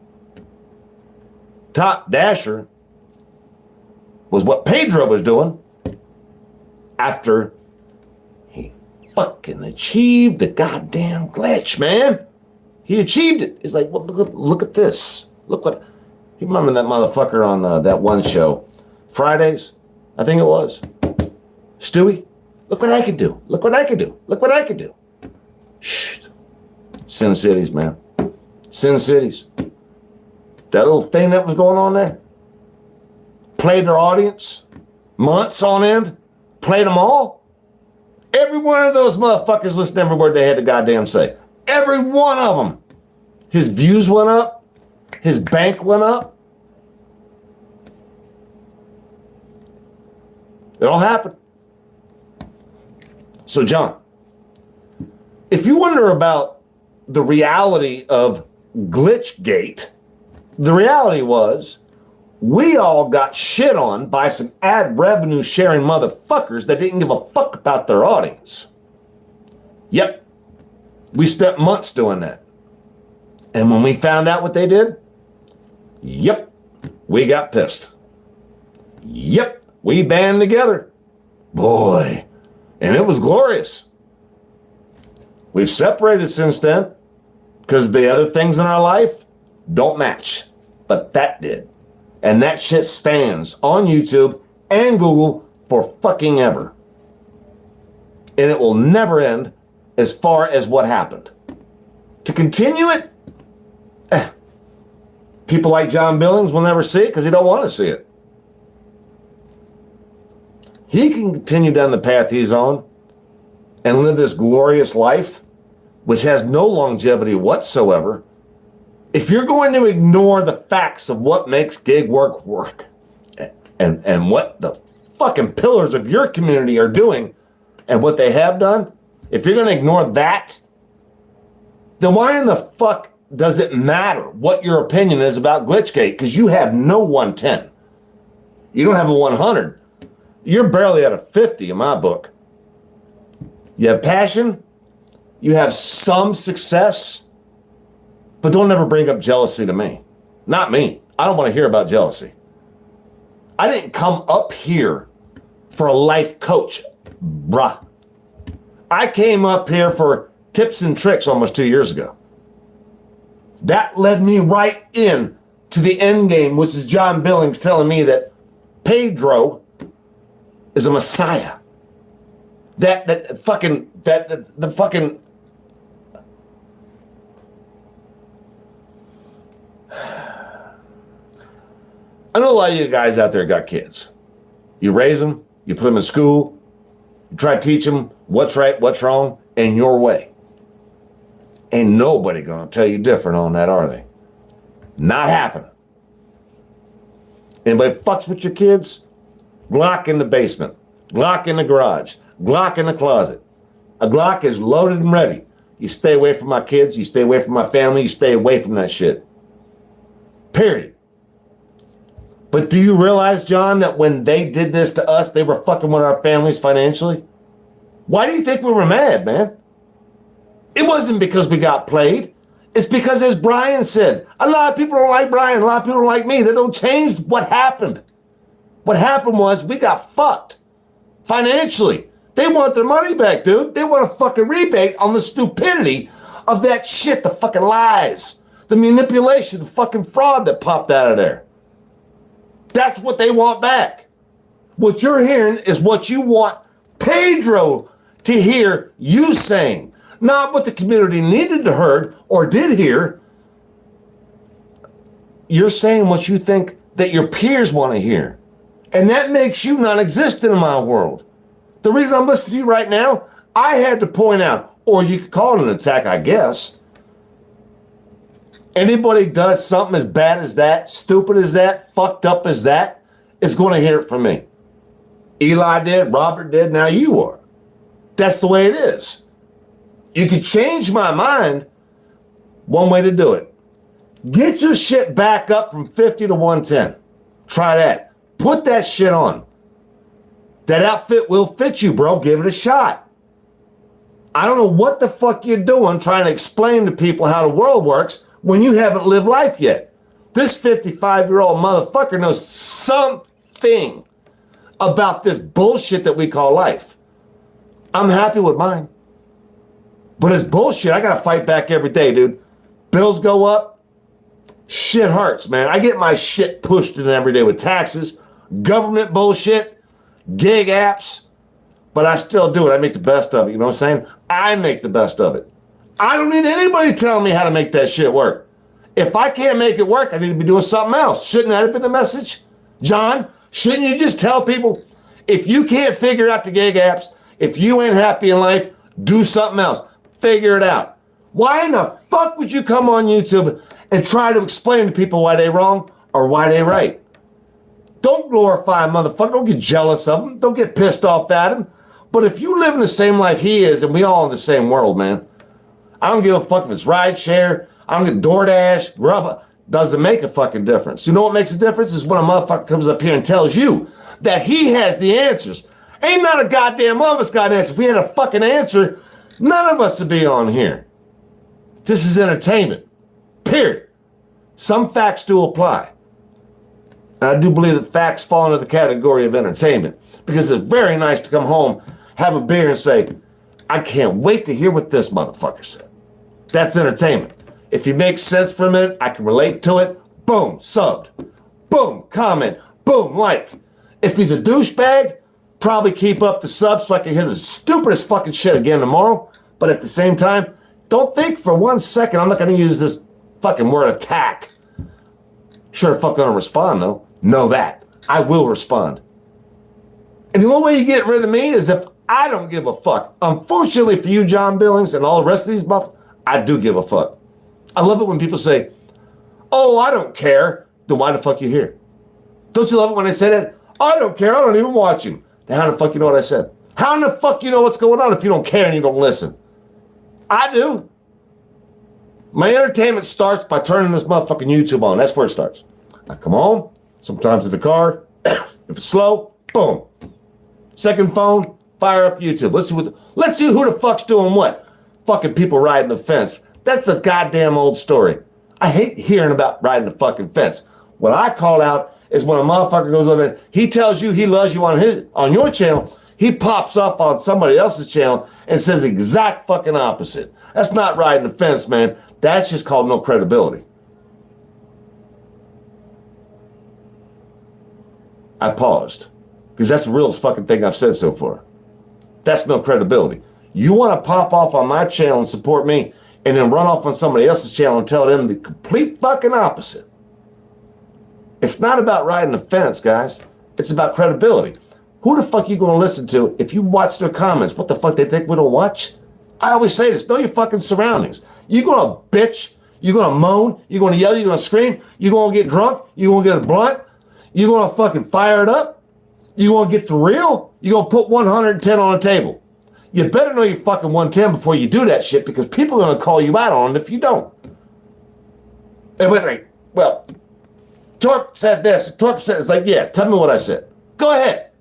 Top Dasher was what Pedro was doing after he fucking achieved the goddamn glitch, man. He achieved it. He's like, well, look at this. Look what... You remember that motherfucker on that one show? Fridays, I think it was. Stewie, look what I could do. Look what I could do. Look what I could do. Shh. Sin Cities, man. Sin Cities. That little thing that was going on there. Played their audience. Months on end. Played them all. Every one of those motherfuckers listened to every word they had to goddamn say. Every one of them. His views went up. His bank went up. It all happened. So, John, if you wonder about the reality of Glitchgate, the reality was we all got shit on by some ad revenue sharing motherfuckers that didn't give a fuck about their audience. Yep. We spent months doing that. And when we found out what they did, yep, we got pissed. Yep, we banded together. Boy, and it was glorious. We've separated since then because the other things in our life don't match. But that did. And that shit stands on YouTube and Google for fucking ever. And it will never end as far as what happened. To continue it, people like John Billings will never see it because he don't want to see it. He can continue down the path he's on and live this glorious life, which has no longevity whatsoever. If you're going to ignore the facts of what makes gig work and what the fucking pillars of your community are doing and what they have done, if you're going to ignore that, then why in the fuck does it matter what your opinion is about Glitchgate? Because you have no 110. You don't have a 100. You're barely at a 50 in my book. You have passion. You have some success. But don't ever bring up jealousy to me. Not me. I don't want to hear about jealousy. I didn't come up here for a life coach, bruh. I came up here for tips and tricks almost 2 years ago. That led me right in to the end game, which is John Billings telling me that Pedro is a messiah. The fucking I know a lot of you guys out there got kids. You raise them, you put them in school, you try to teach them what's right, what's wrong, in your way. Ain't nobody gonna tell you different on that, are they? Not happening. Anybody fucks with your kids? Glock in the basement, Glock in the garage, Glock in the closet. A Glock is loaded and ready. You stay away from my kids, you stay away from my family, you stay away from that shit. Period. But do you realize, John, that when they did this to us, they were fucking with our families financially? Why do you think we were mad, man? It wasn't because we got played. It's because, as Brian said, a lot of people don't like Brian, a lot of people don't like me. They don't change what happened. What happened was we got fucked financially. They want their money back, dude. They want a fucking rebate on the stupidity of that shit, the fucking lies, the manipulation, the fucking fraud that popped out of there. That's what they want back. What you're hearing is what you want Pedro to hear you saying, not what the community needed to hear or did hear. You're saying what you think that your peers want to hear. And that makes you non-existent in my world. The reason I'm listening to you right now, I had to point out, or you could call it an attack, I guess. Anybody does something as bad as that, stupid as that, fucked up as that, is going to hear it from me. Eli did, Robert did, now you are. That's the way it is. You can change my mind. One way to do it. Get your shit back up from 50 to 110. Try that. Put that shit on. That outfit will fit you, bro. Give it a shot. I don't know what the fuck you're doing trying to explain to people how the world works when you haven't lived life yet. This 55-year-old motherfucker knows something about this bullshit that we call life. I'm happy with mine. But it's bullshit. I gotta fight back every day, dude. Bills go up. Shit hurts, man. I get my shit pushed in every day with taxes, government bullshit, gig apps, but I still do it. I make the best of it. You know what I'm saying? I make the best of it. I don't need anybody telling me how to make that shit work. If I can't make it work, I need to be doing something else. Shouldn't that have been the message? John, shouldn't you just tell people, if you can't figure out the gig apps, if you ain't happy in life, do something else. Figure it out. Why in the fuck would you come on YouTube and try to explain to people why they wrong or why they right? Don't glorify a motherfucker. Don't get jealous of him. Don't get pissed off at him. But if you live in the same life he is, and we all in the same world, man, I don't give a fuck if it's rideshare. I don't get DoorDash, Grubhub. Doesn't make a fucking difference. You know what makes a difference is when a motherfucker comes up here and tells you that he has the answers. Ain't not a goddamn one of us got answers. If we had a fucking answer, none of us would be on here. This is entertainment. Period. Some facts do apply. And I do believe that facts fall into the category of entertainment because it's very nice to come home, have a beer, and say, I can't wait to hear what this motherfucker said. That's entertainment. If he makes sense for a minute, I can relate to it. Boom, subbed. Boom, comment. Boom, like. If he's a douchebag, probably keep up the sub so I can hear the stupidest fucking shit again tomorrow. But at the same time, don't think for 1 second I'm not going to use this fucking word attack. Sure fuck gonna respond though. Know that. I will respond. And the only way you get rid of me is if I don't give a fuck. Unfortunately for you, John Billings, and all the rest of these buff, I do give a fuck. I love it when people say, oh, I don't care. Then why the fuck you here? Don't you love it when they say that? I don't care. I don't even watch you. Then how the fuck you know what I said? How in the fuck you know what's going on if you don't care and you don't listen? I do. My entertainment starts by turning this motherfucking YouTube on. That's where it starts. I come home, sometimes in the car. If it's slow, boom. Second phone, fire up YouTube. Let's see who the fuck's doing what. Fucking people riding the fence. That's a goddamn old story. I hate hearing about riding the fucking fence. What I call out is when a motherfucker goes over and he tells you he loves you on your channel, he pops up on somebody else's channel and says the exact fucking opposite. That's not riding the fence, man. That's just called no credibility. I paused because that's the realest fucking thing I've said so far. That's no credibility. You want to pop off on my channel and support me and then run off on somebody else's channel and tell them the complete fucking opposite. It's not about riding the fence, guys. It's about credibility. Who the fuck you gonna listen to if you watch their comments? What the fuck they think we don't watch? I always say this, know your fucking surroundings. You're gonna bitch, you're gonna moan, you're gonna yell, you're gonna scream, you're gonna get drunk, you're gonna get a blunt, you're gonna fucking fire it up, you're gonna get the real, you're gonna put 110 on the table. You better know your fucking 110 before you do that shit because people are gonna call you out on it if you don't. And wait, like, well, Torp said this, Torp said, it's like, yeah, tell me what I said. Go ahead.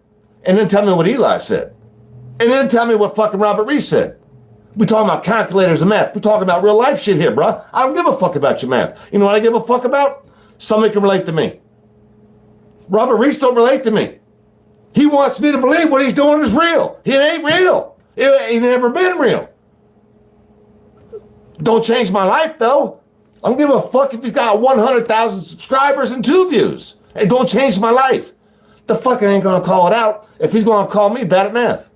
And then tell me what Eli said. And then tell me what fucking Robert Reese said. We talking about calculators and math. We talking about real life shit here, bro. I don't give a fuck about your math. You know what I give a fuck about? Somebody can relate to me. Robert Reese don't relate to me. He wants me to believe what he's doing is real. It ain't real. It ain't never been real. Don't change my life, though. I don't give a fuck if he's got 100,000 subscribers and 2 views. It don't change my life. The fuck I ain't gonna call it out if he's gonna call me bad at math.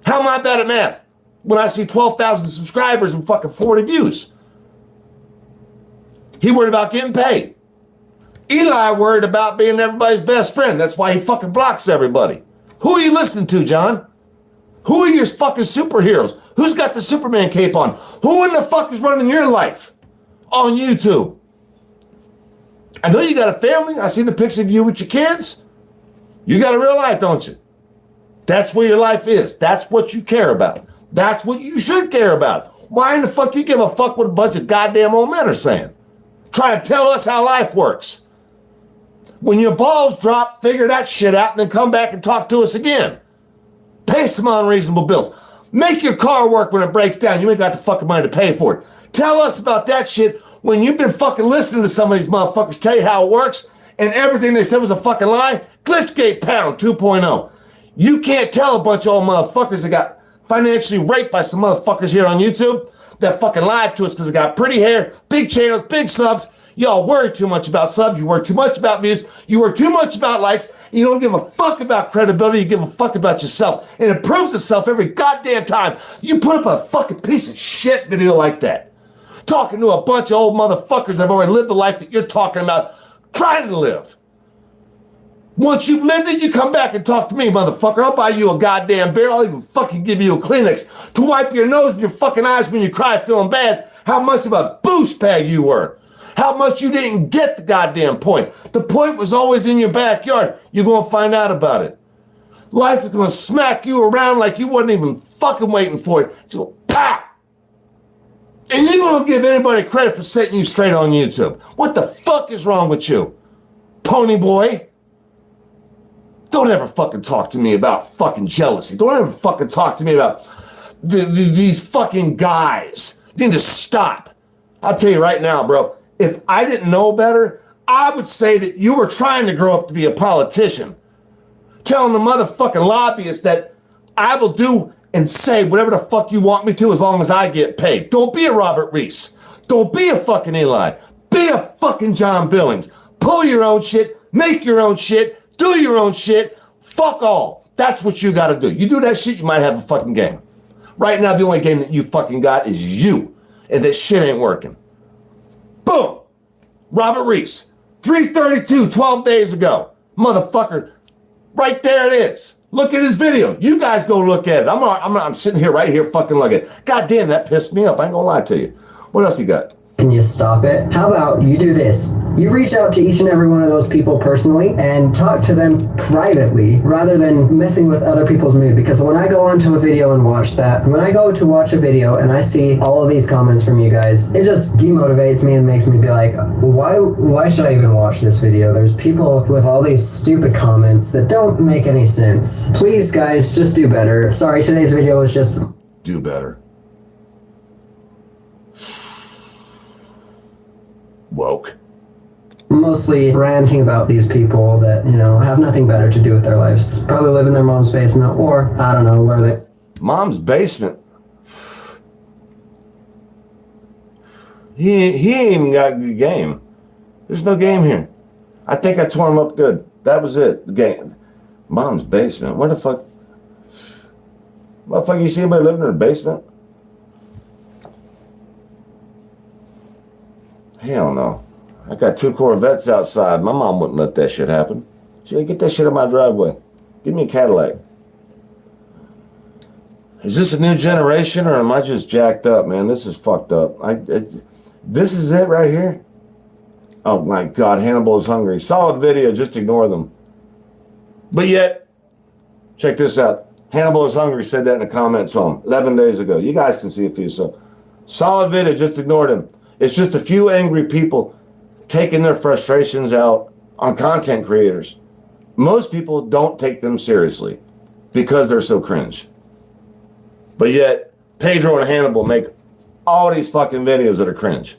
How am I bad at math when I see 12,000 subscribers and fucking 40 views? He worried about getting paid. Eli worried about being everybody's best friend. That's why he fucking blocks everybody. Who are you listening to, John? Who are your fucking superheroes? Who's got the Superman cape on? Who in the fuck is running your life on YouTube? I know you got a family. I seen the picture of you with your kids. You got a real life, don't you? That's where your life is. That's what you care about. That's what you should care about. Why in the fuck you give a fuck what a bunch of goddamn old men are saying? Try to tell us how life works. When your balls drop, figure that shit out and then come back and talk to us again. Pay some unreasonable bills. Make your car work when it breaks down. You ain't got the fucking money to pay for it. Tell us about that shit when you've been fucking listening to some of these motherfuckers tell you how it works and everything they said was a fucking lie. Glitchgate Pound 2.0. You can't tell a bunch of old motherfuckers that got financially raped by some motherfuckers here on YouTube that fucking lied to us because they got pretty hair, big channels, big subs. Y'all worry too much about subs. You worry too much about views. You worry too much about likes. You don't give a fuck about credibility. You give a fuck about yourself. And it proves itself every goddamn time you put up a fucking piece of shit video like that. Talking to a bunch of old motherfuckers that have already lived the life that you're talking about trying to live. Once you've lived it, you come back and talk to me, motherfucker. I'll buy you a goddamn beer. I'll even fucking give you a Kleenex to wipe your nose and your fucking eyes when you cry feeling bad. How much of a douchebag you were. How much you didn't get the goddamn point. The point was always in your backyard. You're going to find out about it. Life is going to smack you around like you wasn't even fucking waiting for it. Just go, pow! And you don't give anybody credit for setting you straight on YouTube. What the fuck is wrong with you? Pony boy? Don't ever fucking talk to me about fucking jealousy. Don't ever fucking talk to me about these fucking guys. You need to stop. I'll tell you right now, bro. If I didn't know better, I would say that you were trying to grow up to be a politician. Telling the motherfucking lobbyists that I will do and say whatever the fuck you want me to as long as I get paid. Don't be a Robert Reese. Don't be a fucking Eli. Be a fucking John Billings. Pull your own shit. Make your own shit. Do your own shit. Fuck all. That's what you gotta do. You do that shit, you might have a fucking game. Right now, the only game that you fucking got is you. And that shit ain't working. Boom. Robert Reese. 332, 12 days ago. Motherfucker. Right there it is. Look at his video. You guys go look at it. I'm sitting here right here fucking looking at it. God damn, that pissed me off. I ain't gonna lie to you. What else you got? Can you stop it? How about you do this? You reach out to each and every one of those people personally and talk to them privately rather than messing with other people's mood. Because when I go onto a video and watch that, when I go to watch a video and I see all of these comments from you guys, it just demotivates me and makes me be like, why should I even watch this video? There's people with all these stupid comments that don't make any sense. Please guys, just do better. Sorry, today's video was just... Do better. Woke. Mostly ranting about these people that, you know, have nothing better to do with their lives. Probably live in their mom's basement or, I don't know, where they... Mom's basement? He ain't even got a good game. There's no game here. I think I tore him up good. That was it. The game. Mom's basement. Where the fuck? Motherfucker, you see anybody living in a basement? Hell no. I got 2 Corvettes outside. My mom wouldn't let that shit happen. She'd get that shit in my driveway. Give me a Cadillac. Is this a new generation or am I just jacked up, man? This is fucked up. This is it right here? Oh my God, Hannibal is hungry. Solid video, just ignore them. But yet, check this out. Hannibal is hungry said that in the comments home 11 days ago. You guys can see it for yourself. Solid video, just ignore them. It's just a few angry people taking their frustrations out on content creators. Most people don't take them seriously because they're so cringe. But yet, Pedro and Hannibal make all these fucking videos that are cringe.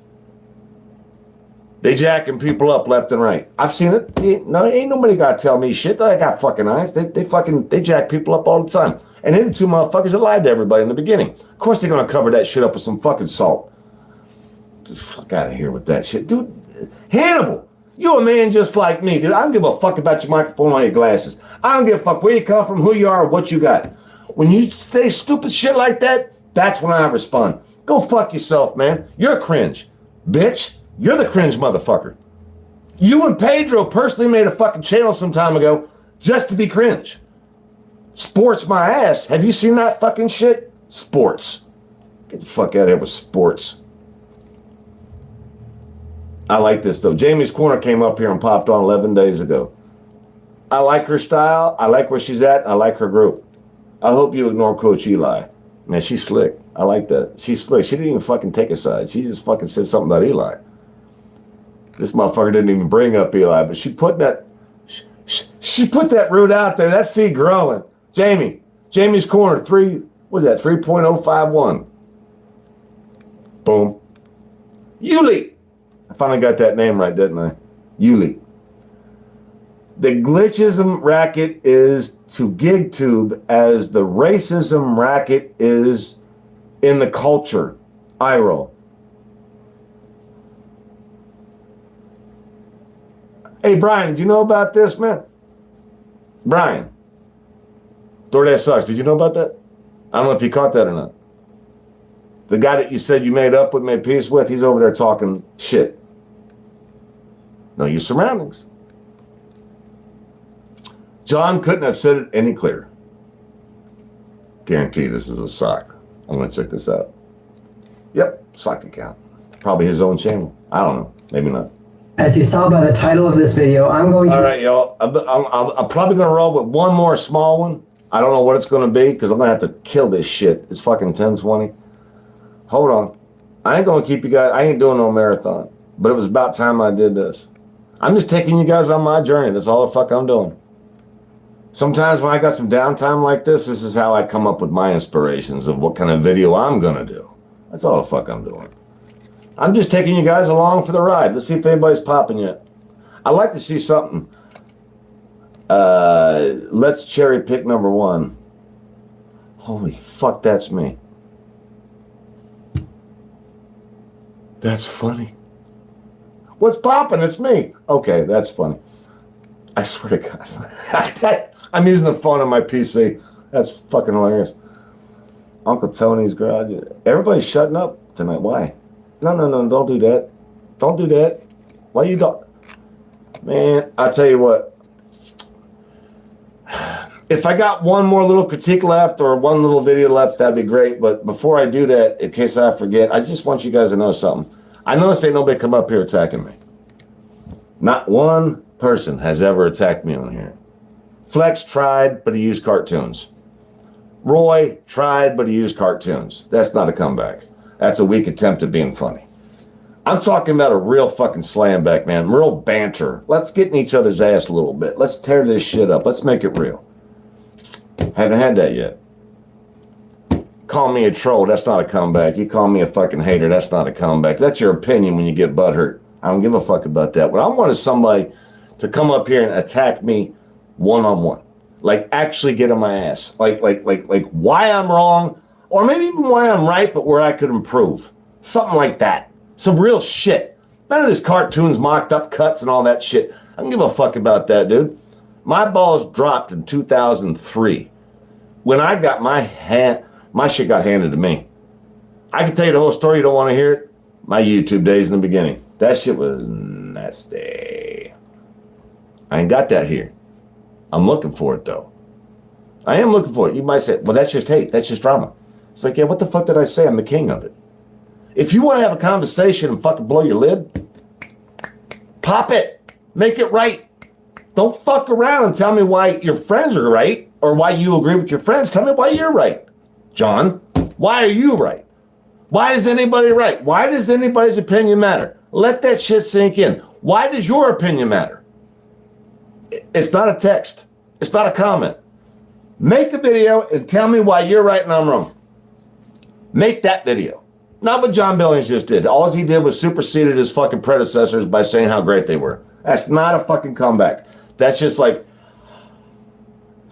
They jacking people up left and right. I've seen it. Ain't nobody got to tell me shit. They got fucking eyes. They jack people up all the time. And they're the 2 motherfuckers that lied to everybody in the beginning. Of course they're going to cover that shit up with some fucking salt. Fuck out of here with that shit. Dude, Hannibal, you a man just like me, dude. I don't give a fuck about your microphone or your glasses. I don't give a fuck where you come from, who you are, or what you got. When you say stupid shit like that, that's when I respond. Go fuck yourself, man. You're cringe. Bitch, you're the cringe motherfucker. You and Pedro personally made a fucking channel some time ago just to be cringe. Sports my ass. Have you seen that fucking shit? Sports. Get the fuck out of here with sports. I like this, though. Jamie's Corner came up here and popped on 11 days ago. I like her style. I like where she's at. I like her group. I hope you ignore Coach Eli. Man, she's slick. I like that. She's slick. She didn't even fucking take a side. She just fucking said something about Eli. This motherfucker didn't even bring up Eli, but she put that root out there. That seed growing. Jamie's Corner, 3.051. Boom. Yuli. I finally got that name right, didn't I? Yuli. The glitchism racket is to GigTube as the racism racket is in the culture. Eye roll. Hey, Brian, did you know about this, man? Brian. DoorDash sucks. Did you know about that? I don't know if you caught that or not. The guy that you said you made up with, made peace with, he's over there talking shit. Know your surroundings. John couldn't have said it any clearer. Guarantee this is a sock. I'm going to check this out. Yep, sock account. Probably his own channel. I don't know. Maybe not. As you saw by the title of this video, I'm going to... All right, y'all. I'm probably going to roll with one more small one. I don't know what it's going to be because I'm going to have to kill this shit. It's fucking 10:20. Hold on. I ain't gonna keep you guys. I ain't doing no marathon. But it was about time I did this. I'm just taking you guys on my journey. That's all the fuck I'm doing. Sometimes when I got some downtime like this is how I come up with my inspirations of what kind of video I'm gonna do. That's all the fuck I'm doing. I'm just taking you guys along for the ride. Let's see if anybody's popping yet. I'd like to see something. Let's cherry pick number 1. Holy fuck, that's me. That's funny. What's popping? It's me. Okay, that's funny. I swear to God. I'm using the phone on my PC. That's fucking hilarious. Uncle Tony's garage. Everybody's shutting up tonight. Why? No, don't do that. Don't do that. Why you don't? Man, I'll tell you what. If I got one more little critique left or one little video left, that'd be great. But before I do that, in case I forget, I just want you guys to know something. I noticed ain't nobody come up here attacking me. Not one person has ever attacked me on here. Flex tried, but he used cartoons. Roy tried, but he used cartoons. That's not a comeback. That's a weak attempt at being funny. I'm talking about a real fucking slam back, man. Real banter. Let's get in each other's ass a little bit. Let's tear this shit up. Let's make it real. Haven't had that yet. Call me a troll. That's not a comeback. You call me a fucking hater. That's not a comeback. That's your opinion when you get butthurt. I don't give a fuck about that. What I want is somebody to come up here and attack me one-on-one. Like actually get on my ass. Like why I'm wrong, or maybe even why I'm right, but where I could improve. Something like that. Some real shit. None of this cartoons, mocked up cuts and all that shit. I don't give a fuck about that, dude. My balls dropped in 2003. When I got my shit got handed to me. I can tell you the whole story. You don't want to hear it? My YouTube days in the beginning. That shit was nasty. I ain't got that here. I'm looking for it, though. I am looking for it. You might say, well, that's just hate. That's just drama. It's like, yeah, what the fuck did I say? I'm the king of it. If you want to have a conversation and fucking blow your lid, pop it. Make it right. Don't fuck around and tell me why your friends are right or why you agree with your friends. Tell me why you're right. John, why are you right? Why is anybody right? Why does anybody's opinion matter? Let that shit sink in. Why does your opinion matter? It's not a text. It's not a comment. Make a video and tell me why you're right and I'm wrong. Make that video. Not what John Billings just did. All he did was superseded his fucking predecessors by saying how great they were. That's not a fucking comeback. That's just like,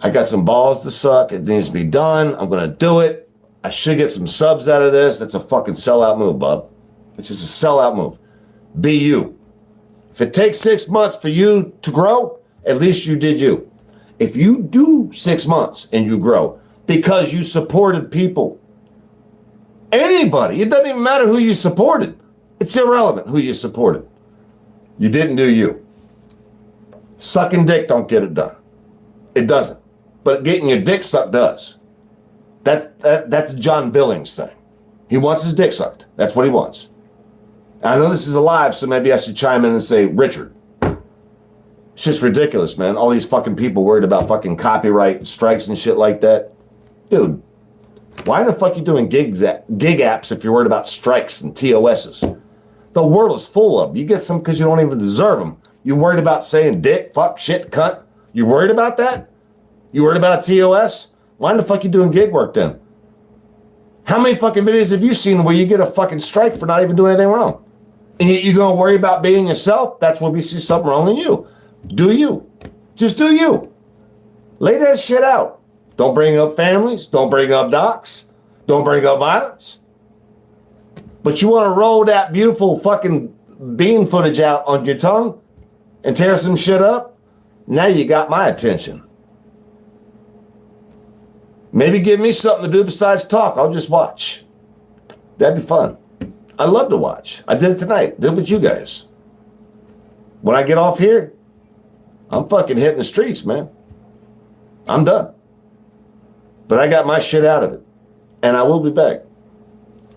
I got some balls to suck. It needs to be done. I'm going to do it. I should get some subs out of this. That's a fucking sellout move, bub. It's just a sellout move. Be you. If it takes 6 months for you to grow, at least you did you. If you do 6 months and you grow because you supported people, anybody, it doesn't even matter who you supported. It's irrelevant who you supported. You didn't do you. Sucking dick don't get it done. It doesn't. But getting your dick sucked does. That's John Billings' thing. He wants his dick sucked. That's what he wants. I know this is a live, so maybe I should chime in and say, Richard. It's just ridiculous, man. All these fucking people worried about fucking copyright strikes and shit like that. Dude, why the fuck are you doing gig apps if you're worried about strikes and TOSs? The world is full of them. You get some because you don't even deserve them. You worried about saying dick, fuck, shit, cunt? You worried about that? You worried about a TOS? Why the fuck you doing gig work then? How many fucking videos have you seen where you get a fucking strike for not even doing anything wrong? And you're going to worry about being yourself? That's when we see something wrong in you. Do you. Just do you. Lay that shit out. Don't bring up families. Don't bring up docs. Don't bring up violence. But you want to roll that beautiful fucking bean footage out on your tongue and tear some shit up? Now you got my attention. Maybe give me something to do besides talk. I'll just watch. That'd be fun. I love to watch. I did it tonight. Did it with you guys. When I get off here, I'm fucking hitting the streets, man. I'm done. But I got my shit out of it. And I will be back.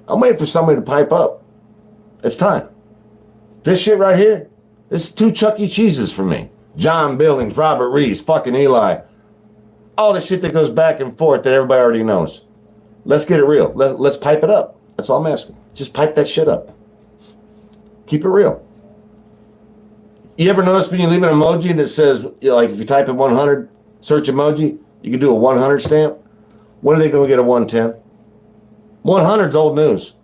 I'm waiting for somebody to pipe up. It's time. This shit right here, this is 2 Chuck E. Cheeses for me. John Billings, Robert Reese, fucking Eli. All the shit that goes back and forth that everybody already knows. Let's get it real. Let's pipe it up. That's all I'm asking. Just pipe that shit up. Keep it real. You ever notice when you leave an emoji that says, like, if you type in 100, search emoji, you can do a 100 stamp? When are they going to get a 110? 100's old news.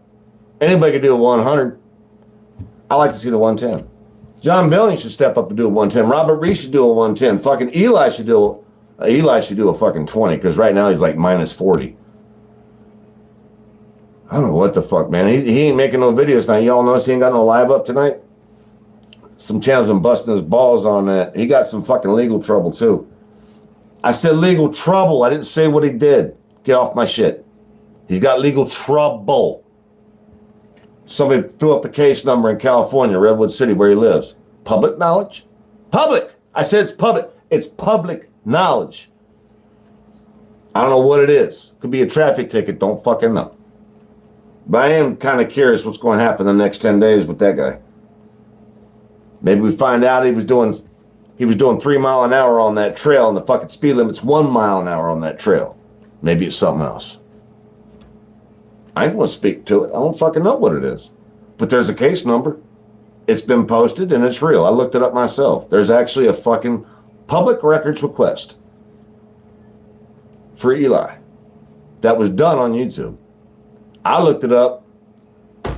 Anybody can do a 100. I like to see the 110. John Billings should step up and do a 110. Robert Reese should do a 110. Fucking Eli should do a fucking 20, because right now he's like minus 40. I don't know what the fuck, man. He ain't making no videos now. Y'all notice he ain't got no live up tonight? Some channels been busting his balls on that. He got some fucking legal trouble too. I said legal trouble. I didn't say what he did. Get off my shit. He's got legal trouble. Somebody threw up a case number in California, Redwood City, where he lives. Public knowledge? Public. I said it's public. It's public knowledge. I don't know what it is. Could be a traffic ticket. Don't fucking know. But I am kind of curious what's going to happen the next 10 days with that guy. Maybe we find out he was doing 3 mile an hour on that trail and the fucking speed limit's 1 mile an hour on that trail. Maybe it's something else. I ain't going to speak to it. I don't fucking know what it is. But there's a case number. It's been posted and it's real. I looked it up myself. There's actually a fucking public records request for Eli that was done on YouTube. I looked it up.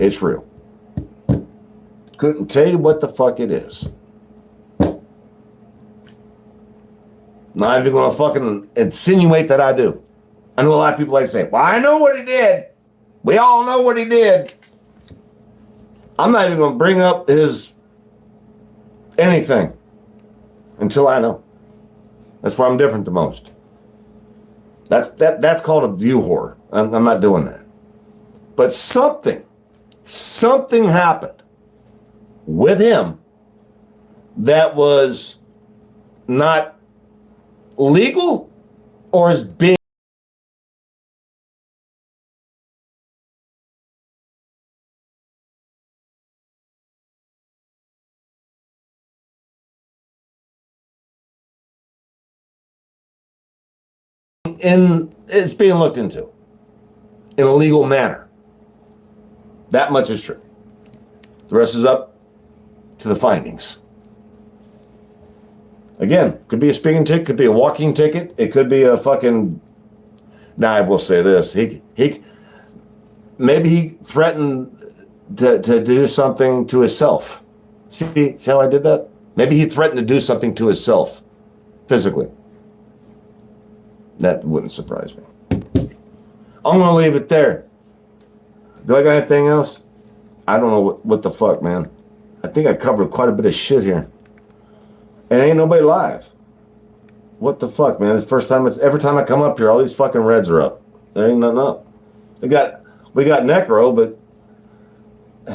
It's real. Couldn't tell you what the fuck it is. Not even going to fucking insinuate that I do. I know a lot of people like to say, well, I know what he did. We all know what he did. I'm not even going to bring up his anything until I know. That's where I'm different the most. That's called a view whore. I'm not doing that. But something happened with him that was not legal or is being it's being looked into in a legal manner. That much is true. The rest is up to the findings. Again, could be a speeding ticket, could be a walking ticket, it could be a fucking. Now I will say this: he maybe he threatened to do something to himself. See how I did that? Maybe he threatened to do something to himself, physically. That wouldn't surprise me. I'm gonna leave it there. Do I got anything else? I don't know what the fuck, man. I think I covered quite a bit of shit here. And ain't nobody live. What the fuck, man? It's the first time every time I come up here, all these fucking reds are up. There ain't nothing up. We got Necro, but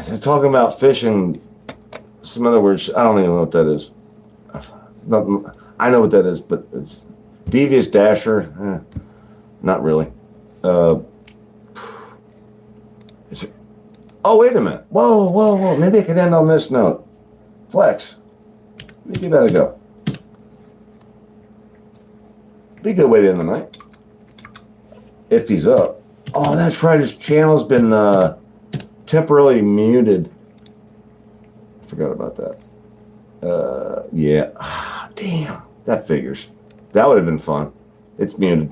they're talking about fishing. Some other words, I don't even know what that is. I know what that is, but it's Devious Dasher. Not really. Is it? Oh, wait a minute. Whoa. Maybe I could end on this note. Flex. Let me give that a go. Be a good way to end the night. If he's up. Oh, that's right. His channel's been temporarily muted. I forgot about that. Yeah. Damn. That figures. That would have been fun. It's muted.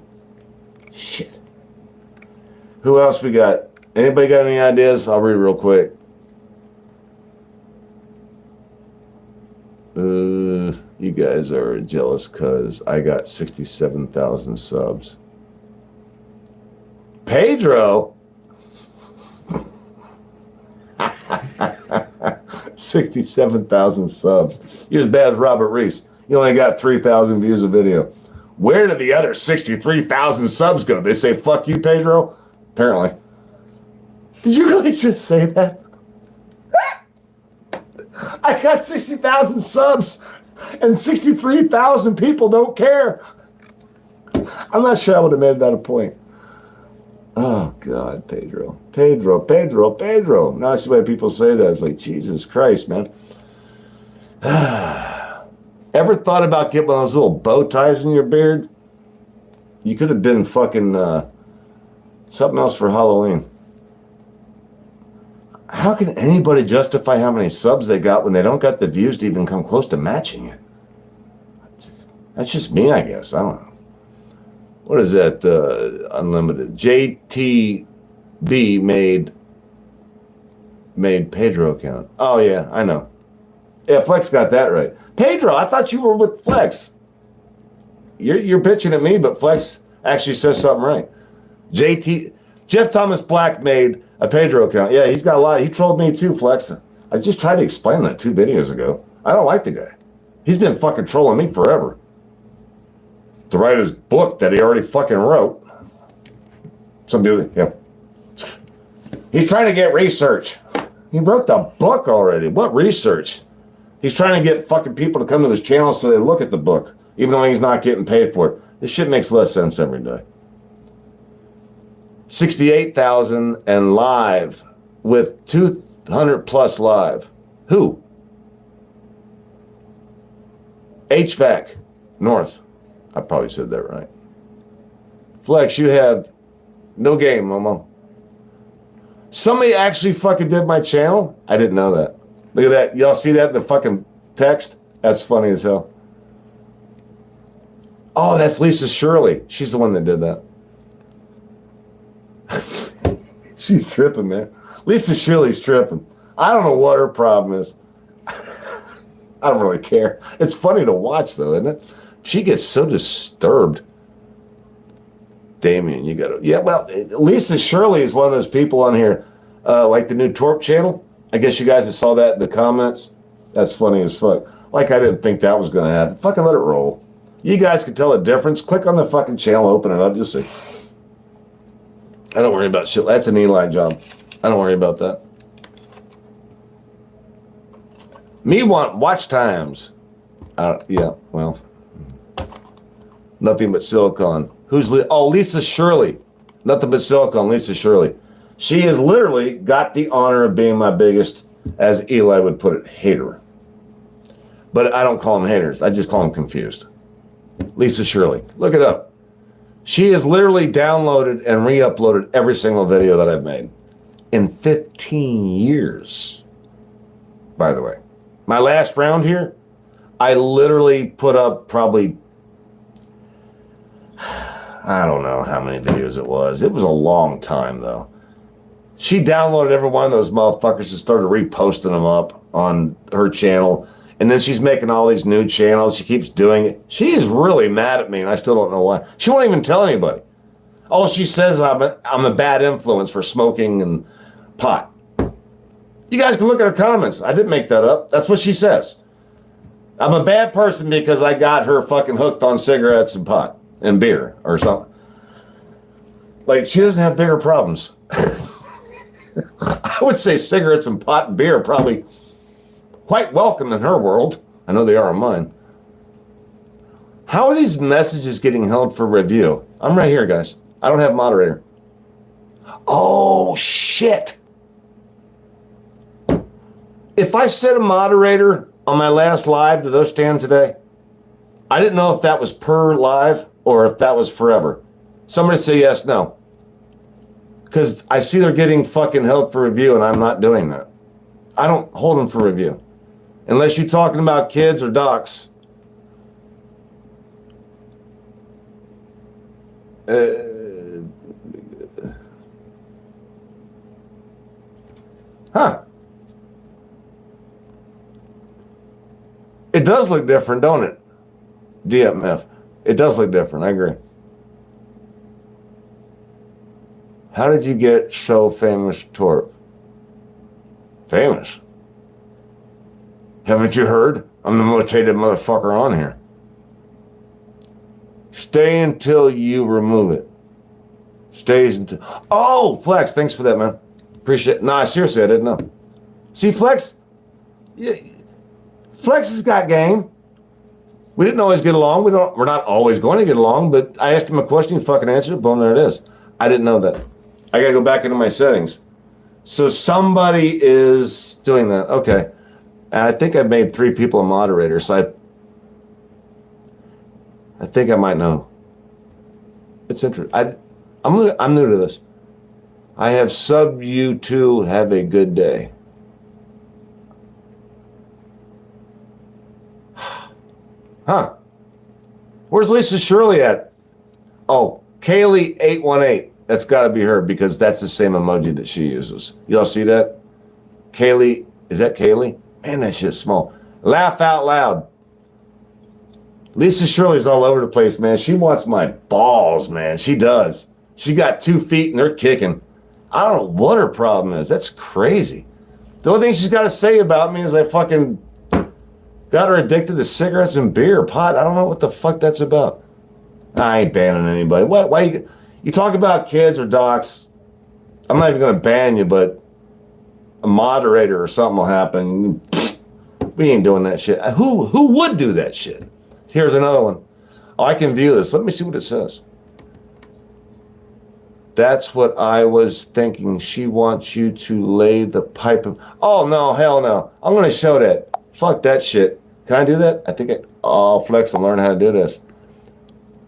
Shit. Who else we got? Anybody got any ideas? I'll read real quick. You guys are jealous because I got 67,000 subs. Pedro? 67,000 subs. You're as bad as Robert Reese. You only got 3,000 views a video. Where did the other 63,000 subs go? They say, fuck you, Pedro? Apparently. Did you really just say that? I got 60,000 subs and 63,000 people don't care. I'm not sure I would have made that a point. Oh, God, Pedro. Pedro. Now I see why people say that. It's like, Jesus Christ, man. Ever thought about getting one of those little bow ties in your beard? You could have been fucking something else for Halloween. How can anybody justify how many subs they got when they don't got the views to even come close to matching it? That's just me, I guess. I don't know. What is that? Unlimited. JTB made Pedro account. Oh, yeah, I know. Yeah, Flex got that right. Pedro, I thought you were with Flex. You're bitching at me, but Flex actually says something right. Jeff Thomas Black made a Pedro account. Yeah, he's got a lot. He trolled me too, Flex. I just tried to explain that 2 videos ago. I don't like the guy. He's been fucking trolling me forever. To write his book that he already fucking wrote. Some dude, yeah. He's trying to get research. He wrote the book already. What research? He's trying to get fucking people to come to his channel so they look at the book, even though he's not getting paid for it. This shit makes less sense every day. 68,000 and live with 200 plus live. Who? HVAC North. I probably said that right. Flex, you have no game, Momo. Somebody actually fucking did my channel? I didn't know that. Look at that. Y'all see that in the fucking text? That's funny as hell. Oh, that's Lisa Shirley. She's the one that did that. She's tripping, man. Lisa Shirley's tripping. I don't know what her problem is. I don't really care. It's funny to watch, though, isn't it? She gets so disturbed. Damien, you got to... Yeah, well, Lisa Shirley is one of those people on here, like the new Torp channel. I guess you guys have saw that in the comments. That's funny as fuck. Like I didn't think that was going to happen. Fucking let it roll. You guys can tell the difference. Click on the fucking channel, open it up, you'll see. I don't worry about shit. That's an Eli job. I don't worry about that. Me want watch times. Yeah, well... Nothing but silicon. Who's Lisa Shirley. Nothing but silicon, Lisa Shirley. She has literally got the honor of being my biggest, as Eli would put it, hater. But I don't call them haters. I just call them confused. Lisa Shirley. Look it up. She has literally downloaded and re-uploaded every single video that I've made. In 15 years. By the way. My last round here, I literally put up probably... I don't know how many videos it was. It was a long time, though. She downloaded every one of those motherfuckers and started reposting them up on her channel. And then she's making all these new channels. She keeps doing it. She is really mad at me, and I still don't know why. She won't even tell anybody. Oh, she says I'm a bad influence for smoking and pot. You guys can look at her comments. I didn't make that up. That's what she says. I'm a bad person because I got her fucking hooked on cigarettes and pot. And beer or something. Like, she doesn't have bigger problems. I would say cigarettes and pot and beer are probably quite welcome in her world. I know they are in mine. How are these messages getting held for review? I'm right here, guys. I don't have moderator. Oh, shit. If I set a moderator on my last live, do those stand today? I didn't know if that was per live or if that was forever. Somebody say yes, no. Because I see they're getting fucking held for review and I'm not doing that. I don't hold them for review. Unless you're talking about kids or docs. Huh. It does look different, don't it? DMF. It does look different, I agree. How did you get so famous, Torp? Famous? Haven't you heard? I'm the most hated motherfucker on here. Stay until you remove it. Stays until... Oh, Flex, thanks for that, man. Appreciate it. Nah, seriously, I didn't know. See, Flex? Yeah, Flex has got game. We didn't always get along. We're not always going to get along, but I asked him a question, he fucking answered it, boom, there it is. I didn't know that. I gotta go back into my settings. So somebody is doing that. Okay. And I think I've made 3 people a moderator, so I think I might know. It's interesting. I'm new to this. I have subbed you too. Have a good day. Huh. Where's Lisa Shirley at? Oh, Kaylee818. That's got to be her because that's the same emoji that she uses. Y'all see that? Kaylee, is that Kaylee? Man, that shit's small. Laugh out loud. Lisa Shirley's all over the place, man. She wants my balls, man. She does. She got 2 feet and they're kicking. I don't know what her problem is. That's crazy. The only thing she's got to say about me is I fucking got her addicted to cigarettes and beer, pot. I don't know what the fuck that's about. I ain't banning anybody. What? Why you talk about kids or docs? I'm not even going to ban you, but a moderator or something will happen. We ain't doing that shit. Who would do that shit? Here's another one. Oh, I can view this. Let me see what it says. That's what I was thinking. She wants you to lay the pipe of... Oh, no, hell no. I'm going to show that. Fuck that shit. Can I do that? I think I'll flex and learn how to do this.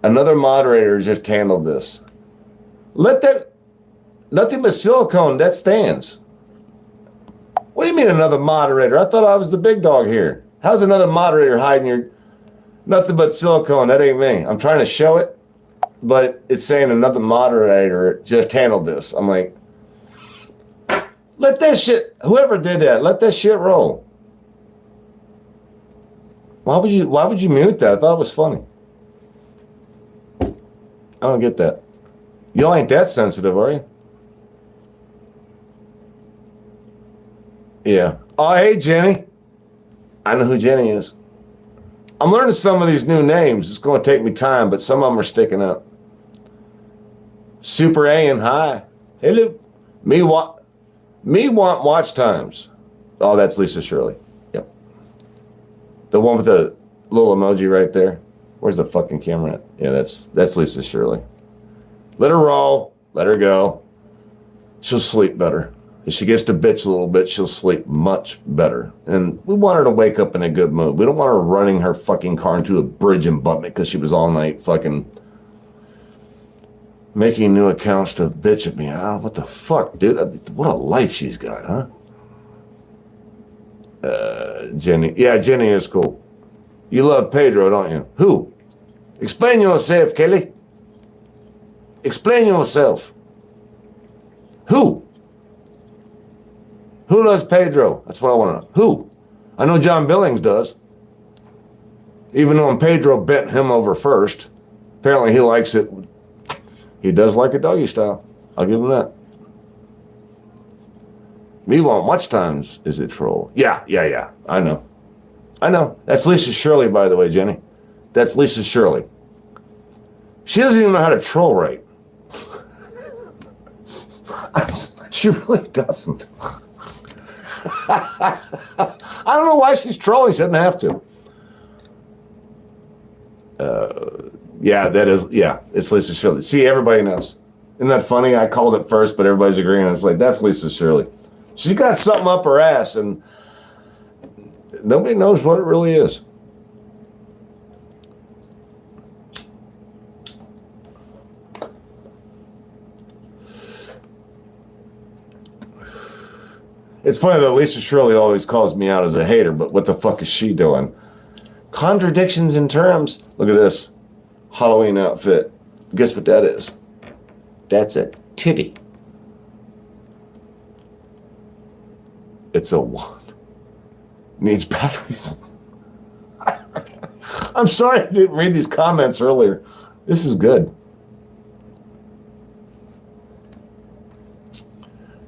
Another moderator just handled this. Nothing but silicone. That stands. What do you mean another moderator? I thought I was the big dog here. How's another moderator hiding your... Nothing but silicone. That ain't me. I'm trying to show it, but it's saying another moderator just handled this. I'm like, let that shit... Whoever did that, let that shit roll. Why would you mute that? I thought it was funny. I don't get that. Y'all ain't that sensitive, are you? Yeah. Oh, hey, Jenny. I know who Jenny is. I'm learning some of these new names. It's going to take me time, but some of them are sticking up. Super A and hi. Hello. Me want watch times. Oh, that's Lisa Shirley. Yep. The one with the little emoji right there. Where's the fucking camera at? Yeah, that's Lisa Shirley. Let her roll. Let her go. She'll sleep better. If she gets to bitch a little bit, she'll sleep much better. And we want her to wake up in a good mood. We don't want her running her fucking car into a bridge and bumping it because she was all night fucking making new accounts to bitch at me. Oh, what the fuck, dude? What a life she's got, huh? Jenny. Yeah, Jenny is cool. You love Pedro, don't you? Who? Explain yourself, Kelly. Explain yourself. Who? Who loves Pedro? That's what I want to know. Who? I know John Billings does. Even though Pedro bent him over first. Apparently he likes it. He does like it doggy style. I'll give him that. Me want watch times is a troll. Yeah. I know. That's Lisa Shirley, by the way, Jenny. That's Lisa Shirley. She doesn't even know how to troll right. She really doesn't. I don't know why she's trolling. She doesn't have to. It's Lisa Shirley. See, everybody knows. Isn't that funny? I called it first, but everybody's agreeing. It's like, that's Lisa Shirley. She's got something up her ass, and nobody knows what it really is. It's funny that Lisa Shirley always calls me out as a hater, but what the fuck is she doing? Contradictions in terms. Look at this. Halloween outfit. Guess what that is? That's a titty. It's a wand. Needs batteries. I'm sorry I didn't read these comments earlier. This is good.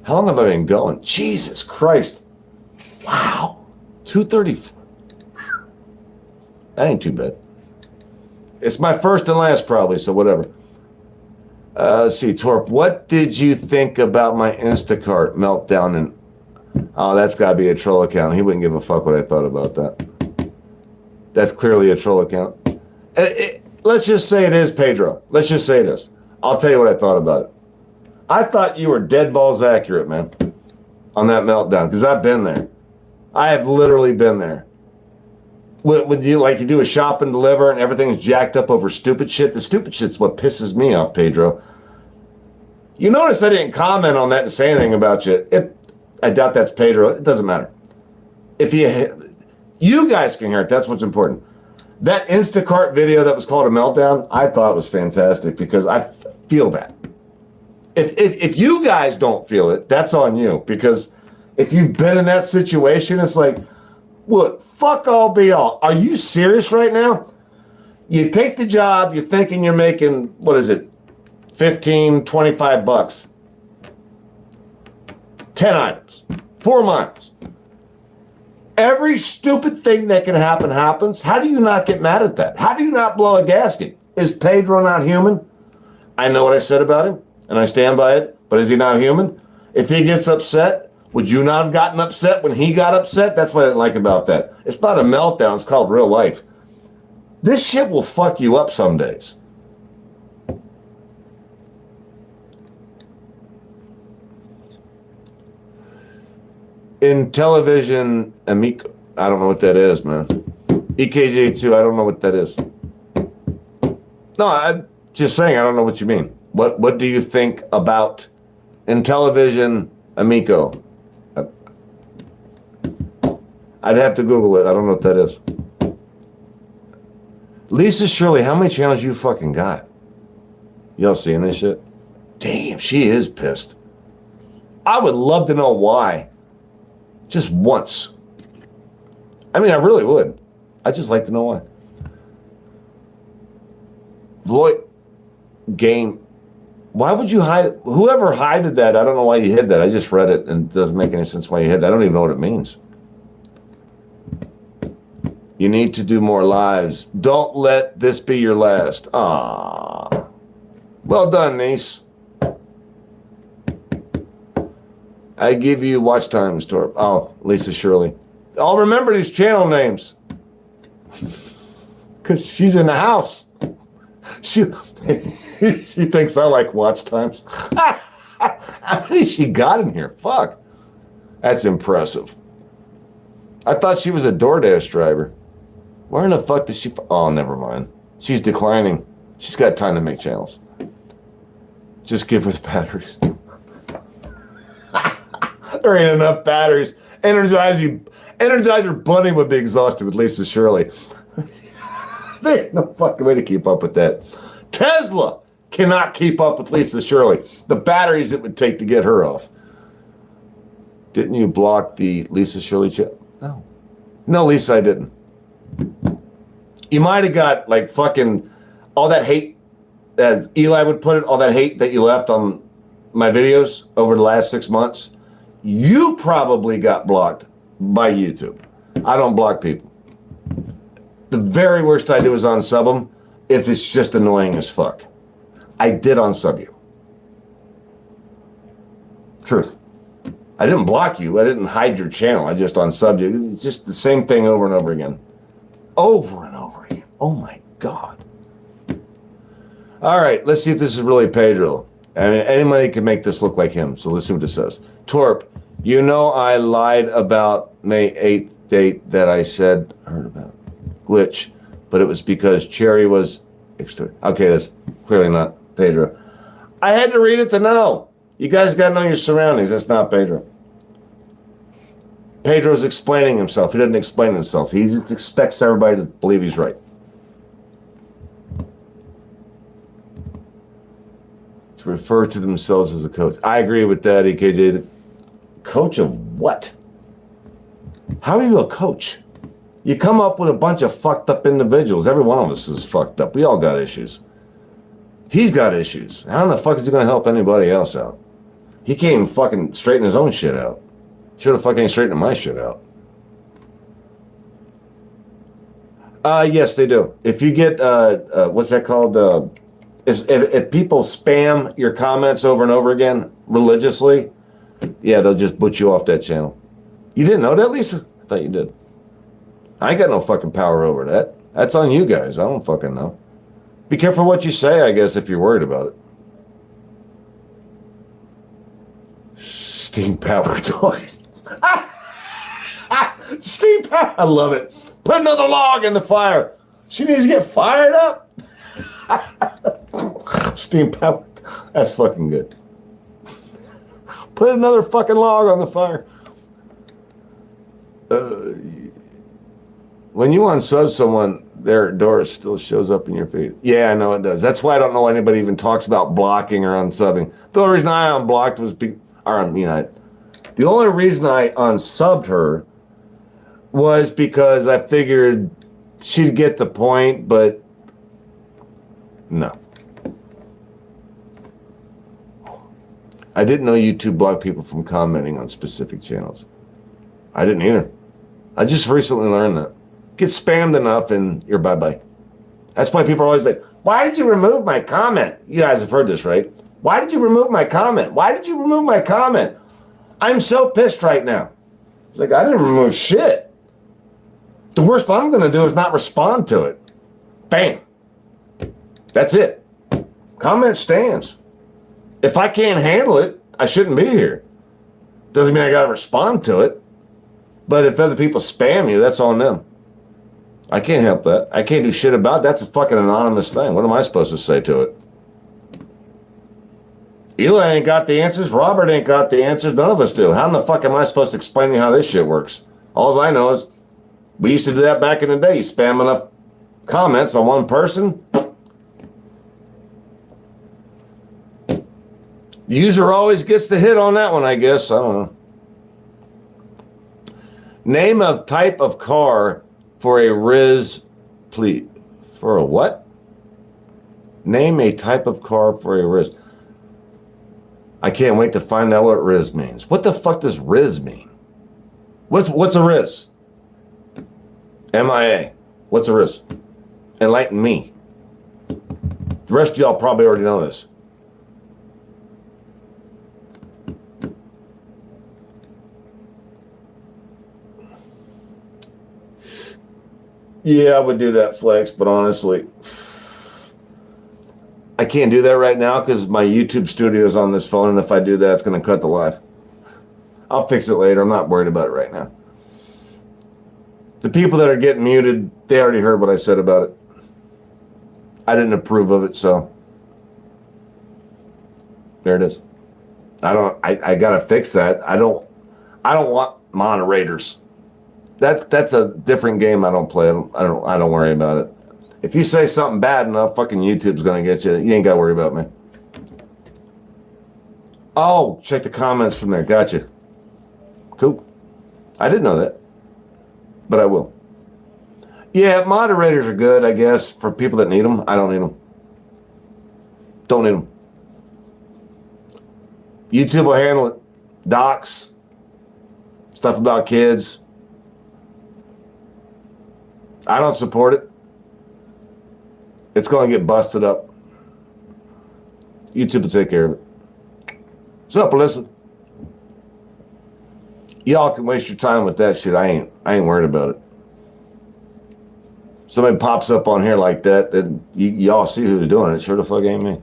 How long have I been going? Jesus Christ. Wow. 2:34. That ain't too bad. It's my first and last probably, so whatever. Let's see, Torp, what did you think about my Instacart meltdown? And oh, that's got to be a troll account. He wouldn't give a fuck what I thought about that. That's clearly a troll account. Let's just say it is, Pedro. Let's just say it is. I'll tell you what I thought about it. I thought you were dead balls accurate, man, on that meltdown, because I've been there. I have literally been there. When you do a shop and deliver and everything's jacked up over stupid shit, the stupid shit's what pisses me off, Pedro. You notice I didn't comment on that and say anything about you. I doubt that's Pedro. It doesn't matter. If you guys can hear it, that's what's important. That Instacart video that was called a meltdown, I thought it was fantastic because I feel that. If you guys don't feel it, that's on you. Because if you've been in that situation, it's like, what? Fuck all be all. Are you serious right now? You take the job, you're thinking you're making, what is it, 15, 25 bucks. 10 items, 4 miles. Every stupid thing that can happen happens. How do you not get mad at that? How do you not blow a gasket? Is Pedro not human? I know what I said about him, and I stand by it, but is he not human? If he gets upset, would you not have gotten upset when he got upset? That's what I didn't like about that. It's not a meltdown. It's called real life. This shit will fuck you up some days. In television, Amico, I don't know what that is, man. EKJ2, I don't know what that is. No, I'm just saying, I don't know what you mean. What do you think about in television, Amico? I'd have to Google it. I don't know what that is. Lisa Shirley, how many channels you fucking got? Y'all seeing this shit? Damn, she is pissed. I would love to know why. Just once. I mean, I really would. I'd just like to know why. Lloyd Game. Why would you hide? Whoever hided that, I don't know why you hid that. I just read it and it doesn't make any sense why you hid it. I don't even know what it means. You need to do more lives. Don't let this be your last. Ah, well done, niece. I give you watch times, Torp. Oh, Lisa Shirley. I'll remember these channel names. Because she's in the house. She thinks I like watch times. How many she got in here? Fuck. That's impressive. I thought she was a DoorDash driver. Where in the fuck does she... Oh, never mind. She's declining. She's got time to make channels. Just give her the batteries. There ain't enough batteries. Energizer Bunny would be exhausted with Lisa Shirley. There ain't no fucking way to keep up with that. Tesla cannot keep up with Lisa Shirley. The batteries it would take to get her off. Didn't you block the Lisa Shirley chat? No. No, Lisa, I didn't. You might have got like fucking all that hate, as Eli would put it, all that hate that you left on my videos over the last 6 months. You probably got blocked by YouTube. I don't block people. The very worst I do is unsub them if it's just annoying as fuck. I did unsub you. Truth. I didn't block you. I didn't hide your channel. I just unsubbed you. It's just the same thing over and over again. Over and over again. Oh my God. All right, let's see if this is really Pedro. And anybody can make this look like him. So let's see what it says. Torp, you know I lied about May 8th date that I said, heard about glitch, but it was because Cherry was extra. Okay, that's clearly not Pedro. I had to read it to know. You guys got to know your surroundings. That's not Pedro. Pedro's explaining himself. He doesn't explain himself. He just expects everybody to believe he's right. To refer to themselves as a coach. I agree with that, EKJ. Coach of what? How are you a coach? You come up with a bunch of fucked up individuals. Every one of us is fucked up. We all got issues. He's got issues. How in the fuck is he going to help anybody else out? He can't even fucking straighten his own shit out. Should have fucking straightened my shit out. Yes, they do. If you get, what's that called? If people spam your comments over and over again religiously, yeah, they'll just boot you off that channel. You didn't know that, Lisa? I thought you did. I ain't got no fucking power over that. That's on you guys. I don't fucking know. Be careful what you say, I guess, if you're worried about it. Steam power toys. Steam power. I love it. Put another log in the fire. She needs to get fired up. Steam power. That's fucking good. Put another fucking log on the fire. When you unsub someone, their door still shows up in your feed. Yeah, I know it does. That's why I don't know anybody even talks about blocking or unsubbing. The only reason I unblocked was the only reason I unsubbed her was because I figured she'd get the point, but no. I didn't know YouTube blocked people from commenting on specific channels. I didn't either. I just recently learned that. Get spammed enough and you're bye-bye. That's why people are always like, why did you remove my comment? You guys have heard this, right? Why did you remove my comment? Why did you remove my comment? I'm so pissed right now. It's like, I didn't remove shit. The worst I'm going to do is not respond to it. Bam. That's it. Comment stands. If I can't handle it, I shouldn't be here. Doesn't mean I got to respond to it. But if other people spam you, that's on them. I can't help that. I can't do shit about it. That's a fucking anonymous thing. What am I supposed to say to it? Eli ain't got the answers. Robert ain't got the answers. None of us do. How in the fuck am I supposed to explain to you how this shit works? All I know is we used to do that back in the day. You spam enough comments on one person. The user always gets the hit on that one, I guess. I don't know. Name a type of car for a Riz, please. For a what? Name a type of car for a Riz. I can't wait to find out what Riz means. What the fuck does Riz mean? What's a Riz? MIA. What's a Riz? Enlighten me. The rest of y'all probably already know this. Yeah, I would do that, Flex, but honestly, I can't do that right now because my YouTube studio is on this phone, and if I do that, it's going to cut the live. I'll fix it later. I'm not worried about it right now. The people that are getting muted, they already heard what I said about it. I didn't approve of it, so there it is. I got to fix that. I don't want moderators. That's a different game I don't play. I don't worry about it. If you say something bad enough, fucking YouTube's gonna get you. You ain't gotta worry about me. Oh, check the comments from there. Gotcha. Cool. I didn't know that, but I will. Yeah, moderators are good, I guess, for people that need them. I don't need them. Don't need them. YouTube will handle it. Docs, stuff about kids. I don't support it. It's going to get busted up. YouTube will take care of it. What's up, Alyssa? Y'all can waste your time with that shit. I ain't worried about it. Somebody pops up on here like that, then y'all see who's doing it. Sure the fuck ain't me.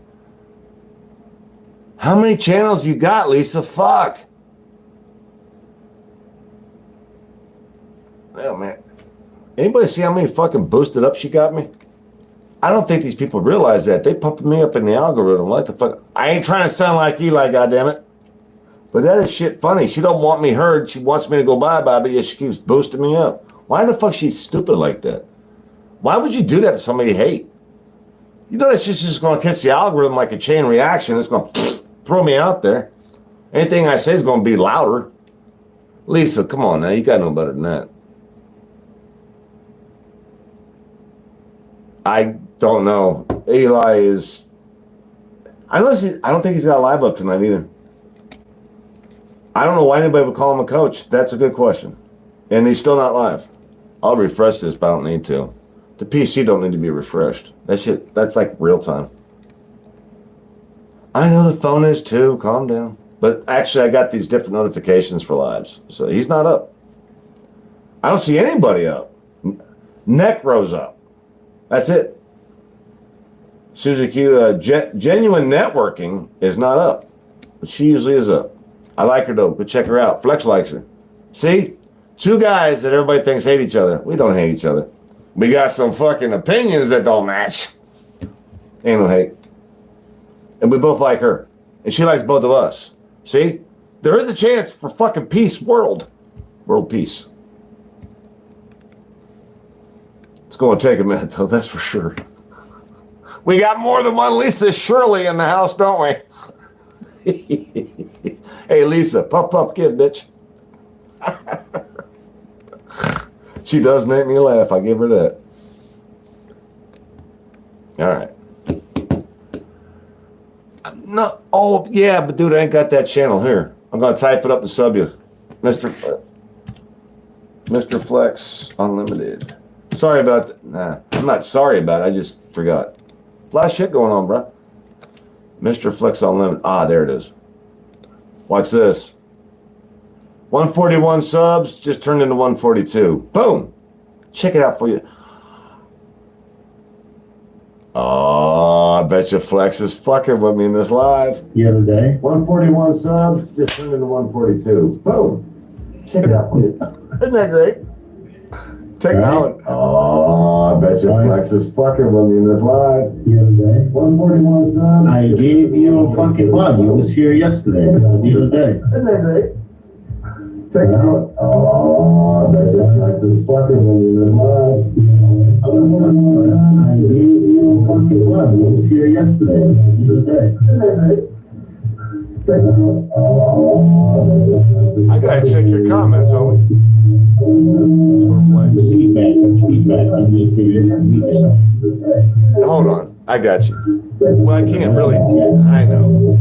How many channels you got, Lisa? Fuck. Oh, man. Anybody see how many fucking boosted up she got me? I don't think these people realize that. They pumping me up in the algorithm. What the fuck? I ain't trying to sound like Eli, goddammit. But that is shit funny. She don't want me heard. She wants me to go bye-bye, but yet she keeps boosting me up. Why the fuck she's stupid like that? Why would you do that to somebody you hate? You know that's just going to catch the algorithm like a chain reaction. It's going to throw me out there. Anything I say is going to be louder. Lisa, come on now. You got to know better than that. I don't know. Eli is... I don't think he's got a live up tonight either. I don't know why anybody would call him a coach. That's a good question. And he's still not live. I'll refresh this, but I don't need to. The PC don't need to be refreshed. That shit, that's like real time. I know the phone is too. Calm down. But actually, I got these different notifications for lives. So he's not up. I don't see anybody up. Necro's up. That's it. Suzy Q, Genuine Networking is not up. But she usually is up. I like her though. Go check her out. Flex likes her. See? Two guys that everybody thinks hate each other. We don't hate each other. We got some fucking opinions that don't match. Ain't no hate. And we both like her. And she likes both of us. See? There is a chance for fucking peace, world peace. It's going to take a minute, though, that's for sure. We got more than one Lisa Shirley in the house, don't we? Hey, Lisa, puff, kid, bitch. She does make me laugh. I give her that. All right. No, oh, yeah, but dude, I ain't got that channel here. I'm going to type it up and sub you. Mr. Flex Unlimited. Sorry about that. Nah, I'm not sorry about it. I just forgot. A lot of shit going on, bro. Mr. Flex Unlimited. Ah, there it is. Watch this. 141 subs just turned into 142. Boom. Check it out for you. Oh, I bet you Flex is fucking with me in this live. The other day. 141 subs just turned into 142. Boom. Check it out for you. Isn't that great? Technology. Oh, I bet you Flex is fucking with me in this live. The other day. 141 subs. I gave you a fucking plug. You was here yesterday. The other day. Isn't that great? Check it out. Oh, I bet you Flex is fucking with me in this live. I gave you a fucking plug. You was here yesterday. The other day. Isn't that great? I gotta check your comments, homie. Feedback. That's feedback. I need to. Hold on, I got you. Well, I can't really. I know.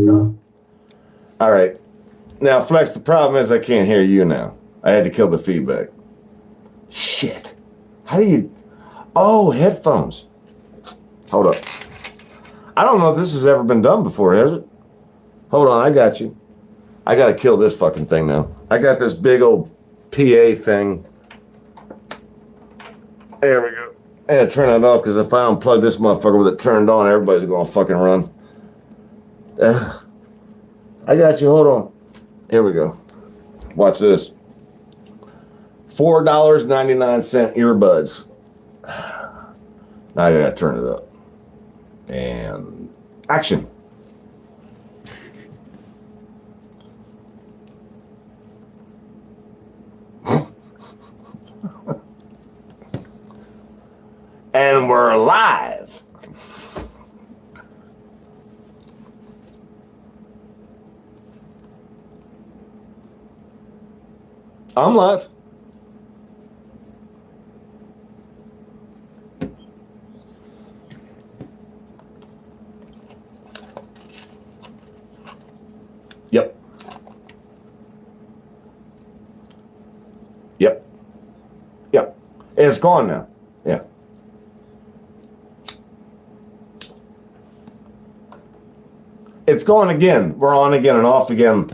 Fuck. All right. Now, Flex, the problem is I can't hear you now. I had to kill the feedback. Shit. How do you... Oh, headphones. Hold up. I don't know if this has ever been done before, has it? Hold on, I got you. I got to kill this fucking thing now. I got this big old PA thing. There we go. I had to turn it off because if I unplug this motherfucker with it turned on, everybody's going to fucking run. I got you. Hold on. Here we go. Watch this. $4.99 earbuds. Now I gotta turn it up. And action. And we're live. I'm live. Yep. Yep. Yep. And it's gone now. Yeah. It's gone again. We're on again and off again.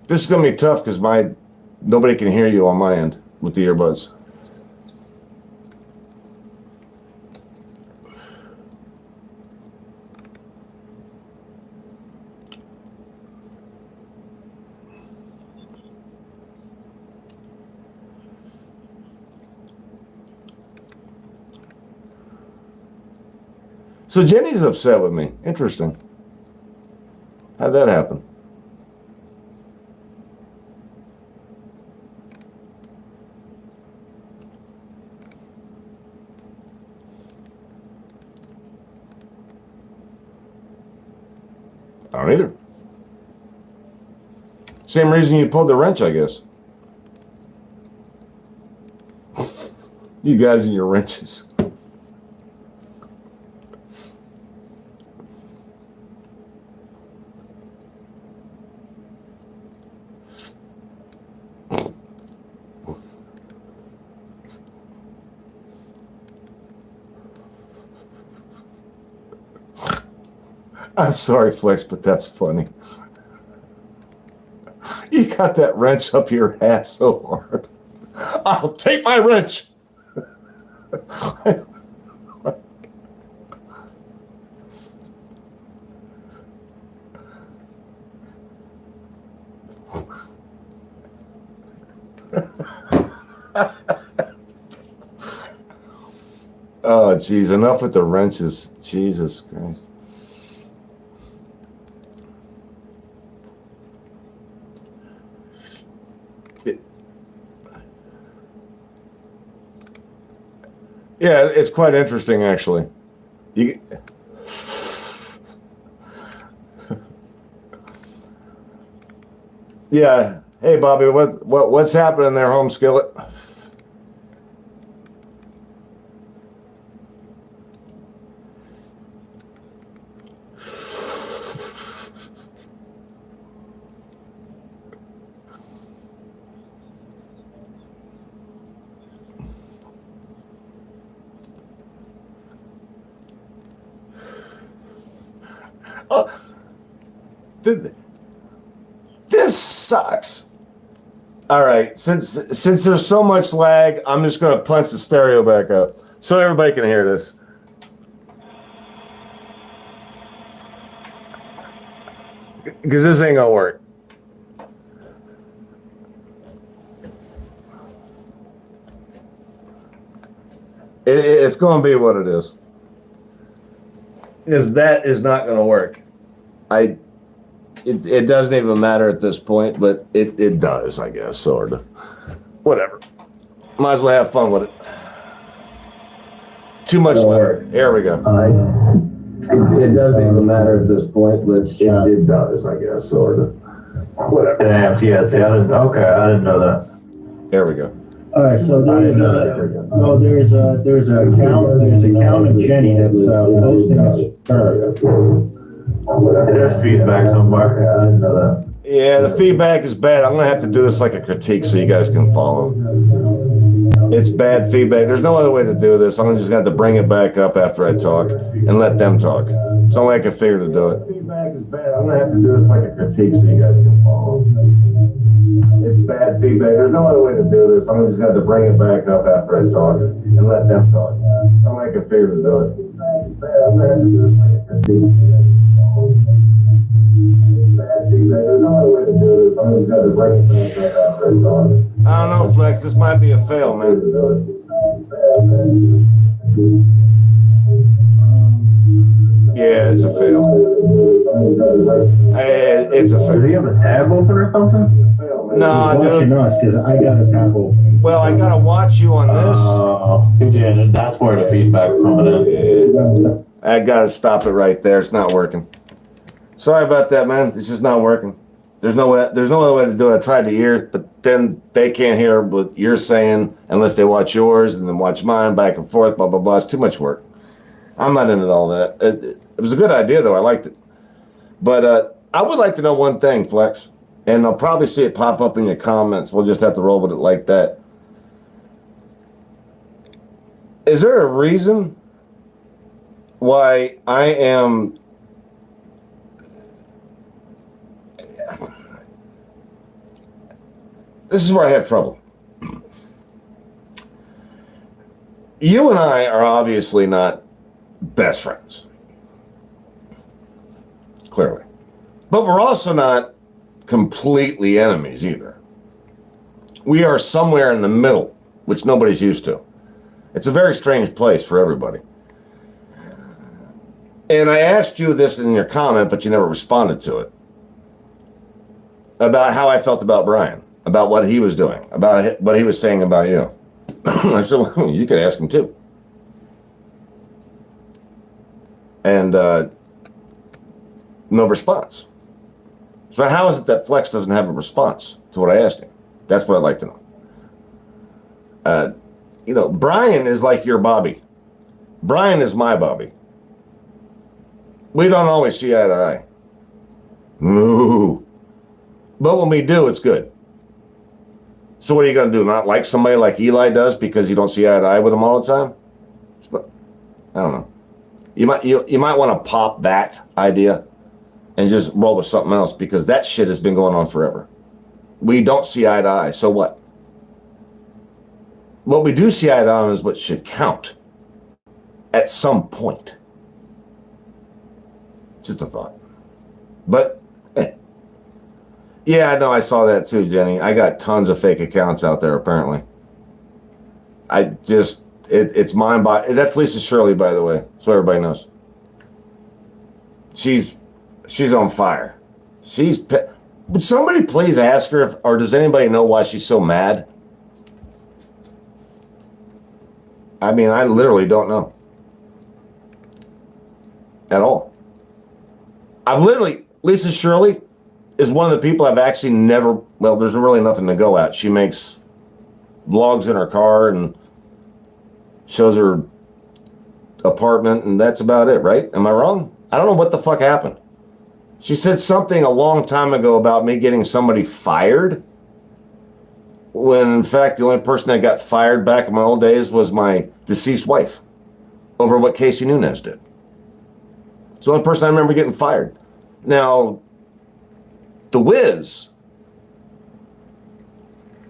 This is gonna be tough because nobody can hear you on my end with the earbuds. So Jenny's upset with me. Interesting. How'd that happen? I don't either. Same reason you pulled the wrench, I guess. You guys and your wrenches. I'm sorry, Flex, but that's funny. You got that wrench up your ass so hard. I'll take my wrench. Oh, geez, enough with the wrenches. Jesus Christ. Yeah, it's quite interesting, actually. You, yeah. Hey, Bobby, what's happening there, home skillet? Oh, this sucks. All right, since there's so much lag, I'm just gonna punch the stereo back up so everybody can hear this. Because this ain't gonna work. It's gonna be what it is. Because that is not going to work. It doesn't even matter at this point, but it does, I guess, sort of. Whatever. Might as well have fun with it. Too much lag. Here we go. It doesn't even matter at this point, but it does, I guess, sort of. Whatever. Damn, TSA. I didn't know that. There we go. All right, so there's a account of Jenny that's posting There's feedback somewhere. I didn't know that. Yeah, the feedback is bad. I'm going to have to do this like a critique so you guys can follow. It's bad feedback. There's no other way to do this. I'm just going to have to bring it back up after I talk and let them talk. It's only I can figure to do it. Feedback is bad. I'm going to have to do this like a critique so you guys can follow. It's bad feedback. There's no other way to do this. I'm just going to have to bring it back up after I talk and let them talk. It's only I can figure to do it. I'm going to have to do this like a critique. I don't know, Flex. This might be a fail, man. Yeah, it's a fail. It's a fail. Does he have a tab open or something? No, dude. because I got a tab open. Well, I gotta watch you on this. Yeah, that's where the feedback's coming in. Yeah. I gotta stop it right there. It's not working. Sorry about that, man. It's just not working. There's no other way to do it. I tried to hear, but then they can't hear what you're saying unless they watch yours and then watch mine back and forth, blah, blah, blah. It's too much work. I'm not into all that. It was a good idea, though. I liked it. But I would like to know one thing, Flex, and I'll probably see it pop up in your comments. We'll just have to roll with it like that. Is there a reason why I am... This is where I have trouble. You and I are obviously not best friends. Clearly. But we're also not completely enemies either. We are somewhere in the middle, which nobody's used to. It's a very strange place for everybody. And I asked you this in your comment, but you never responded to it. About how I felt about Brian. About what he was doing, about what he was saying about you. I said, well, you could ask him too. And no response. So how is it that Flex doesn't have a response to what I asked him? That's what I'd like to know. Brian is like your Bobby. Brian is my Bobby. We don't always see eye to eye. No. But when we do, it's good. So what are you going to do? Not like somebody like Eli does because you don't see eye to eye with him all the time? I don't know. You might want to pop that idea and just roll with something else because that shit has been going on forever. We don't see eye to eye, so what? What we do see eye to eye on is what should count at some point. Just a thought. But, hey. Yeah, I know, I saw that too, Jenny. I got tons of fake accounts out there, apparently. It's mind-boggling. That's Lisa Shirley, by the way, so everybody knows. She's on fire. Would somebody please ask her, or does anybody know why she's so mad? I mean, I literally don't know. At all. Lisa Shirley is one of the people I've actually never, well, there's really nothing to go at. She makes vlogs in her car and shows her apartment, and that's about it, right? Am I wrong? I don't know what the fuck happened. She said something a long time ago about me getting somebody fired, when in fact the only person that got fired back in my old days was my deceased wife over what Casey Nunez did. It's the only person I remember getting fired. Now, The Wiz,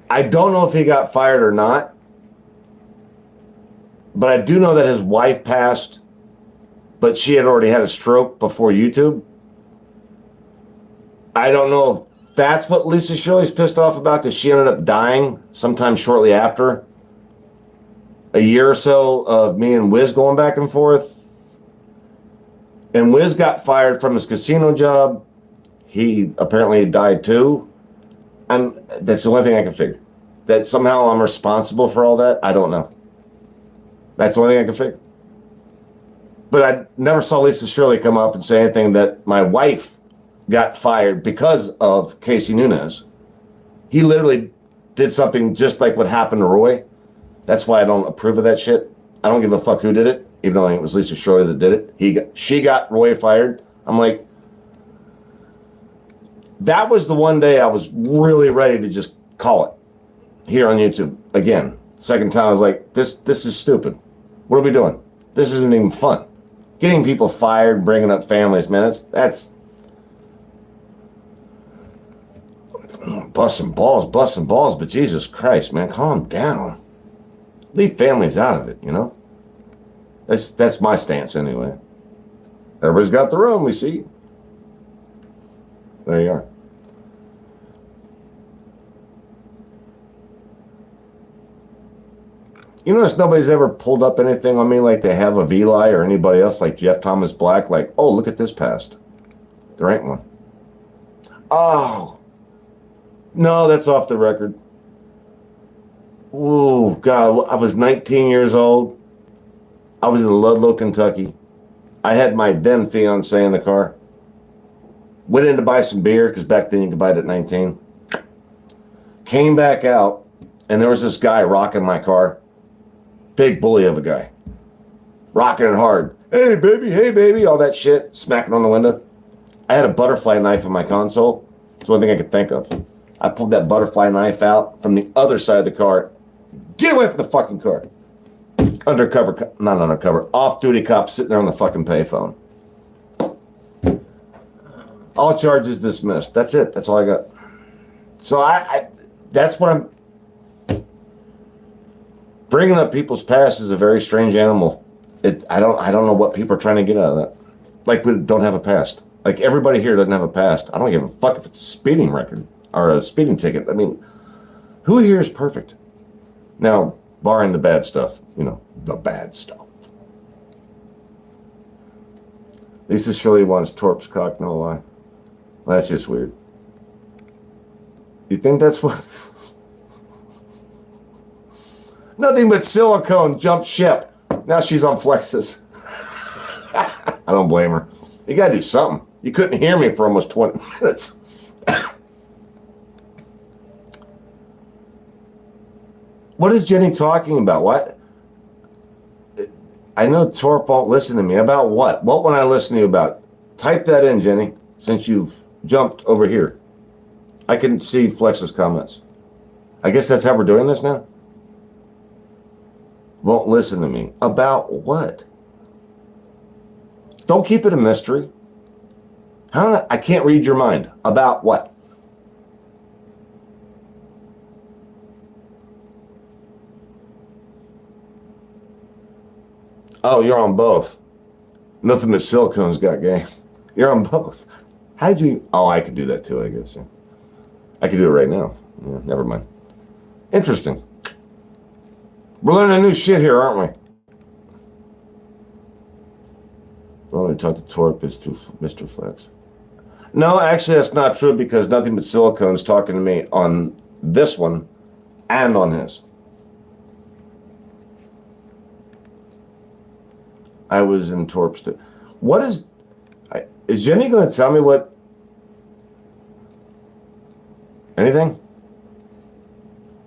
I don't know if he got fired or not, but I do know that his wife passed, but she had already had a stroke before YouTube. I don't know if that's what Lisa Shirley's pissed off about, because she ended up dying sometime shortly after a year or so of me and Wiz going back and forth. And Wiz got fired from his casino job. He apparently died too. And that's the only thing I can figure. That somehow I'm responsible for all that, I don't know. That's the only thing I can figure. But I never saw Lisa Shirley come up and say anything that my wife got fired because of Casey Nunez. He literally did something just like what happened to Roy. That's why I don't approve of that shit. I don't give a fuck who did it, even though I think it was Lisa Shirley that did it. She got Roy fired. I'm like, that was the one day I was really ready to just call it here on YouTube. Again, second time I was like, this is stupid. What are we doing? This isn't even fun. Getting people fired, bringing up families, man, that's busting balls, but Jesus Christ, man, calm down. Leave families out of it, you know? That's my stance anyway. Everybody's got their own, we see. There you are. You notice nobody's ever pulled up anything on me like they have of Eli or anybody else like Jeff Thomas Black, like, oh, look at this past. There ain't one. Oh. No, that's off the record. Oh, God, I was 19 years old. I was in Ludlow, Kentucky. I had my then fiance in the car. Went in to buy some beer, because back then you could buy it at 19. Came back out, and there was this guy rocking my car. Big bully of a guy. Rocking it hard. Hey, baby, all that shit. Smacking on the window. I had a butterfly knife in my console. It's the only thing I could think of. I pulled that butterfly knife out from the other side of the car. Get away from the fucking car. Not undercover, off-duty cop sitting there on the fucking payphone. All charges dismissed. That's it. That's all I got. So that's what I'm... Bringing up people's past is a very strange animal. I don't know what people are trying to get out of that. Like, we don't have a past. Like, everybody here doesn't have a past. I don't give a fuck if it's a speeding record or a speeding ticket. I mean, who here is perfect? Now, barring the bad stuff, you know, the bad stuff. Lisa Shirley wants Torp's cock, no lie. Well, that's just weird. You think that's what... Nothing but silicone jumped ship. Now she's on Flexus. I don't blame her. You gotta do something. You couldn't hear me for almost 20 minutes. What is Jenny talking about? What? I know Torp won't listen to me. About what? What would I listen to you about? Type that in, Jenny, since you've jumped over here. I can see Flex's comments. I guess that's how we're doing this now? Won't listen to me. About what? Don't keep it a mystery. I can't read your mind. About what? Oh, you're on both. Nothing but silicone's got game. You're on both. How did you? Oh, I could do that too, I guess. Yeah. I could do it right now. Yeah, never mind. Interesting. We're learning new shit here, aren't we? Well, we talked to Torp is to Mr. Flex. No, actually, that's not true because Nothing But Silicone's talking to me on this one and on his. I was in Torp's. What is Jenny going to tell me what? Anything?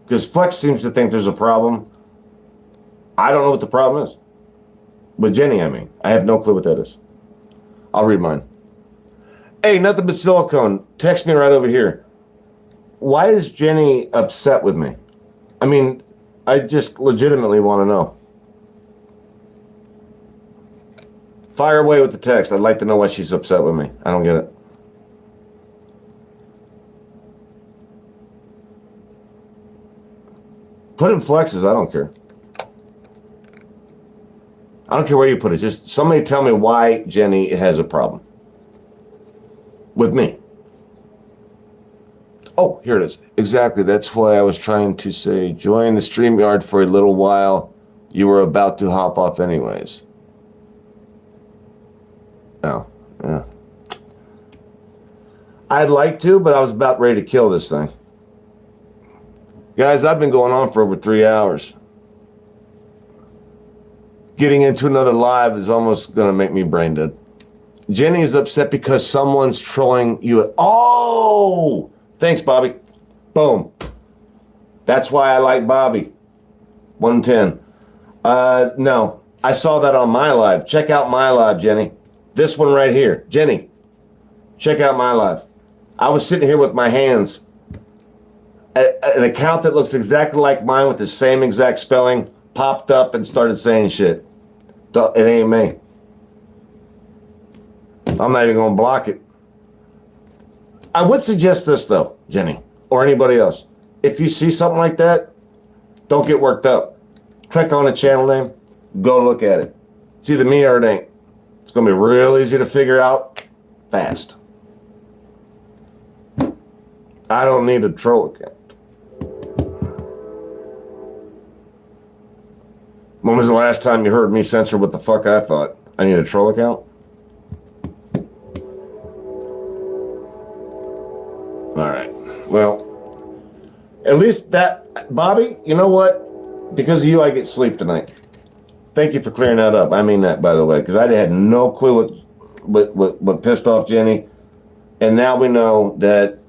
Because Flex seems to think there's a problem. I don't know what the problem is. With Jenny, I mean. I have no clue what that is. I'll read mine. Hey, Nothing But Silicone. Text me right over here. Why is Jenny upset with me? I mean, I just legitimately want to know. Fire away with the text. I'd like to know why she's upset with me. I don't get it. Put in Flexes. I don't care. I don't care where you put it. Just somebody tell me why Jenny has a problem with me. Oh, here it is. Exactly. That's why I was trying to say, join the StreamYard for a little while. You were about to hop off anyways. Oh, yeah. I'd like to, but I was about ready to kill this thing. Guys, I've been going on for over 3 hours. Getting into another live is almost going to make me brain dead. Jenny is upset because someone's trolling you. Oh! Thanks, Bobby. Boom. That's why I like Bobby. 110. No. I saw that on my live. Check out my live, Jenny. This one right here. Jenny, check out my live. I was sitting here with my hands. An account that looks exactly like mine with the same exact spelling popped up and started saying shit. It ain't me. I'm not even going to block it. I would suggest this, though, Jenny, or anybody else. If you see something like that, don't get worked up. Click on the channel name. Go look at it. It's either me or it ain't. It's going to be real easy to figure out fast. I don't need a troll account. When was the last time you heard me censor what the fuck I thought? I need a troll account? All right. Well, at least that, Bobby, you know what? Because of you, I get sleep tonight. Thank you for clearing that up. I mean that, by the way, because I had no clue what pissed off Jenny. And now we know that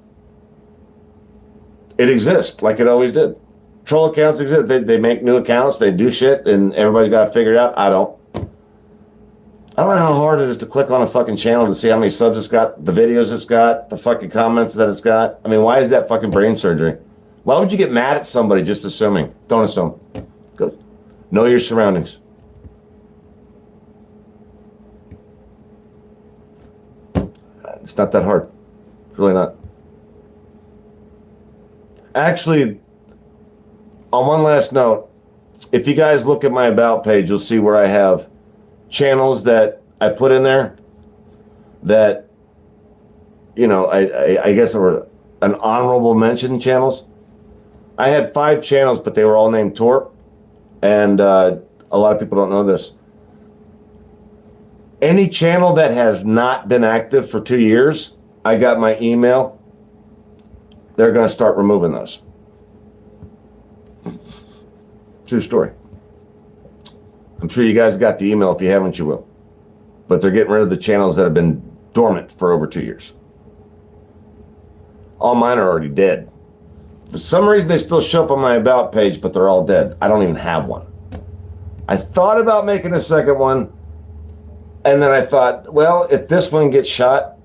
it exists like it always did. Troll accounts exist. They make new accounts. They do shit, and everybody's got to figure it out. I don't know how hard it is to click on a fucking channel to see how many subs it's got, the videos it's got, the fucking comments that it's got. I mean, why is that fucking brain surgery? Why would you get mad at somebody just assuming? Don't assume. Good. Know your surroundings. It's not that hard. It's really not. Actually, on one last note, if you guys look at my About page, you'll see where I have channels that I put in there that, you know, I guess were an honorable mention channels. I had 5 channels, but they were all named Torp. And a lot of people don't know this. Any channel that has not been active for 2 years, I got my email. They're going to start removing those. True story. I'm sure you guys got the email. If you haven't, you will. But they're getting rid of the channels that have been dormant for over 2 years. All mine are already dead. For some reason, they still show up on my About page, but they're all dead. I don't even have one. I thought about making a second one, and then I thought, well, if this one gets shot,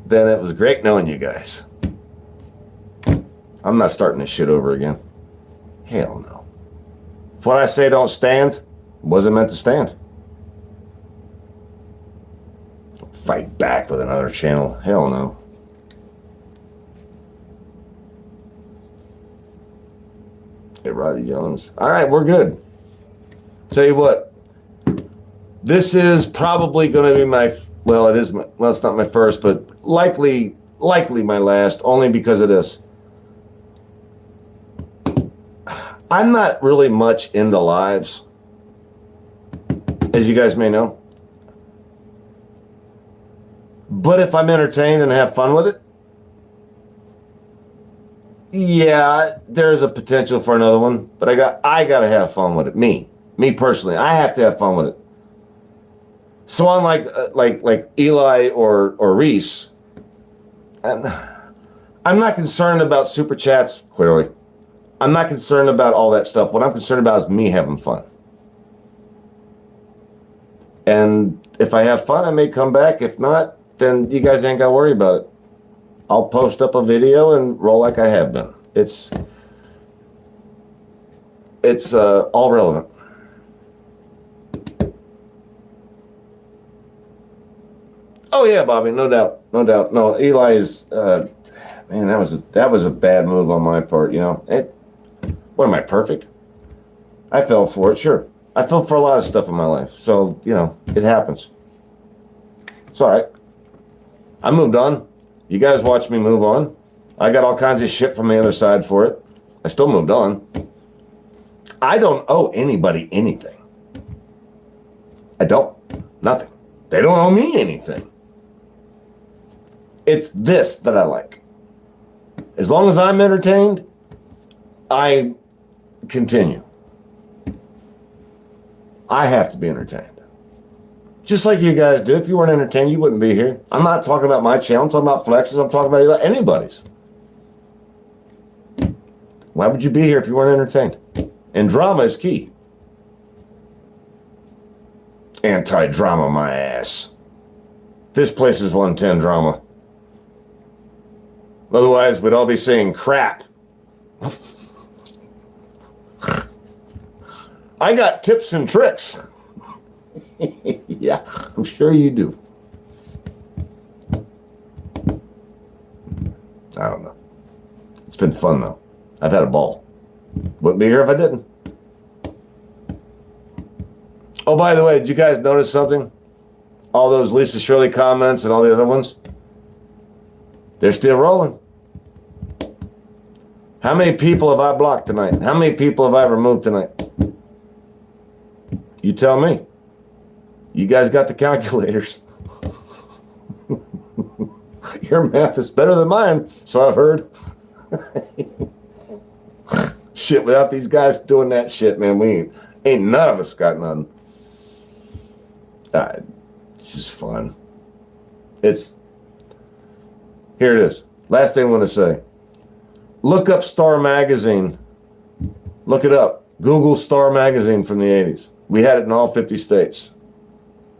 then it was great knowing you guys. I'm not starting this shit over again. Hell no. If what I say don't stand, wasn't meant to stand. fight back with another channel. Hell no. Hey, Roddy Jones. All right, we're good. Tell you what. This is probably going to be my, well, it is my, well, it's not my first, but likely my last, only because of this. I'm not really much into lives, as you guys may know. But if I'm entertained and have fun with it, yeah, there's a potential for another one. But I got to have fun with it. Me personally, I have to have fun with it. So unlike like Eli or Reese, I'm not concerned about super chats. Clearly, I'm not concerned about all that stuff. What I'm concerned about is me having fun. And if I have fun, I may come back. If not, then you guys ain't got to worry about it. I'll post up a video and roll like I have been. It's all relevant. Oh yeah, Bobby, no doubt. No, Eli is man, that was a bad move on my part, you know. What am I, perfect? I fell for it, sure. I fell for a lot of stuff in my life. So, you know, it happens. It's all right. I moved on. You guys watch me move on. I got all kinds of shit from the other side for it. I still moved on. I don't owe anybody anything. I don't. Nothing. They don't owe me anything. It's this that I like. As long as I'm entertained, I continue. I have to be entertained. Just like you guys do. If you weren't entertained, you wouldn't be here. I'm not talking about my channel. I'm talking about Flex's. I'm talking about anybody's. Why would you be here if you weren't entertained? And drama is key. Anti-drama, my ass. This place is 110 drama. Otherwise, we'd all be saying crap. I got tips and tricks. Yeah, I'm sure you do. I don't know. It's been fun, though. I've had a ball. Wouldn't be here if I didn't. Oh, by the way, did you guys notice something? All those Lisa Shirley comments and all the other ones? They're still rolling. How many people have I blocked tonight? How many people have I removed tonight? You tell me. You guys got the calculators. Your math is better than mine, so I've heard. Shit, without these guys doing that shit, man, we ain't none of us got none. It's just fun. Here it is. Last thing I want to say. Look up Star Magazine. Look it up. Google Star Magazine from the 80s. We had it in all 50 states.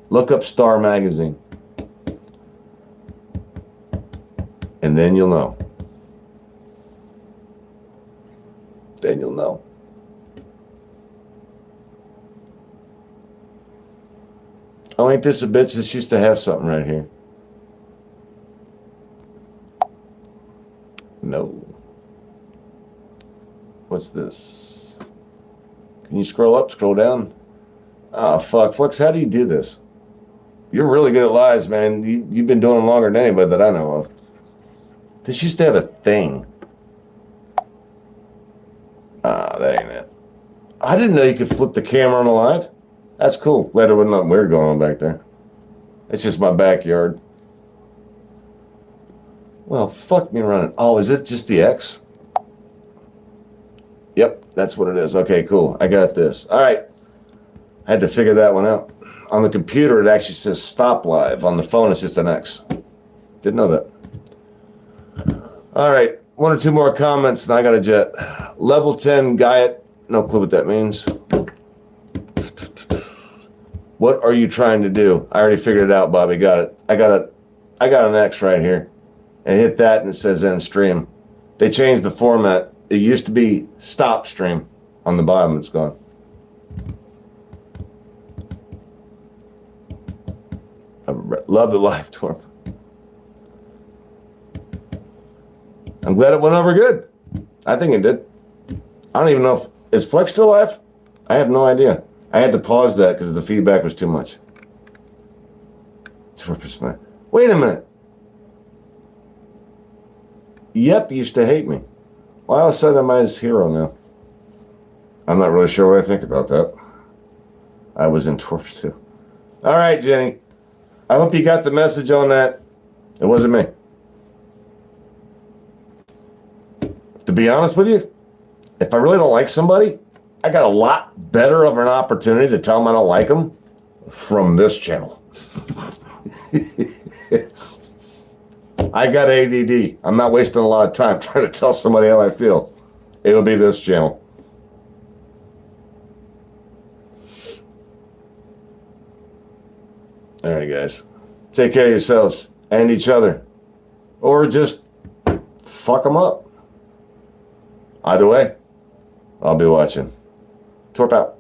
Look up Star Magazine. And then you'll know. Then you'll know. Oh, ain't this a bitch that used to have something right here? No. What's this? Can you scroll up, scroll down? Oh, fuck. Flex, how do you do this? You're really good at lies, man. You've been doing them longer than anybody that I know of. This used to have a thing. Ah, that ain't it. I didn't know you could flip the camera on a live. That's cool. Glad there wasn't nothing weird going on back there. It's just my backyard. Well, fuck me running. Oh, is it just the X? Yep, that's what it is. Okay, cool. I got this. All right. I had to figure that one out. On the computer, it actually says stop live. On the phone, it's just an X. Didn't know that. All right. One or two more comments, and I got a jet. Level 10 Guyet. No clue what that means. What are you trying to do? I already figured it out, Bobby. Got it. I got an X right here. And hit that, and it says end stream. They changed the format. It used to be stop stream on the bottom. It's gone. I love the live, Torp. I'm glad it went over good. I think it did. I don't even know if... Is Flex still live? I have no idea. I had to pause that because the feedback was too much. Torp is fine. Wait a minute. Yep used to hate me. Well, all of a sudden I'm his hero now. I'm not really sure what I think about that. I was in Torp too. All right, Jenny. I hope you got the message on that. It wasn't me. To be honest with you, if I really don't like somebody, I got a lot better of an opportunity to tell them I don't like them from this channel. I got ADD. I'm not wasting a lot of time trying to tell somebody how I feel. It'll be this channel. All right, guys. Take care of yourselves and each other. Or just fuck them up. Either way, I'll be watching. Torp out.